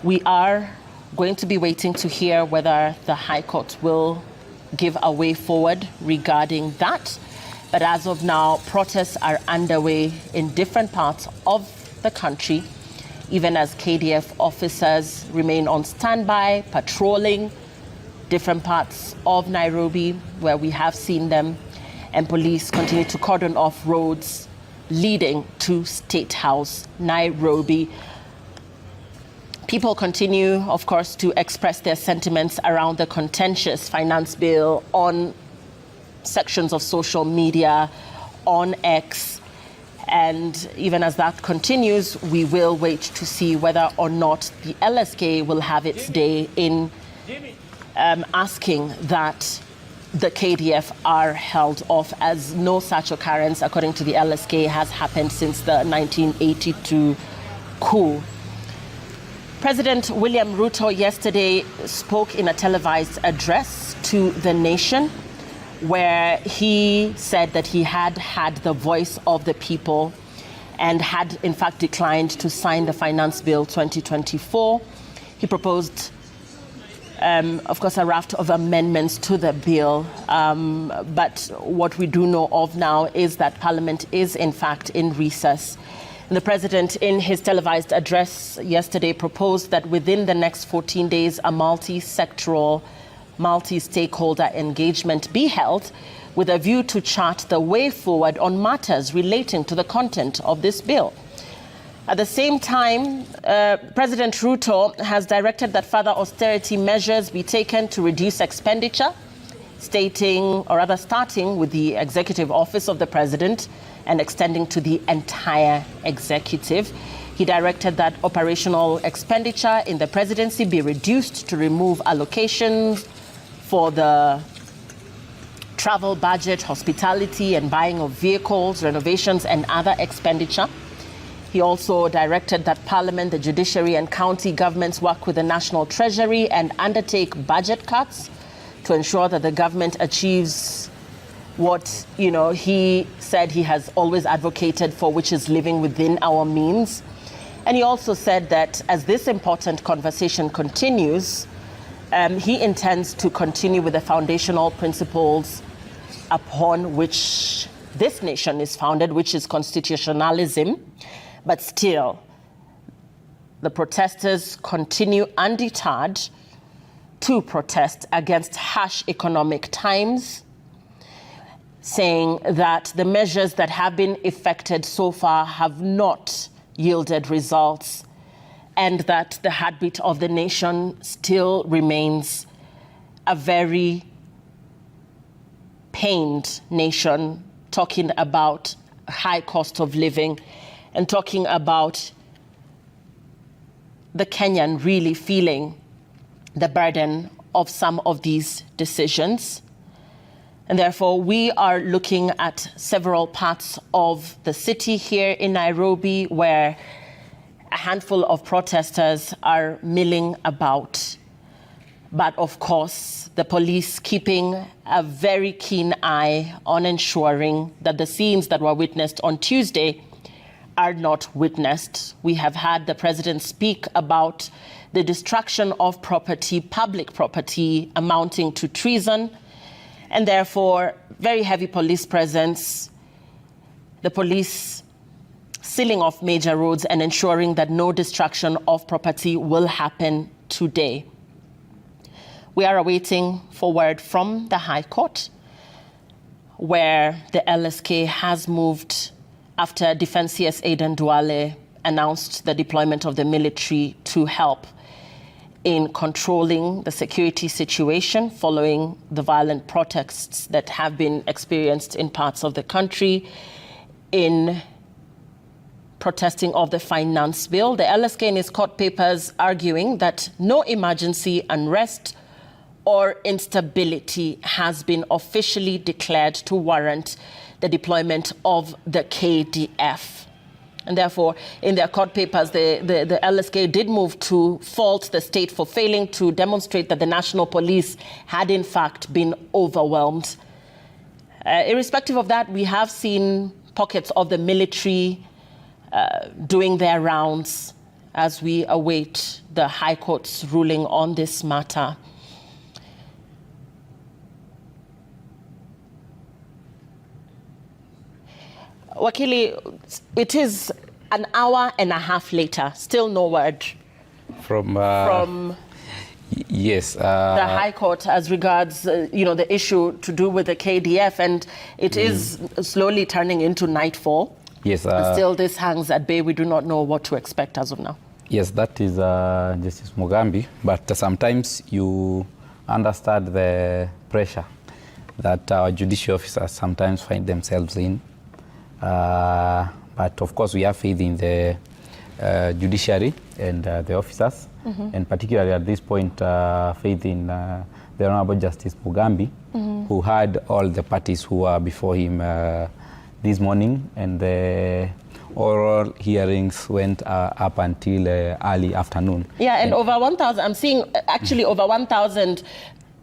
We are going to be waiting to hear whether the High Court will give a way forward regarding that. But as of now, protests are underway in different parts of the country, even as KDF officers remain on standby, patrolling different parts of Nairobi where we have seen them, and police continue to cordon off roads leading to State House, Nairobi. People continue, of course, to express their sentiments around the contentious finance bill on sections of social media, on X. And even as that continues, we will wait to see whether or not the LSK will have its day in asking that the KDF are held off, as no such occurrence, according to the LSK, has happened since the 1982 coup. President William Ruto yesterday spoke in a televised address to the nation, where he said that he had had the voice of the people and had in fact declined to sign the Finance Bill 2024. He proposed, of course, a raft of amendments to the bill. But what we do know of now is that Parliament is in fact in recess. The President, in his televised address yesterday, proposed that within the next 14 days, a multi-sectoral, multi-stakeholder engagement be held with a view to chart the way forward on matters relating to the content of this bill. At the same time, President Ruto has directed that further austerity measures be taken to reduce expenditure, starting with the Executive Office of the President and extending to the entire executive. He directed that operational expenditure in the presidency be reduced to remove allocations for the travel budget, hospitality and buying of vehicles, renovations and other expenditure. He also directed that Parliament, the judiciary and county governments work with the National Treasury and undertake budget cuts to ensure that the government achieves what, he said he has always advocated for, which is living within our means. And he also said that as this important conversation continues, he intends to continue with the foundational principles upon which this nation is founded, which is constitutionalism. But still, the protesters continue undeterred to protest against harsh economic times, saying that the measures that have been effected so far have not yielded results, and that the heartbeat of the nation still remains a very pained nation, talking about high cost of living and talking about the Kenyan really feeling the burden of some of these decisions. And therefore, we are looking at several parts of the city here in Nairobi where a handful of protesters are milling about. But of course, the police keeping a very keen eye on ensuring that the scenes that were witnessed on Tuesday are not witnessed. We have had the president speak about the destruction of property, public property, amounting to treason, and therefore very heavy police presence, the police sealing off major roads and ensuring that no destruction of property will happen today. We are awaiting for word from the High Court, where the LSK has moved after Defense CS Aidan Duale announced the deployment of the military to help in controlling the security situation following the violent protests that have been experienced in parts of the country, in protesting of the finance bill. The LSK in its court papers arguing that no emergency, unrest or instability has been officially declared to warrant the deployment of the KDF. And therefore, in their court papers, the LSK did move to fault the state for failing to demonstrate that the national police had in fact been overwhelmed. Irrespective of that, we have seen pockets of the military doing their rounds as we await the High Court's ruling on this matter. Wakili, it is an hour and a half later, still no word from yes, the High Court as regards the issue to do with the KDF, and it is slowly turning into nightfall. Yes, still this hangs at bay. We do not know what to expect as of now. Yes, that is Justice Mugambi, but sometimes you understand the pressure that our judicial officers sometimes find themselves in. But of course we have faith in the judiciary and the officers, and particularly at this point faith in the Honorable Justice Mugambi, who had all the parties who were before him this morning, and the oral hearings went up until early afternoon. Yeah, and over 1,000, I'm seeing actually over 1,000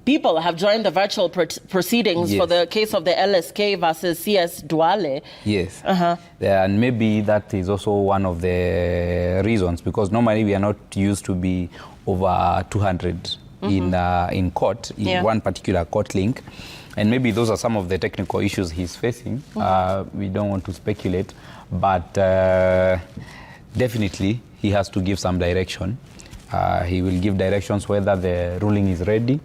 people have joined the virtual proceedings for the case of the LSK versus CS Duale. Yes. And maybe that is also one of the reasons, because normally we are not used to be over 200 in court, in one particular court link. And maybe those are some of the technical issues he's facing. We don't want to speculate, but definitely he has to give some direction. He will give directions whether the ruling is ready,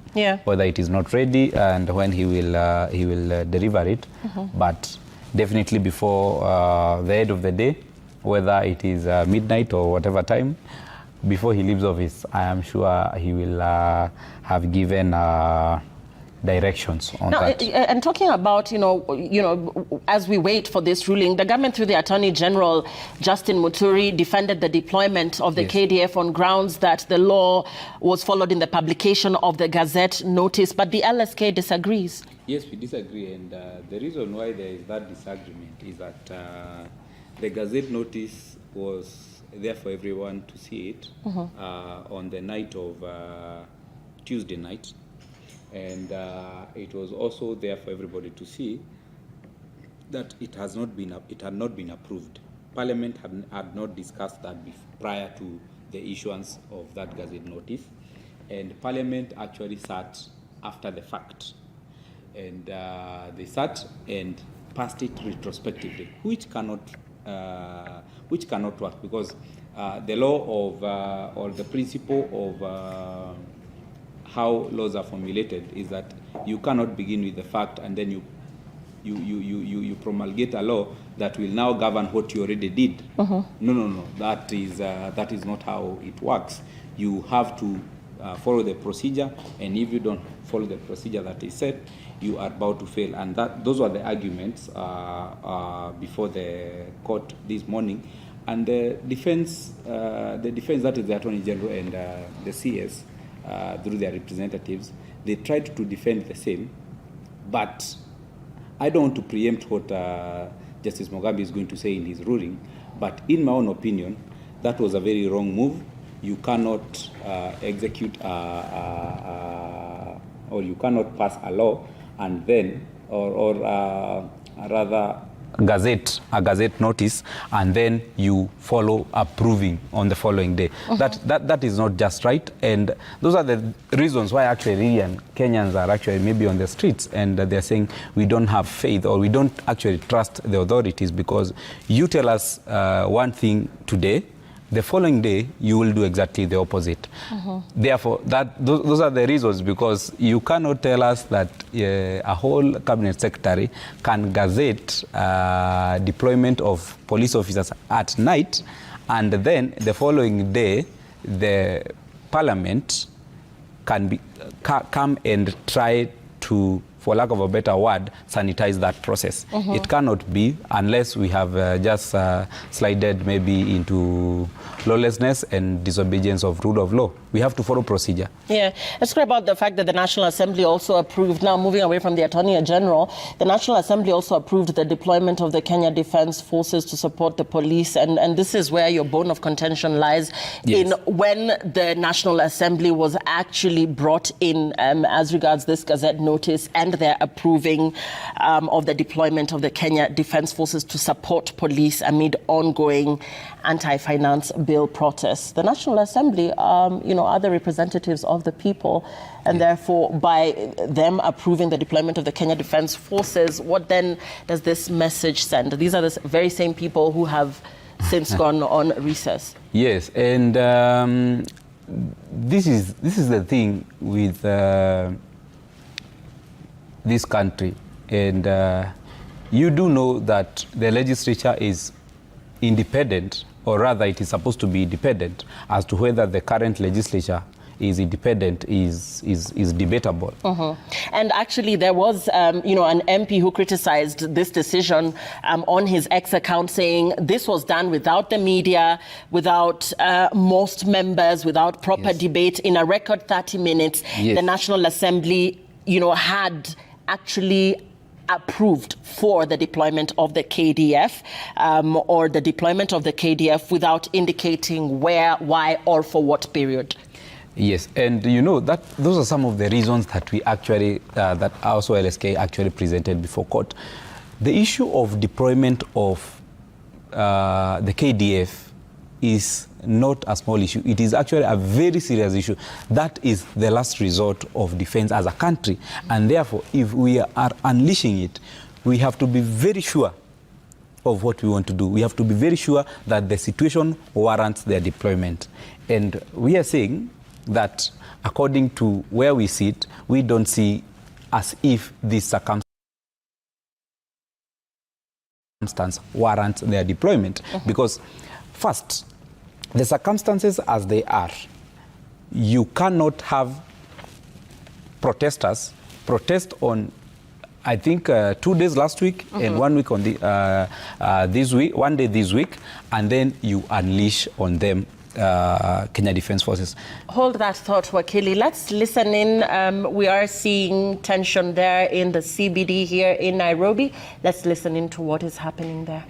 whether it is not ready, and when he will deliver it. But definitely before the end of the day, whether it is midnight or whatever time, before he leaves office, I am sure he will have given directions on that. And talking about, as we wait for this ruling, the government through the Attorney General, Justin Muturi, defended the deployment of the KDF on grounds that the law was followed in the publication of the Gazette notice, but the LSK disagrees. Yes, we disagree, and the reason why there is that disagreement is that the Gazette notice was there for everyone to see it on the night of Tuesday night. And it was also there for everybody to see that it had not been approved. Parliament had not discussed that prior to the issuance of that Gazette notice, and Parliament actually sat after the fact, and they sat and passed it retrospectively, which cannot work, because the law of or the principle of how laws are formulated is that you cannot begin with the fact and then you promulgate a law that will now govern what you already did. No. That is not how it works. You have to follow the procedure, and if you don't follow the procedure that is set, you are about to fail. And those were the arguments before the court this morning. And the defense that is the Attorney General and the CS, through their representatives, they tried to defend the same, but I don't want to preempt what Justice Mugambi is going to say in his ruling, but in my own opinion, that was a very wrong move. You cannot execute or you cannot pass a law and then, or rather, a gazette notice, and then you follow approving on the following day. That is not just right, and those are the reasons why actually Kenyans are actually maybe on the streets, and they're saying we don't have faith, or we don't actually trust the authorities, because you tell us one thing today, the following day you will do exactly the opposite. Therefore, those are the reasons, because you cannot tell us that a whole cabinet secretary can gazette deployment of police officers at night, and then the following day the parliament can come and try to for lack of a better word, sanitize that process. It cannot be unless we have just slided maybe into lawlessness and disobedience of rule of law. We have to follow procedure. Yeah, let's talk about the fact that the National Assembly also approved, now moving away from the Attorney General, the National Assembly also approved the deployment of the Kenya Defence Forces to support the police, and this is where your bone of contention lies, in when the National Assembly was actually brought in as regards this Gazette notice and their approving of the deployment of the Kenya Defence Forces to support police amid ongoing anti-finance bill protests. The National Assembly, are the representatives of the people, and therefore by them approving the deployment of the Kenya Defence Forces, what then does this message send? These are the very same people who have since gone on recess. Yes, and this is the thing with this country, and you do know that the legislature is independent, or rather it is supposed to be independent. As to whether the current legislature is independent is debatable. And actually there was an MP who criticized this decision on his X account, saying this was done without the media, without most members, without proper debate. In a record 30 minutes, the National Assembly had actually approved for the deployment of the KDF or the deployment of the KDF without indicating where, why, or for what period. Yes, and that those are some of the reasons that we actually, that also LSK actually presented before court. The issue of deployment of the KDF is not a small issue. It is actually a very serious issue. That is the last resort of defense as a country. And therefore, if we are unleashing it, we have to be very sure of what we want to do. We have to be very sure that the situation warrants their deployment. And we are saying that according to where we sit, we don't see as if this circumstance warrants their deployment. Because first, the circumstances as they are, you cannot have protesters protest on, I think, 2 days last week and 1 week on this week, 1 day this week, and then you unleash on them Kenya Defence Forces. Hold that thought, Wakili. Let's listen in. We are seeing tension there in the CBD here in Nairobi. Let's listen in to what is happening there.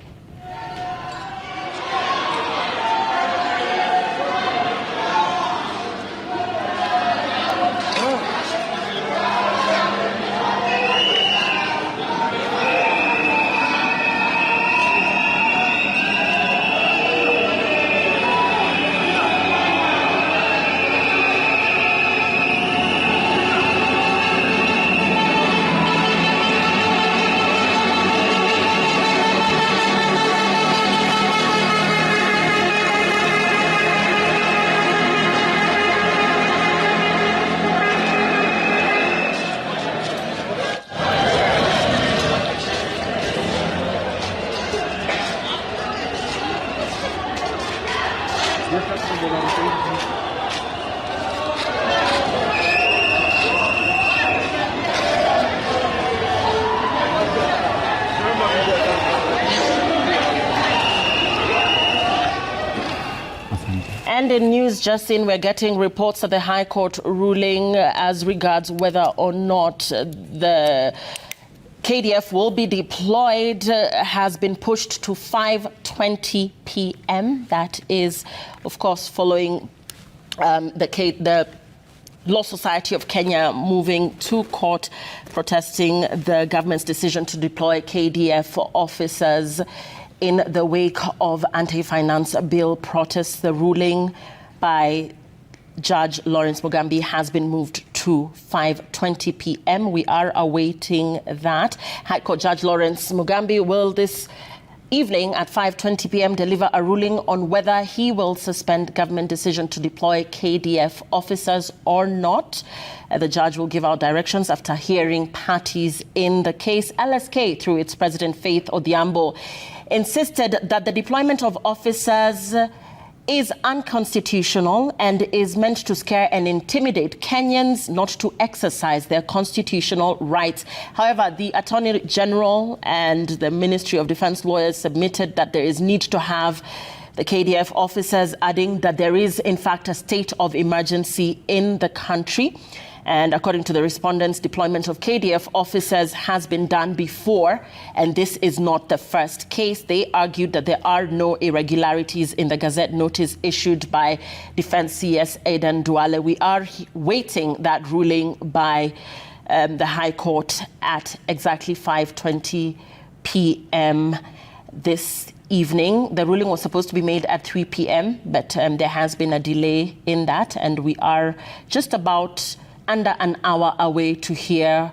And in news just in, we're getting reports that the High Court ruling as regards whether or not the KDF will be deployed has been pushed to 5:20 p.m. That is, of course, following the Law Society of Kenya moving to court protesting the government's decision to deploy KDF officers in the wake of anti-finance bill protests. The ruling by Judge Lawrence Mugambi has been moved to 5:20 p.m. We are awaiting that. High Court Judge Lawrence Mugambi will this evening at 5:20 p.m. deliver a ruling on whether he will suspend government decision to deploy KDF officers or not. The judge will give out directions after hearing parties in the case. LSK, through its president Faith Odhiambo, insisted that the deployment of officers is unconstitutional and is meant to scare and intimidate Kenyans not to exercise their constitutional rights. However, the Attorney General and the Ministry of Defense lawyers submitted that there is need to have the KDF officers, adding that there is, in fact, a state of emergency in the country. And according to the respondents, deployment of KDF officers has been done before, and this is not the first case. They argued that there are no irregularities in the Gazette notice issued by Defense CS Aidan Duale. We are waiting that ruling by the High Court at exactly 5:20 p.m. this evening. The ruling was supposed to be made at 3 p.m., but there has been a delay in that, and we are just about under an hour away to hear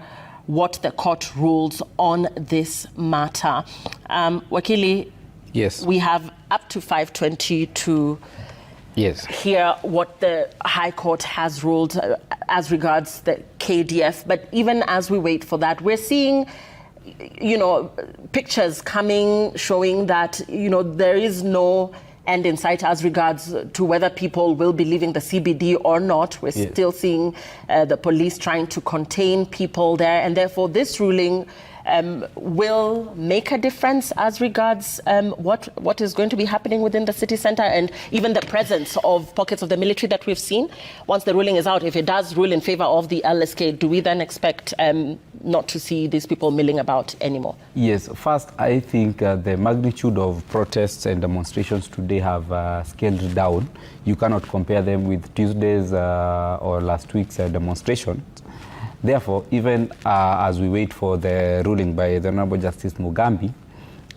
what the court rules on this matter. Wakili, yes, we have up to 5:20 to hear what the High Court has ruled as regards the KDF. But even as we wait for that, we're seeing, you know, pictures coming showing that, you know, there is no end in sight as regards to whether people will be leaving the CBD or not. We're still seeing the police trying to contain people there, and therefore this ruling will make a difference as regards what is going to be happening within the city centre, and even the presence of pockets of the military that we've seen. Once the ruling is out, if it does rule in favour of the LSK, do we then expect not to see these people milling about anymore? Yes, first, I think the magnitude of protests and demonstrations today have scaled down. You cannot compare them with Tuesday's or last week's demonstrations. Therefore, even as we wait for the ruling by the Honorable Justice Mugambi,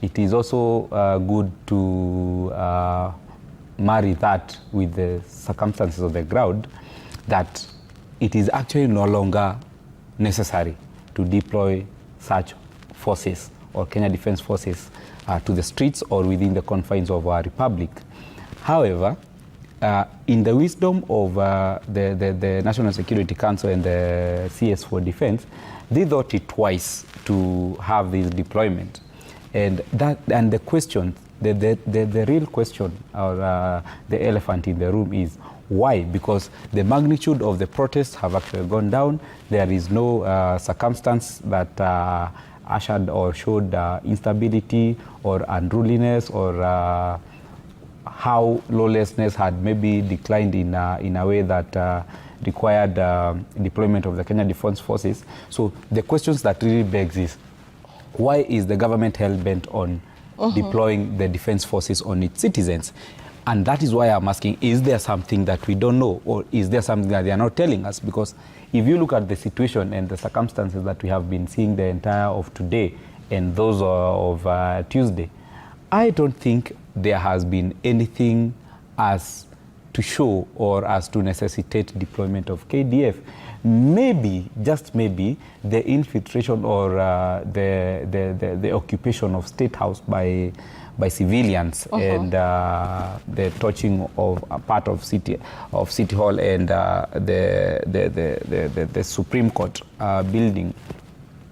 it is also good to marry that with the circumstances of the ground, that it is actually no longer necessary to deploy such forces or Kenya Defence Forces to the streets or within the confines of our republic. However, in the wisdom of the National Security Council and the CS for Defense, they thought it twice to have this deployment. And the question, the real question, or the elephant in the room is why? Because the magnitude of the protests have actually gone down. There is no circumstance that ushered or showed instability or unruliness or how lawlessness had maybe declined in a way that required deployment of the Kenya Defence Forces. So the questions that really begs is, why is the government hell-bent on deploying the defence forces on its citizens? And that is why I'm asking, is there something that we don't know, or is there something that they are not telling us? Because if you look at the situation and the circumstances that we have been seeing the entire of today and those of Tuesday, I don't think there has been anything as to show or as to necessitate deployment of KDF. Maybe, just maybe, the infiltration or the occupation of State House by civilians and the touching of a part of City Hall and the Supreme Court building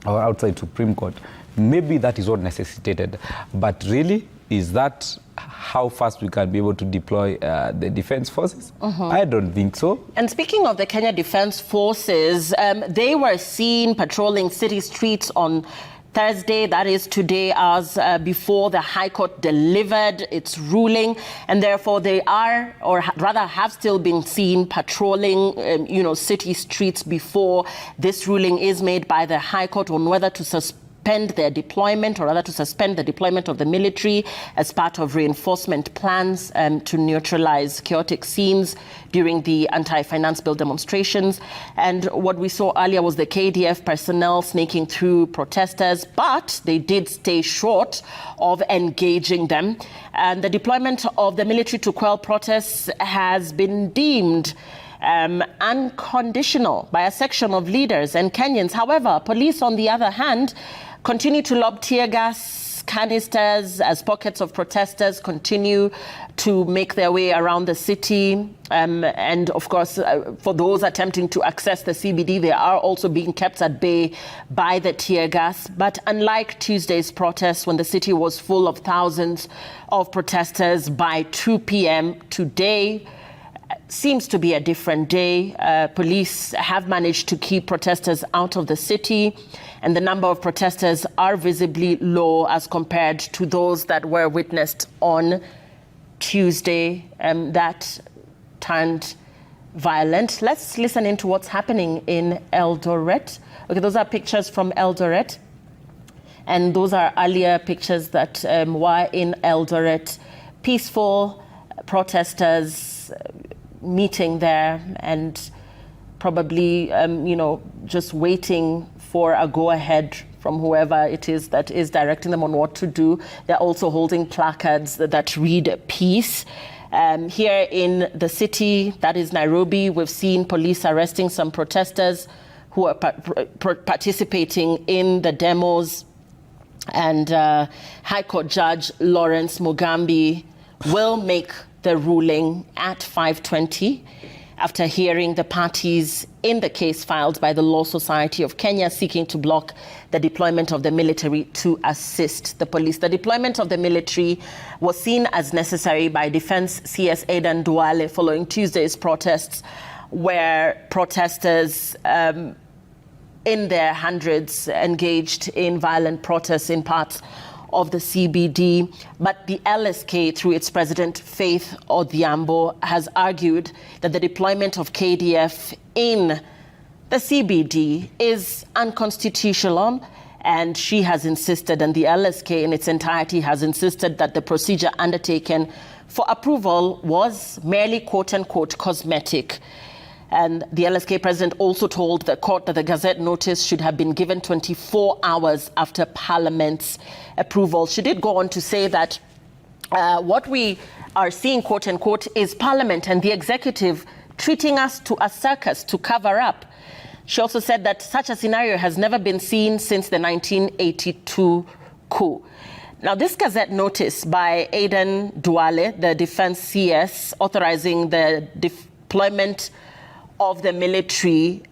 or outside Supreme Court. Maybe that is what necessitated. But really, is that how fast we can be able to deploy the defense forces? I don't think so. And speaking of the Kenya Defence Forces, they were seen patrolling city streets on Thursday, that is today, as before the High Court delivered its ruling, and therefore they are, or rather have still been seen patrolling, city streets before this ruling is made by the High Court on whether to suspend their deployment, or rather to suspend the deployment of the military as part of reinforcement plans to neutralize chaotic scenes during the anti-finance bill demonstrations. And what we saw earlier was the KDF personnel snaking through protesters, but they did stay short of engaging them. And the deployment of the military to quell protests has been deemed unconditional by a section of leaders and Kenyans. However, police, on the other hand, continue to lob tear gas, canisters as pockets of protesters continue to make their way around the city. And of course, for those attempting to access the CBD, they are also being kept at bay by the tear gas. But unlike Tuesday's protests, when the city was full of thousands of protesters by 2 p.m., today seems to be a different day. Police have managed to keep protesters out of the city, and the number of protesters are visibly low as compared to those that were witnessed on Tuesday. That turned violent. Let's listen into what's happening in Eldoret. Okay, those are pictures from Eldoret, and those are earlier pictures that were in Eldoret. Peaceful protesters meeting there and probably, just waiting for a go-ahead from whoever it is that is directing them on what to do. They're also holding placards that read peace. Here in the city, that is Nairobi, we've seen police arresting some protesters who are participating in the demos. And High Court Judge Lawrence Mugambi will make the ruling at 5:20 after hearing the parties in the case filed by the Law Society of Kenya seeking to block the deployment of the military to assist the police. The deployment of the military was seen as necessary by Defense CS Aidan Duale following Tuesday's protests, where protesters in their hundreds engaged in violent protests in parts of the CBD. But the LSK, through its president, Faith Odhiambo, has argued that the deployment of KDF in the CBD is unconstitutional, and she has insisted, and the LSK in its entirety has insisted, that the procedure undertaken for approval was merely quote-unquote cosmetic. And the LSK president also told the court that the Gazette notice should have been given 24 hours after Parliament's approval. She did go on to say that what we are seeing, quote unquote, is Parliament and the executive treating us to a circus to cover up. She also said that such a scenario has never been seen since the 1982 coup. Now, this Gazette notice by Aidan Duale, the Defense CS, authorizing the deployment of the military,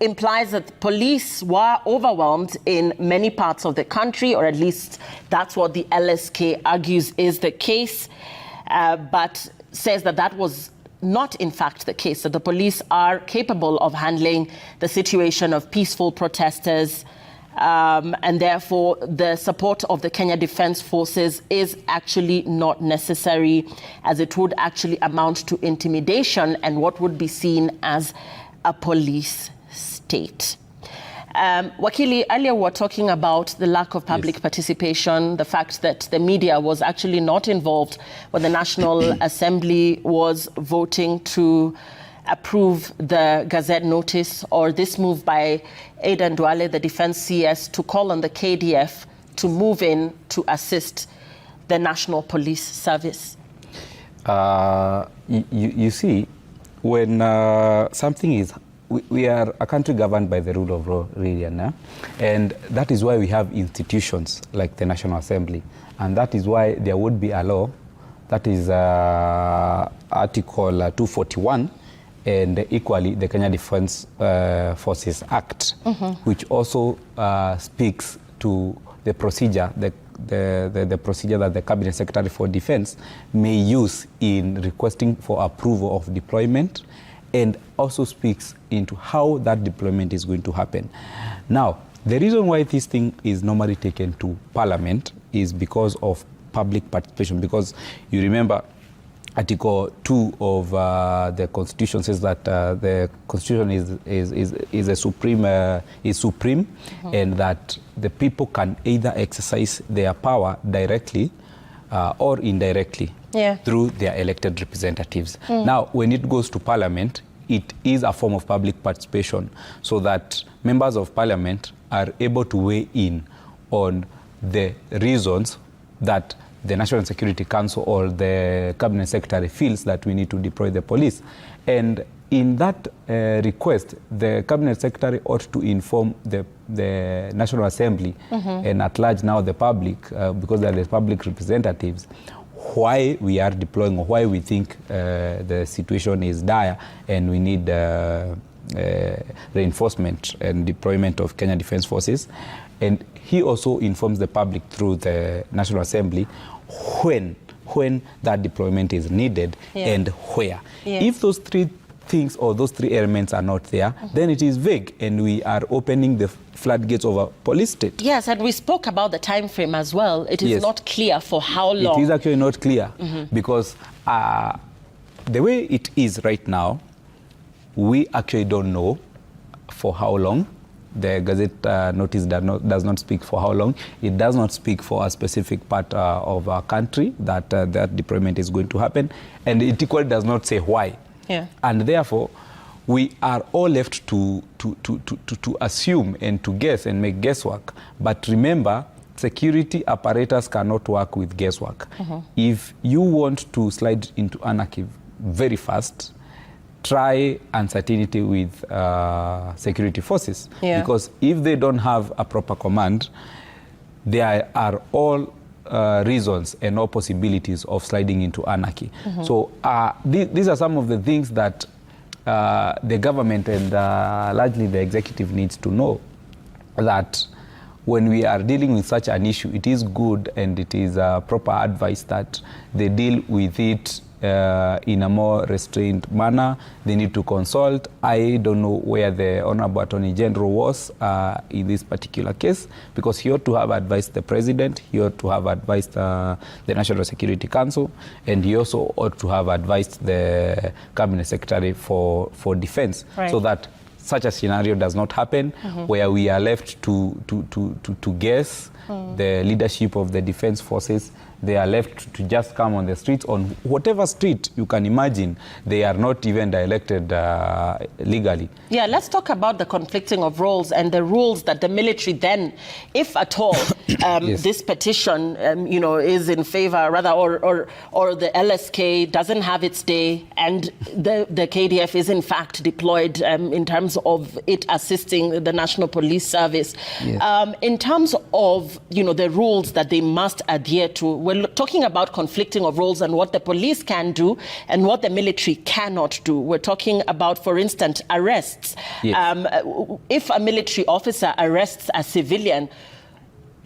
implies that police were overwhelmed in many parts of the country, or at least that's what the LSK argues is the case, but says that that was not in fact the case, that the police are capable of handling the situation of peaceful protesters, and therefore the support of the Kenya Defence Forces is actually not necessary, as it would actually amount to intimidation and what would be seen as a police state. Wakili, earlier we were talking about the lack of public participation, the fact that the media was actually not involved when the National Assembly was voting to approve the Gazette notice, or this move by Aidan Duale, the Defense CS, to call on the KDF to move in to assist the National Police Service? You see, when something is, we are a country governed by the rule of law, really, and that is why we have institutions like the National Assembly, and that is why there would be a law, that is Article 241, and equally the Kenya Defence Forces Act, which also speaks to the procedure, the procedure that the Cabinet Secretary for Defence may use in requesting for approval of deployment, and also speaks into how that deployment is going to happen. Now, the reason why this thing is normally taken to Parliament is because of public participation, because you remember Article 2 of the Constitution says that the Constitution is supreme, and that the people can either exercise their power directly or indirectly through their elected representatives. Now, when it goes to Parliament, it is a form of public participation, so that members of Parliament are able to weigh in on the reasons that the National Security Council or the Cabinet Secretary feels that we need to deploy the police. And in that request, the Cabinet Secretary ought to inform the National Assembly and at large now the public, because they're the public representatives, why we are deploying or why we think the situation is dire and we need reinforcement and deployment of Kenya Defence Forces. And he also informs the public through the National Assembly when that deployment is needed and where. If those three things or those three elements are not there, then it is vague and we are opening the floodgates of a police state. Yes, and we spoke about the time frame as well. It is not clear for how long. It is actually not clear because the way it is right now, we actually don't know for how long. The Gazette notice does not speak for how long. It does not speak for a specific part of our country that that deployment is going to happen, and it equally does not say why. And therefore, we are all left to assume and to guess and make guesswork. But remember, security apparatus cannot work with guesswork. If you want to slide into anarchy very fast, try uncertainty with security forces. Because if they don't have a proper command, there are all reasons and all possibilities of sliding into anarchy. So these are some of the things that the government and largely the executive needs to know, that when we are dealing with such an issue, it is good and it is proper advice that they deal with it in a more restrained manner. They need to consult. I don't know where the Honorable Attorney General was in this particular case, because he ought to have advised the President, he ought to have advised the National Security Council, and he also ought to have advised the Cabinet Secretary for Defense, so that such a scenario does not happen, where we are left to guess. The leadership of the defense forces, they are left to just come on the streets, on whatever street you can imagine. They are not even elected legally. Yeah, let's talk about the conflicting of roles and the rules that the military then, if at all, this petition, is in favor, rather, or the LSK doesn't have its day, and the KDF is in fact deployed in terms of it assisting the National Police Service. In terms of the rules that they must adhere to, we're talking about conflicting of roles and what the police can do and what the military cannot do. We're talking about, for instance, arrests. If a military officer arrests a civilian,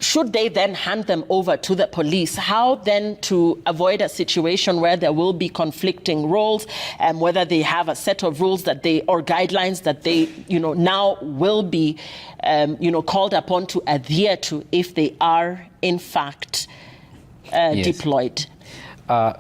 should they then hand them over to the police? How then to avoid a situation where there will be conflicting roles, and whether they have a set of rules that or guidelines that they, now will be, called upon to adhere to if they are in fact deployed?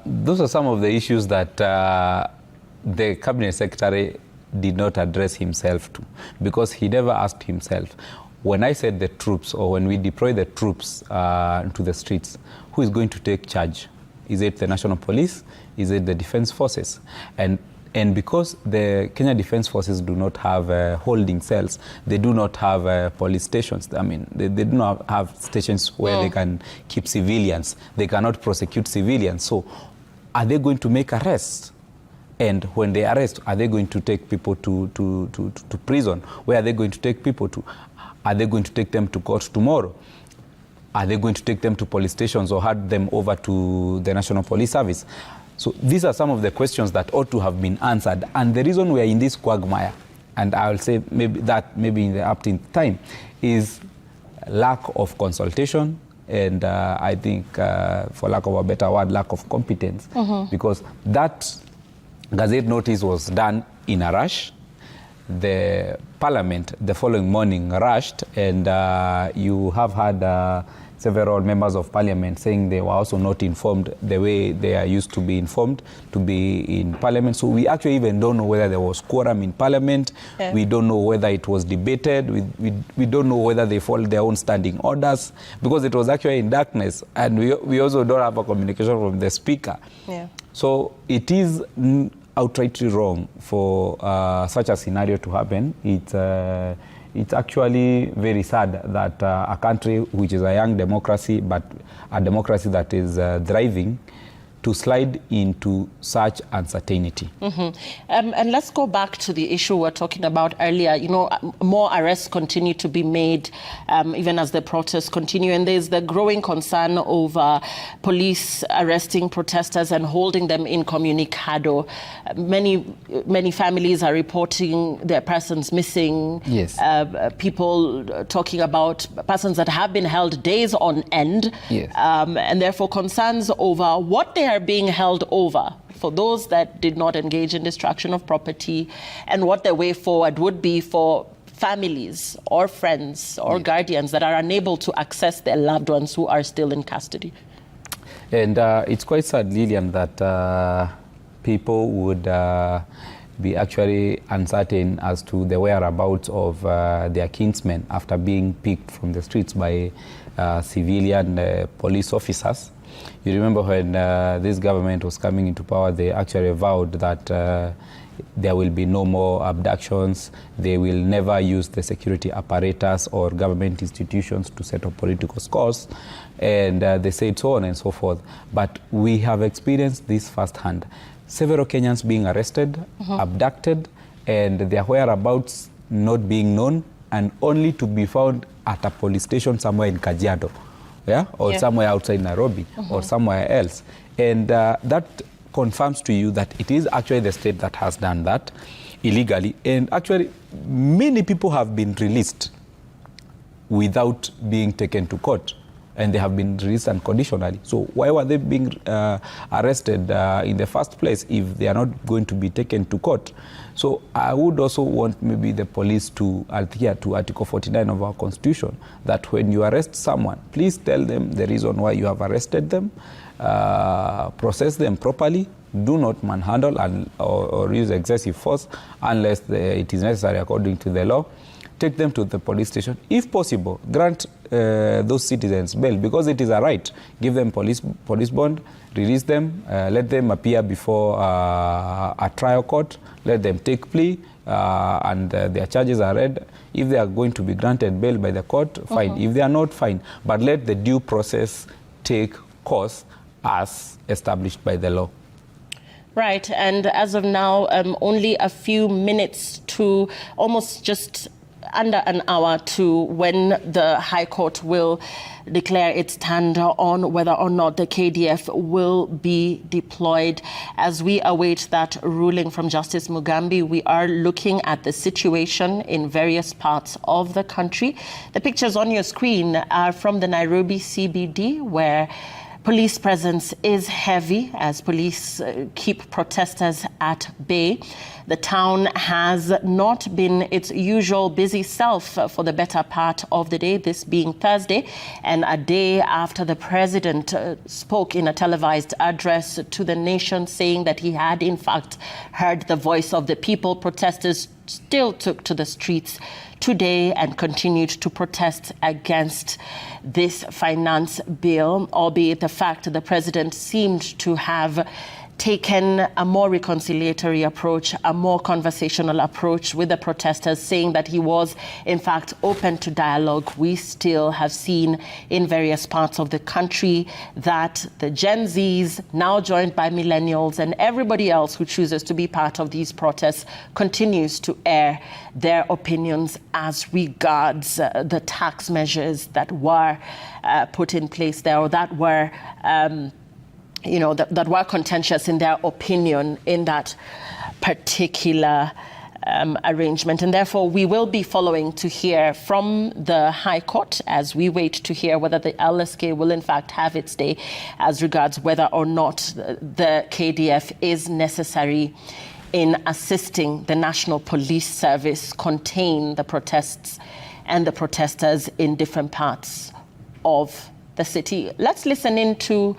Those are some of the issues that the Cabinet Secretary did not address himself to, because he never asked himself, when I said the troops, or when we deploy the troops to the streets, who is going to take charge? Is it the National Police? Is it the Defense Forces? And because the Kenya Defense Forces do not have holding cells, they do not have police stations. I mean, they do not have stations where they can keep civilians. They cannot prosecute civilians. So are they going to make arrests? And when they arrest, are they going to take people to prison? Where are they going to take people to? Are they going to take them to court tomorrow? Are they going to take them to police stations or hand them over to the National Police Service? So these are some of the questions that ought to have been answered. And the reason we are in this quagmire, and I will say maybe in the uptime time, is lack of consultation, and I think, for lack of a better word, lack of competence. Because that Gazette notice was done in a rush. The Parliament the following morning rushed, and you have had several members of Parliament saying they were also not informed the way they are used to be informed to be in Parliament. So we actually even don't know whether there was quorum in Parliament. We don't know whether it was debated. We don't know whether they followed their own standing orders, because it was actually in darkness, and we also don't have a communication from the Speaker. So it is outrightly wrong for such a scenario to happen. It's actually very sad that a country which is a young democracy, but a democracy that is thriving, to slide into such uncertainty. And let's go back to the issue we were talking about earlier. You know, more arrests continue to be made even as the protests continue. And there's the growing concern over police arresting protesters and holding them incommunicado. Many families are reporting their persons missing. Yes. People talking about persons that have been held days on end. Yes. And therefore concerns over what they are being held over for those that did not engage in destruction of property, and what the way forward would be for families or friends or guardians that are unable to access their loved ones who are still in custody. And it's quite sad, Lillian, that people would be actually uncertain as to the whereabouts of their kinsmen after being picked from the streets by civilian police officers. You remember when this government was coming into power, they actually vowed that there will be no more abductions. They will never use the security apparatus or government institutions to settle political scores. And they said so on and so forth. But we have experienced this firsthand. Several Kenyans being arrested, abducted, and their whereabouts not being known, and only to be found at a police station somewhere in Kajiado. Or somewhere outside Nairobi or somewhere else. And that confirms to you that it is actually the state that has done that illegally. And actually, many people have been released without being taken to court. And they have been released unconditionally. So why were they being arrested in the first place if they are not going to be taken to court? So I would also want maybe the police to adhere to Article 49 of our Constitution, that when you arrest someone, please tell them the reason why you have arrested them, process them properly, do not manhandle or use excessive force unless it is necessary according to the law. Take them to the police station. If possible, grant those citizens bail, because it is a right. Give them police bond, release them, let them appear before a trial court, let them take plea, and their charges are read. If they are going to be granted bail by the court, fine. If they are not, fine. But let the due process take course as established by the law. Right, and as of now, only a few minutes to almost just under an hour to when the High Court will declare its stand on whether or not the KDF will be deployed. As we await that ruling from Justice Mugambi, we are looking at the situation in various parts of the country. The pictures on your screen are from the Nairobi CBD, where police presence is heavy as police keep protesters at bay. The town has not been its usual busy self for the better part of the day, this being Thursday, and a day after the president spoke in a televised address to the nation, saying that he had in fact heard the voice of the people. Protesters still took to the streets today and continued to protest against this finance bill, albeit the fact the president seemed to have taken a more reconciliatory approach, a more conversational approach with the protesters, saying that he was, in fact, open to dialogue. We still have seen in various parts of the country that the Gen Zs, now joined by millennials and everybody else who chooses to be part of these protests, continues to air their opinions as regards the tax measures that were put in place there, or that were that were contentious in their opinion in that particular arrangement. And therefore, we will be following to hear from the High Court as we wait to hear whether the LSK will in fact have its day as regards whether or not the KDF is necessary in assisting the National Police Service contain the protests and the protesters in different parts of the city. Let's listen into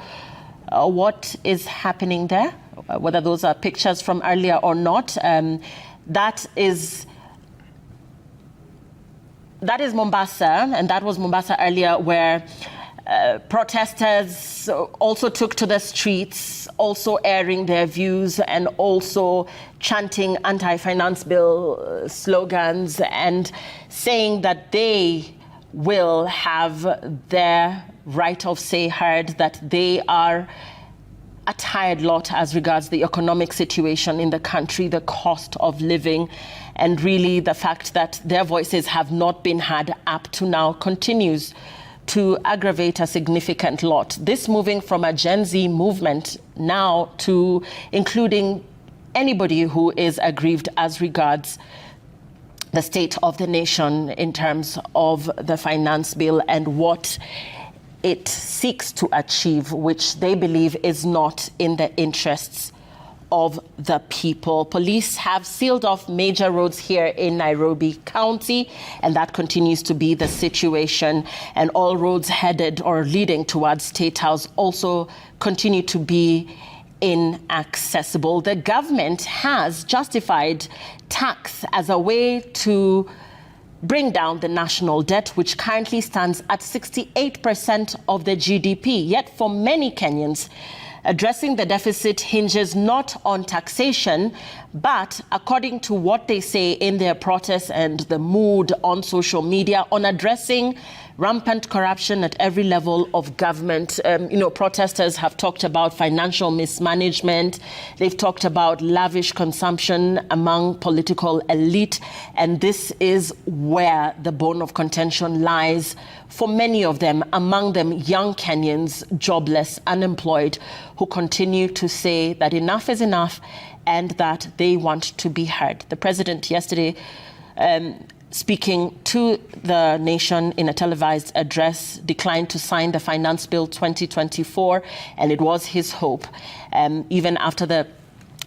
what is happening there, whether those are pictures from earlier or not. That is Mombasa, and that was Mombasa earlier, where protesters also took to the streets, also airing their views and also chanting anti-finance bill slogans and saying that they will have their right of say heard, that they are a tired lot as regards the economic situation in the country, the cost of living, and really the fact that their voices have not been heard up to now continues to aggravate a significant lot. This moving from a Gen Z movement now to including anybody who is aggrieved as regards the state of the nation in terms of the finance bill and what it seeks to achieve, which they believe is not in the interests of the people. Police have sealed off major roads here in Nairobi County, and that continues to be the situation. And all roads headed or leading towards State House also continue to be inaccessible. The government has justified tax as a way to bring down the national debt, which currently stands at 68% of the GDP. Yet for many Kenyans, addressing the deficit hinges not on taxation, but according to what they say in their protests and the mood on social media, on addressing rampant corruption at every level of government. Protesters have talked about financial mismanagement. They've talked about lavish consumption among political elite. And this is where the bone of contention lies for many of them, among them young Kenyans, jobless, unemployed, who continue to say that enough is enough and that they want to be heard. The president yesterday, speaking to the nation in a televised address, declined to sign the Finance Bill 2024, and it was his hope, even after the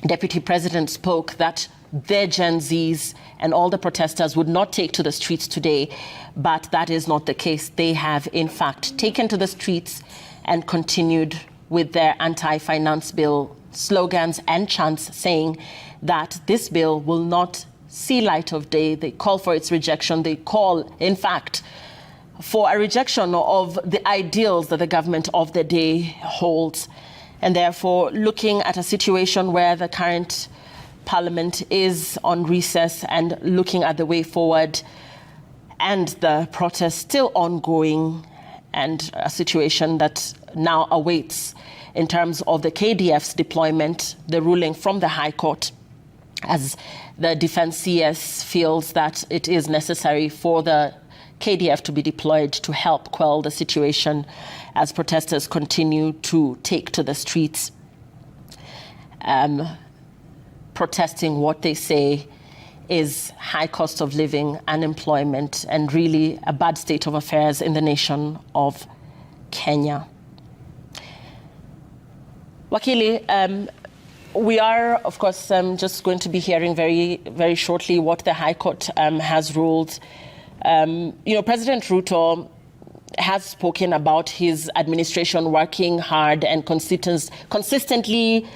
deputy president spoke, that their Gen Zs and all the protesters would not take to the streets today, but that is not the case. They have, in fact, taken to the streets and continued with their anti-finance bill slogans and chants, saying that this bill will not see light of day. They call for its rejection. They call, in fact, for a rejection of the ideals that the government of the day holds. And therefore, looking at a situation where the current parliament is on recess and looking at the way forward, and the protests still ongoing, and a situation that now awaits in terms of the KDF's deployment, the ruling from the High Court, as the Defense CS feels that it is necessary for the KDF to be deployed to help quell the situation as protesters continue to take to the streets, protesting what they say is high cost of living, unemployment, and really a bad state of affairs in the nation of Kenya. Wakili, we are, of course, just going to be hearing very, very shortly what the High Court has ruled. President Ruto has spoken about his administration working hard and consistently,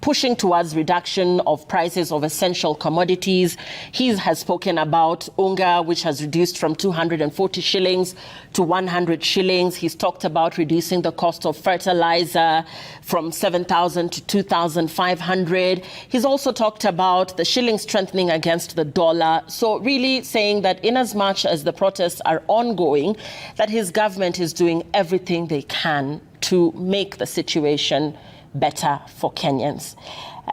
pushing towards reduction of prices of essential commodities. He has spoken about unga, which has reduced from 240 shillings to 100 shillings. He's talked about reducing the cost of fertilizer from 7,000 to 2,500. He's also talked about the shilling strengthening against the dollar. So really saying that in as much as the protests are ongoing, that his government is doing everything they can to make the situation better for Kenyans.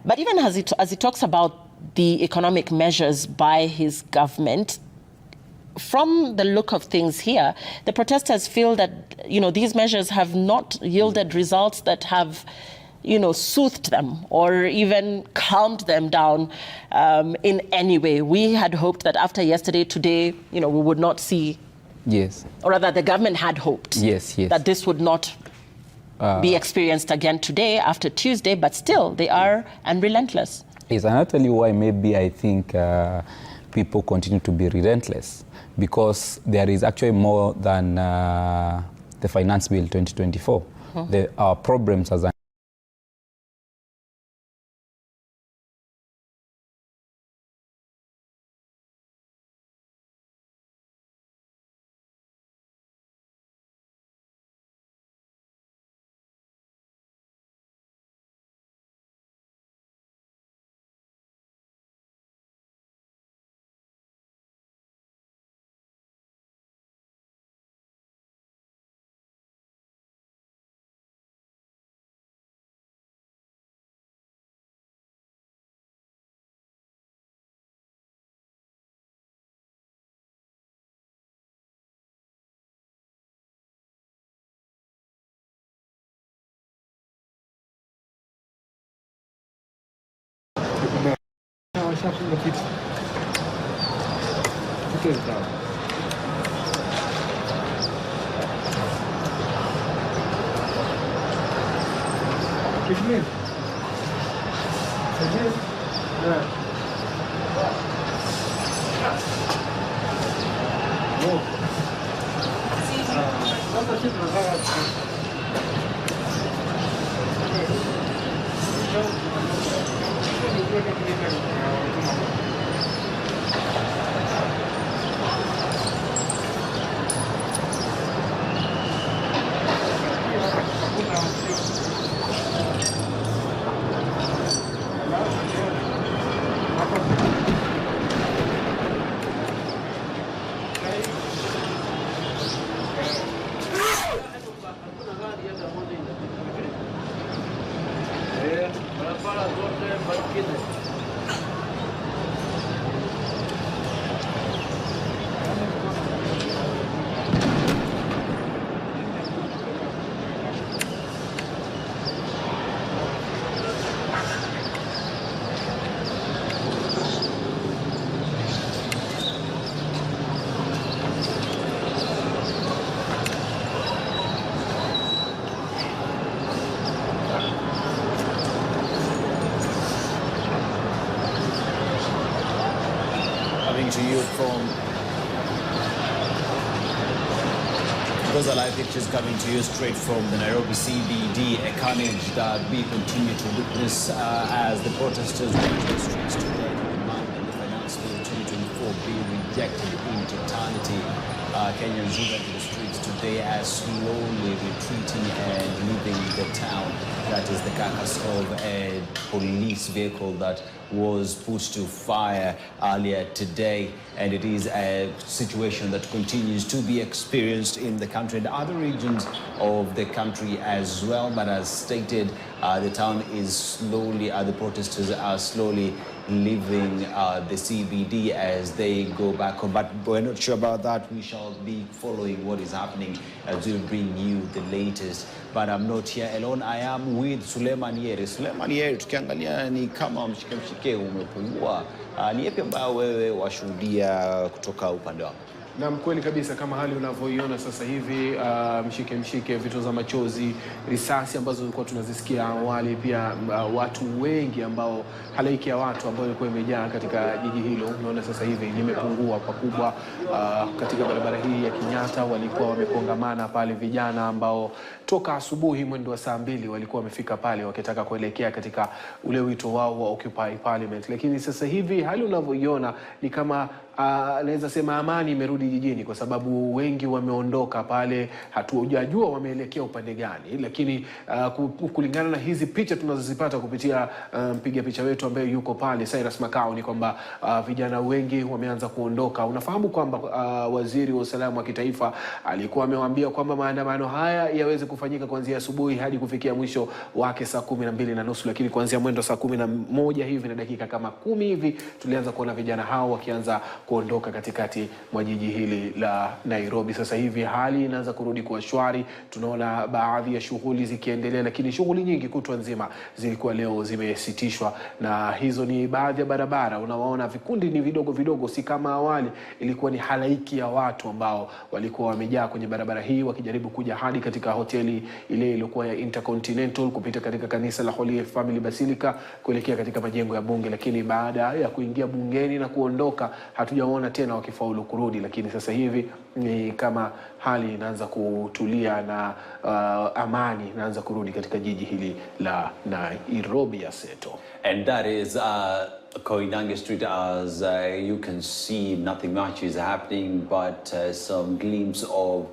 But even as he talks about the economic measures by his government, from the look of things here, the protesters feel that, these measures have not yielded results that have, soothed them or even calmed them down in any way. We had hoped that after yesterday, today, we would not see. Yes. Or rather, the government had hoped. Yes. That this would not be experienced again today after Tuesday, but still they are unrelentless. Yes, and I'll tell you why maybe I think people continue to be relentless, because there is actually more than the Finance Bill 2024. There are problems as an Ameshafunga kitu. Kitu sawa. Kishmin. Kishmin. Yeah. No. Sasa kitu nataka to you from those are live pictures coming to you straight from the Nairobi CBD, a carnage that we continue to witness as the protesters went to the streets today to demand that the finance bill 2024 be rejected in totality. Kenyans went to the streets today as slowly retreating and leaving the town. That is the carcass of a police vehicle that was put to fire earlier today, and it is a situation that continues to be experienced in the country and other regions of the country as well. But as stated, the town is slowly, the protesters are slowly leaving the CBD as they go back home. But we're not sure about that. We shall be following what is happening as we bring you the latest. But I'm not here alone. I am with Suleiman Yeri. Suleiman Yeri, tukiangalia ni kama mshike umepungua. Ni yapi ambayo wewe washuhudia kutoka upande wako? Na kweli kabisa kama hali unavyoiona sasa hivi, mshike vitu za machozi, risasi ambazo tulikuwa tunazisikia awali, pia watu wengi ambao halaiki ya watu ambao ilikuwa imejaa katika jiji hilo, unaona sasa hivi limepungua pakubwa. Katika barabara hii ya Kenyatta walikuwa wamekongamana pale vijana ambao toka asubuhi mwendo wa saa 2 walikuwa wamefika pale wakitaka kuelekea katika ule wito wao wa Occupy Parliament. Lakini sasa hivi hali unavyoiona ni kama naweza sema amani imerudi jijini, kwa sababu wengi wameondoka pale, hatujajua wameelekea upande gani. Lakini kulingana na hizi picha tunazozipata kupitia mpiga picha wetu ambaye yuko pale Cyrus Makao, ni kwamba vijana wengi wameanza kuondoka. Unafahamu kwamba waziri wa usalama wa kitaifa alikuwa amewaambia kwamba maandamano haya yaweze kufanyika kuanzia asubuhi hadi kufikia mwisho wake saa 12:30, lakini kuanzia mwendo saa 11 hivi na dakika kama 10 hivi tulianza kuona vijana hao wakianza kuondoka katikati mwa jiji hili la Nairobi. Sasa hivi hali inaanza kurudi kuwa shwari. Tunaona baadhi ya shughuli zikiendelea, lakini shughuli nyingi kutwa nzima zilikuwa leo zimesitishwa, na hizo ni baadhi ya barabara. Unawaona vikundi ni vidogo, si kama awali ilikuwa ni halaiki ya watu ambao walikuwa wamejaa kwenye barabara hii wakijaribu kuja hadi katika hoteli ile iliyokuwa ya Intercontinental, kupita katika kanisa la Holy Family Basilica kuelekea katika majengo ya bunge. Lakini baada ya kuingia bungeni na kuondoka, hatujaona tena wakifaulu kurudi. Lakini sasa hivi ni kama hali inaanza kutulia na amani inaanza kurudi katika jiji hili la Nairobi ya Seto. And that is Koinange Street. As you can see, nothing much is happening, but some glimpse of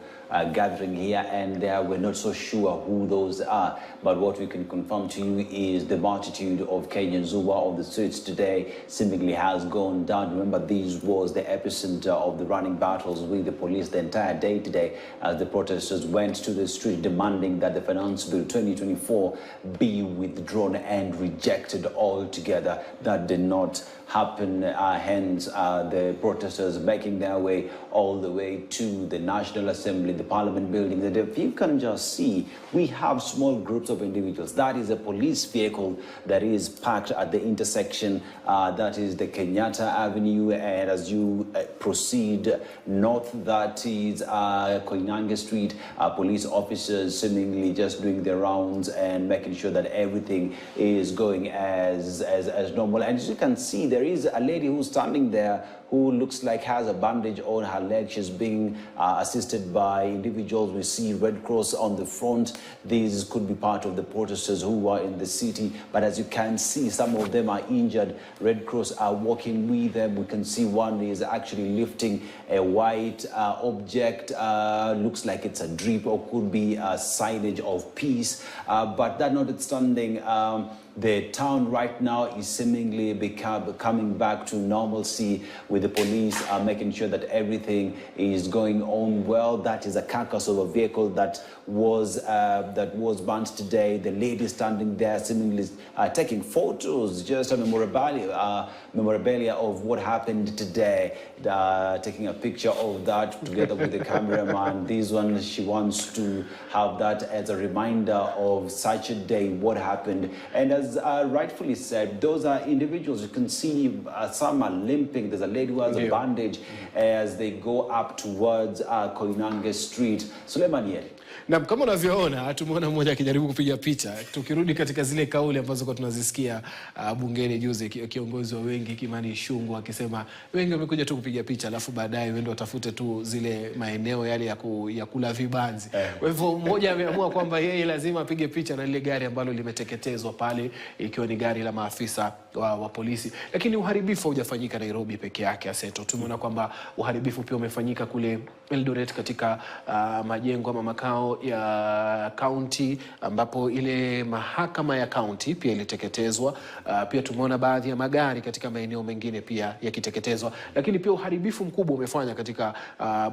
gathering here and there. We're not so sure who those are, but what we can confirm to you is the multitude of Kenyans who were on the streets today seemingly has gone down. Remember, this was the epicenter of the running battles with the police the entire day today, as the protesters went to the street demanding that the Finance Bill 2024 be withdrawn and rejected altogether. That did not happen, hence the protesters making their way all the way to the National Assembly. The the Parliament building. And if you can just see, we have small groups of individuals. That is a police vehicle that is parked at the intersection. That is the Kenyatta Avenue. And as you proceed north, that is Koinange Street. Police officers seemingly just doing their rounds and making sure that everything is going as normal. And as you can see, there is a lady who's standing there who looks like has a bandage on her leg. She's being assisted by individuals. We see Red Cross on the front. These could be part of the protesters who are in the city. But as you can see, some of them are injured. Red Cross are walking with them. We can see one is actually lifting a white object. Looks like it's a drip or could be a signage of peace. But that notwithstanding, the town right now is seemingly coming back to normalcy, with the police making sure that everything is going on well. That is a carcass of a vehicle that was burnt today. The lady standing there seemingly taking photos, just a memorabilia of what happened today, taking a picture of that together with the cameraman. This one, she wants to have that as a reminder of such a day, what happened. And as rightfully said, those are individuals. You can see some are limping. There's a lady who has a bandage as they go up towards Koinange Street. Suleiman Yeri. Na kama unavyoona, tumeona mmoja akijaribu kupiga picha. Tukirudi katika zile kauli ambazo kwa tunazisikia bungeni juzi, kiongozi wa wengi Kimani Ichung'wah akisema wengi wamekuja tu kupiga picha, alafu baadaye wende watafute tu zile maeneo yale ya kula vibanzi. Kwa hivyo mmoja ameamua kwamba yeye lazima apige picha na lile gari ambalo limeteketezwa pale, ikiwa ni gari la maafisa wa polisi. Lakini uharibifu hujafanyika Nairobi peke yake, Aseto. Tumeona kwamba uharibifu pia umefanyika kule Eldoret katika majengo ama makao ya county, ambapo ile mahakama ya county pia iliteketezwa. Pia tumeona baadhi ya magari katika maeneo mengine pia yakiteketezwa. Lakini pia uharibifu mkubwa umefanya katika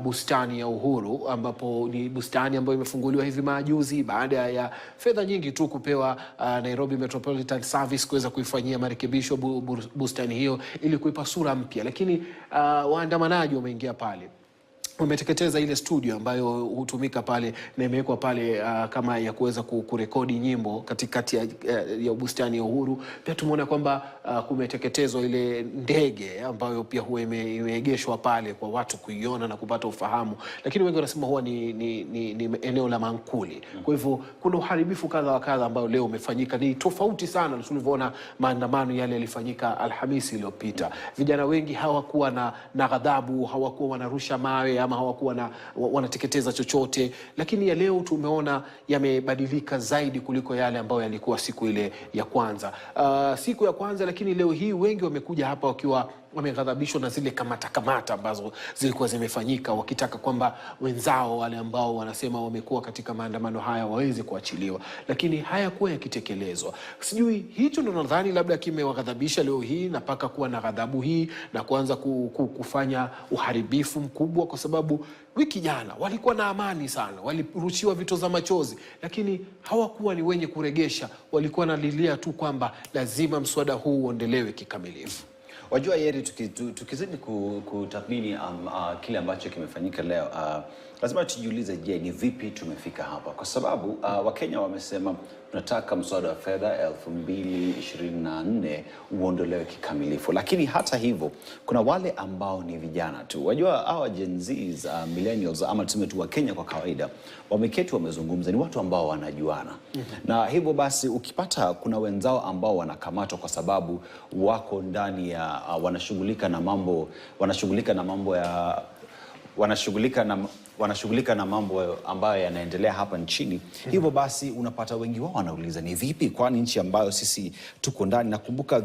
bustani ya Uhuru, ambapo ni bustani ambayo imefunguliwa hivi majuzi baada ya fedha nyingi tu kupewa Nairobi Metropolitan Service kuweza kuifanyia marekebisho bustani hiyo ili kuipa sura mpya. Lakini waandamanaji wameingia pale, wameteketeza ile studio ambayo hutumika pale na imewekwa pale kama ya kuweza kurekodi nyimbo katikati ya bustani ya Uhuru. Pia tumeona kwamba kumeteketezwa ile ndege ambayo pia huwa imeegeshwa pale kwa watu kuiona na kupata ufahamu. Lakini wengi wanasema huwa ni eneo la mankuli. Kwa hivyo kuna uharibifu kadha wa kadha ambao leo umefanyika. Ni tofauti sana na tulivyoona maandamano yale yalifanyika Alhamisi iliyopita. Vijana wengi hawakuwa na ghadhabu, hawakuwa wanarusha mawe ama hawakuwa wanateketeza chochote, lakini ya leo tumeona yamebadilika zaidi kuliko yale ambayo yalikuwa siku ile ya kwanza. Siku ya kwanza, lakini leo hii wengi wamekuja hapa wakiwa wameghadhabishwa na zile kamata ambazo zilikuwa zimefanyika, wakitaka kwamba wenzao wale ambao wanasema wamekuwa katika maandamano haya waweze kuachiliwa, lakini hayakuwa yakitekelezwa. Sijui hicho ndo nadhani labda kimewaghadhabisha leo hii na paka kuwa na ghadhabu hii na kuanza kufanya uharibifu mkubwa, kwa sababu wiki jana walikuwa na amani sana, walirushiwa vitoza machozi, lakini hawakuwa ni wenye kuregesha. Walikuwa nalilia tu kwamba lazima mswada huu uondelewe kikamilifu. Wajua Yeri, tukizidi kutathmini kile ambacho kimefanyika leo, lazima tujiulize, je, ni vipi tumefika hapa? Kwa sababu Wakenya wamesema tunataka mswada wa fedha 2024 uondolewe kikamilifu. Lakini hata hivyo, kuna wale ambao ni vijana tu. Wajua hawa Gen Zs, millennials ama tuseme tu Wakenya kwa kawaida, wameketi wamezungumza, ni watu ambao wanajuana. Na hivyo basi ukipata kuna wenzao ambao wanakamatwa kwa sababu wako ndani ya wanashughulika na mambo ambayo yanaendelea hapa nchini. Hivyo basi unapata wengi wao wanauliza ni vipi, kwani nchi ambayo sisi tuko ndani. Nakumbuka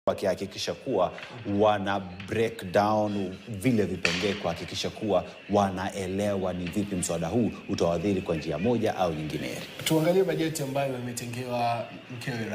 wakihakikisha kuwa wana break down vile vipengee, kuhakikisha kuwa wanaelewa ni vipi mswada huu utawadhiri kwa njia moja au nyingine. Tuangalie bajeti ambayo imetengewa mkewe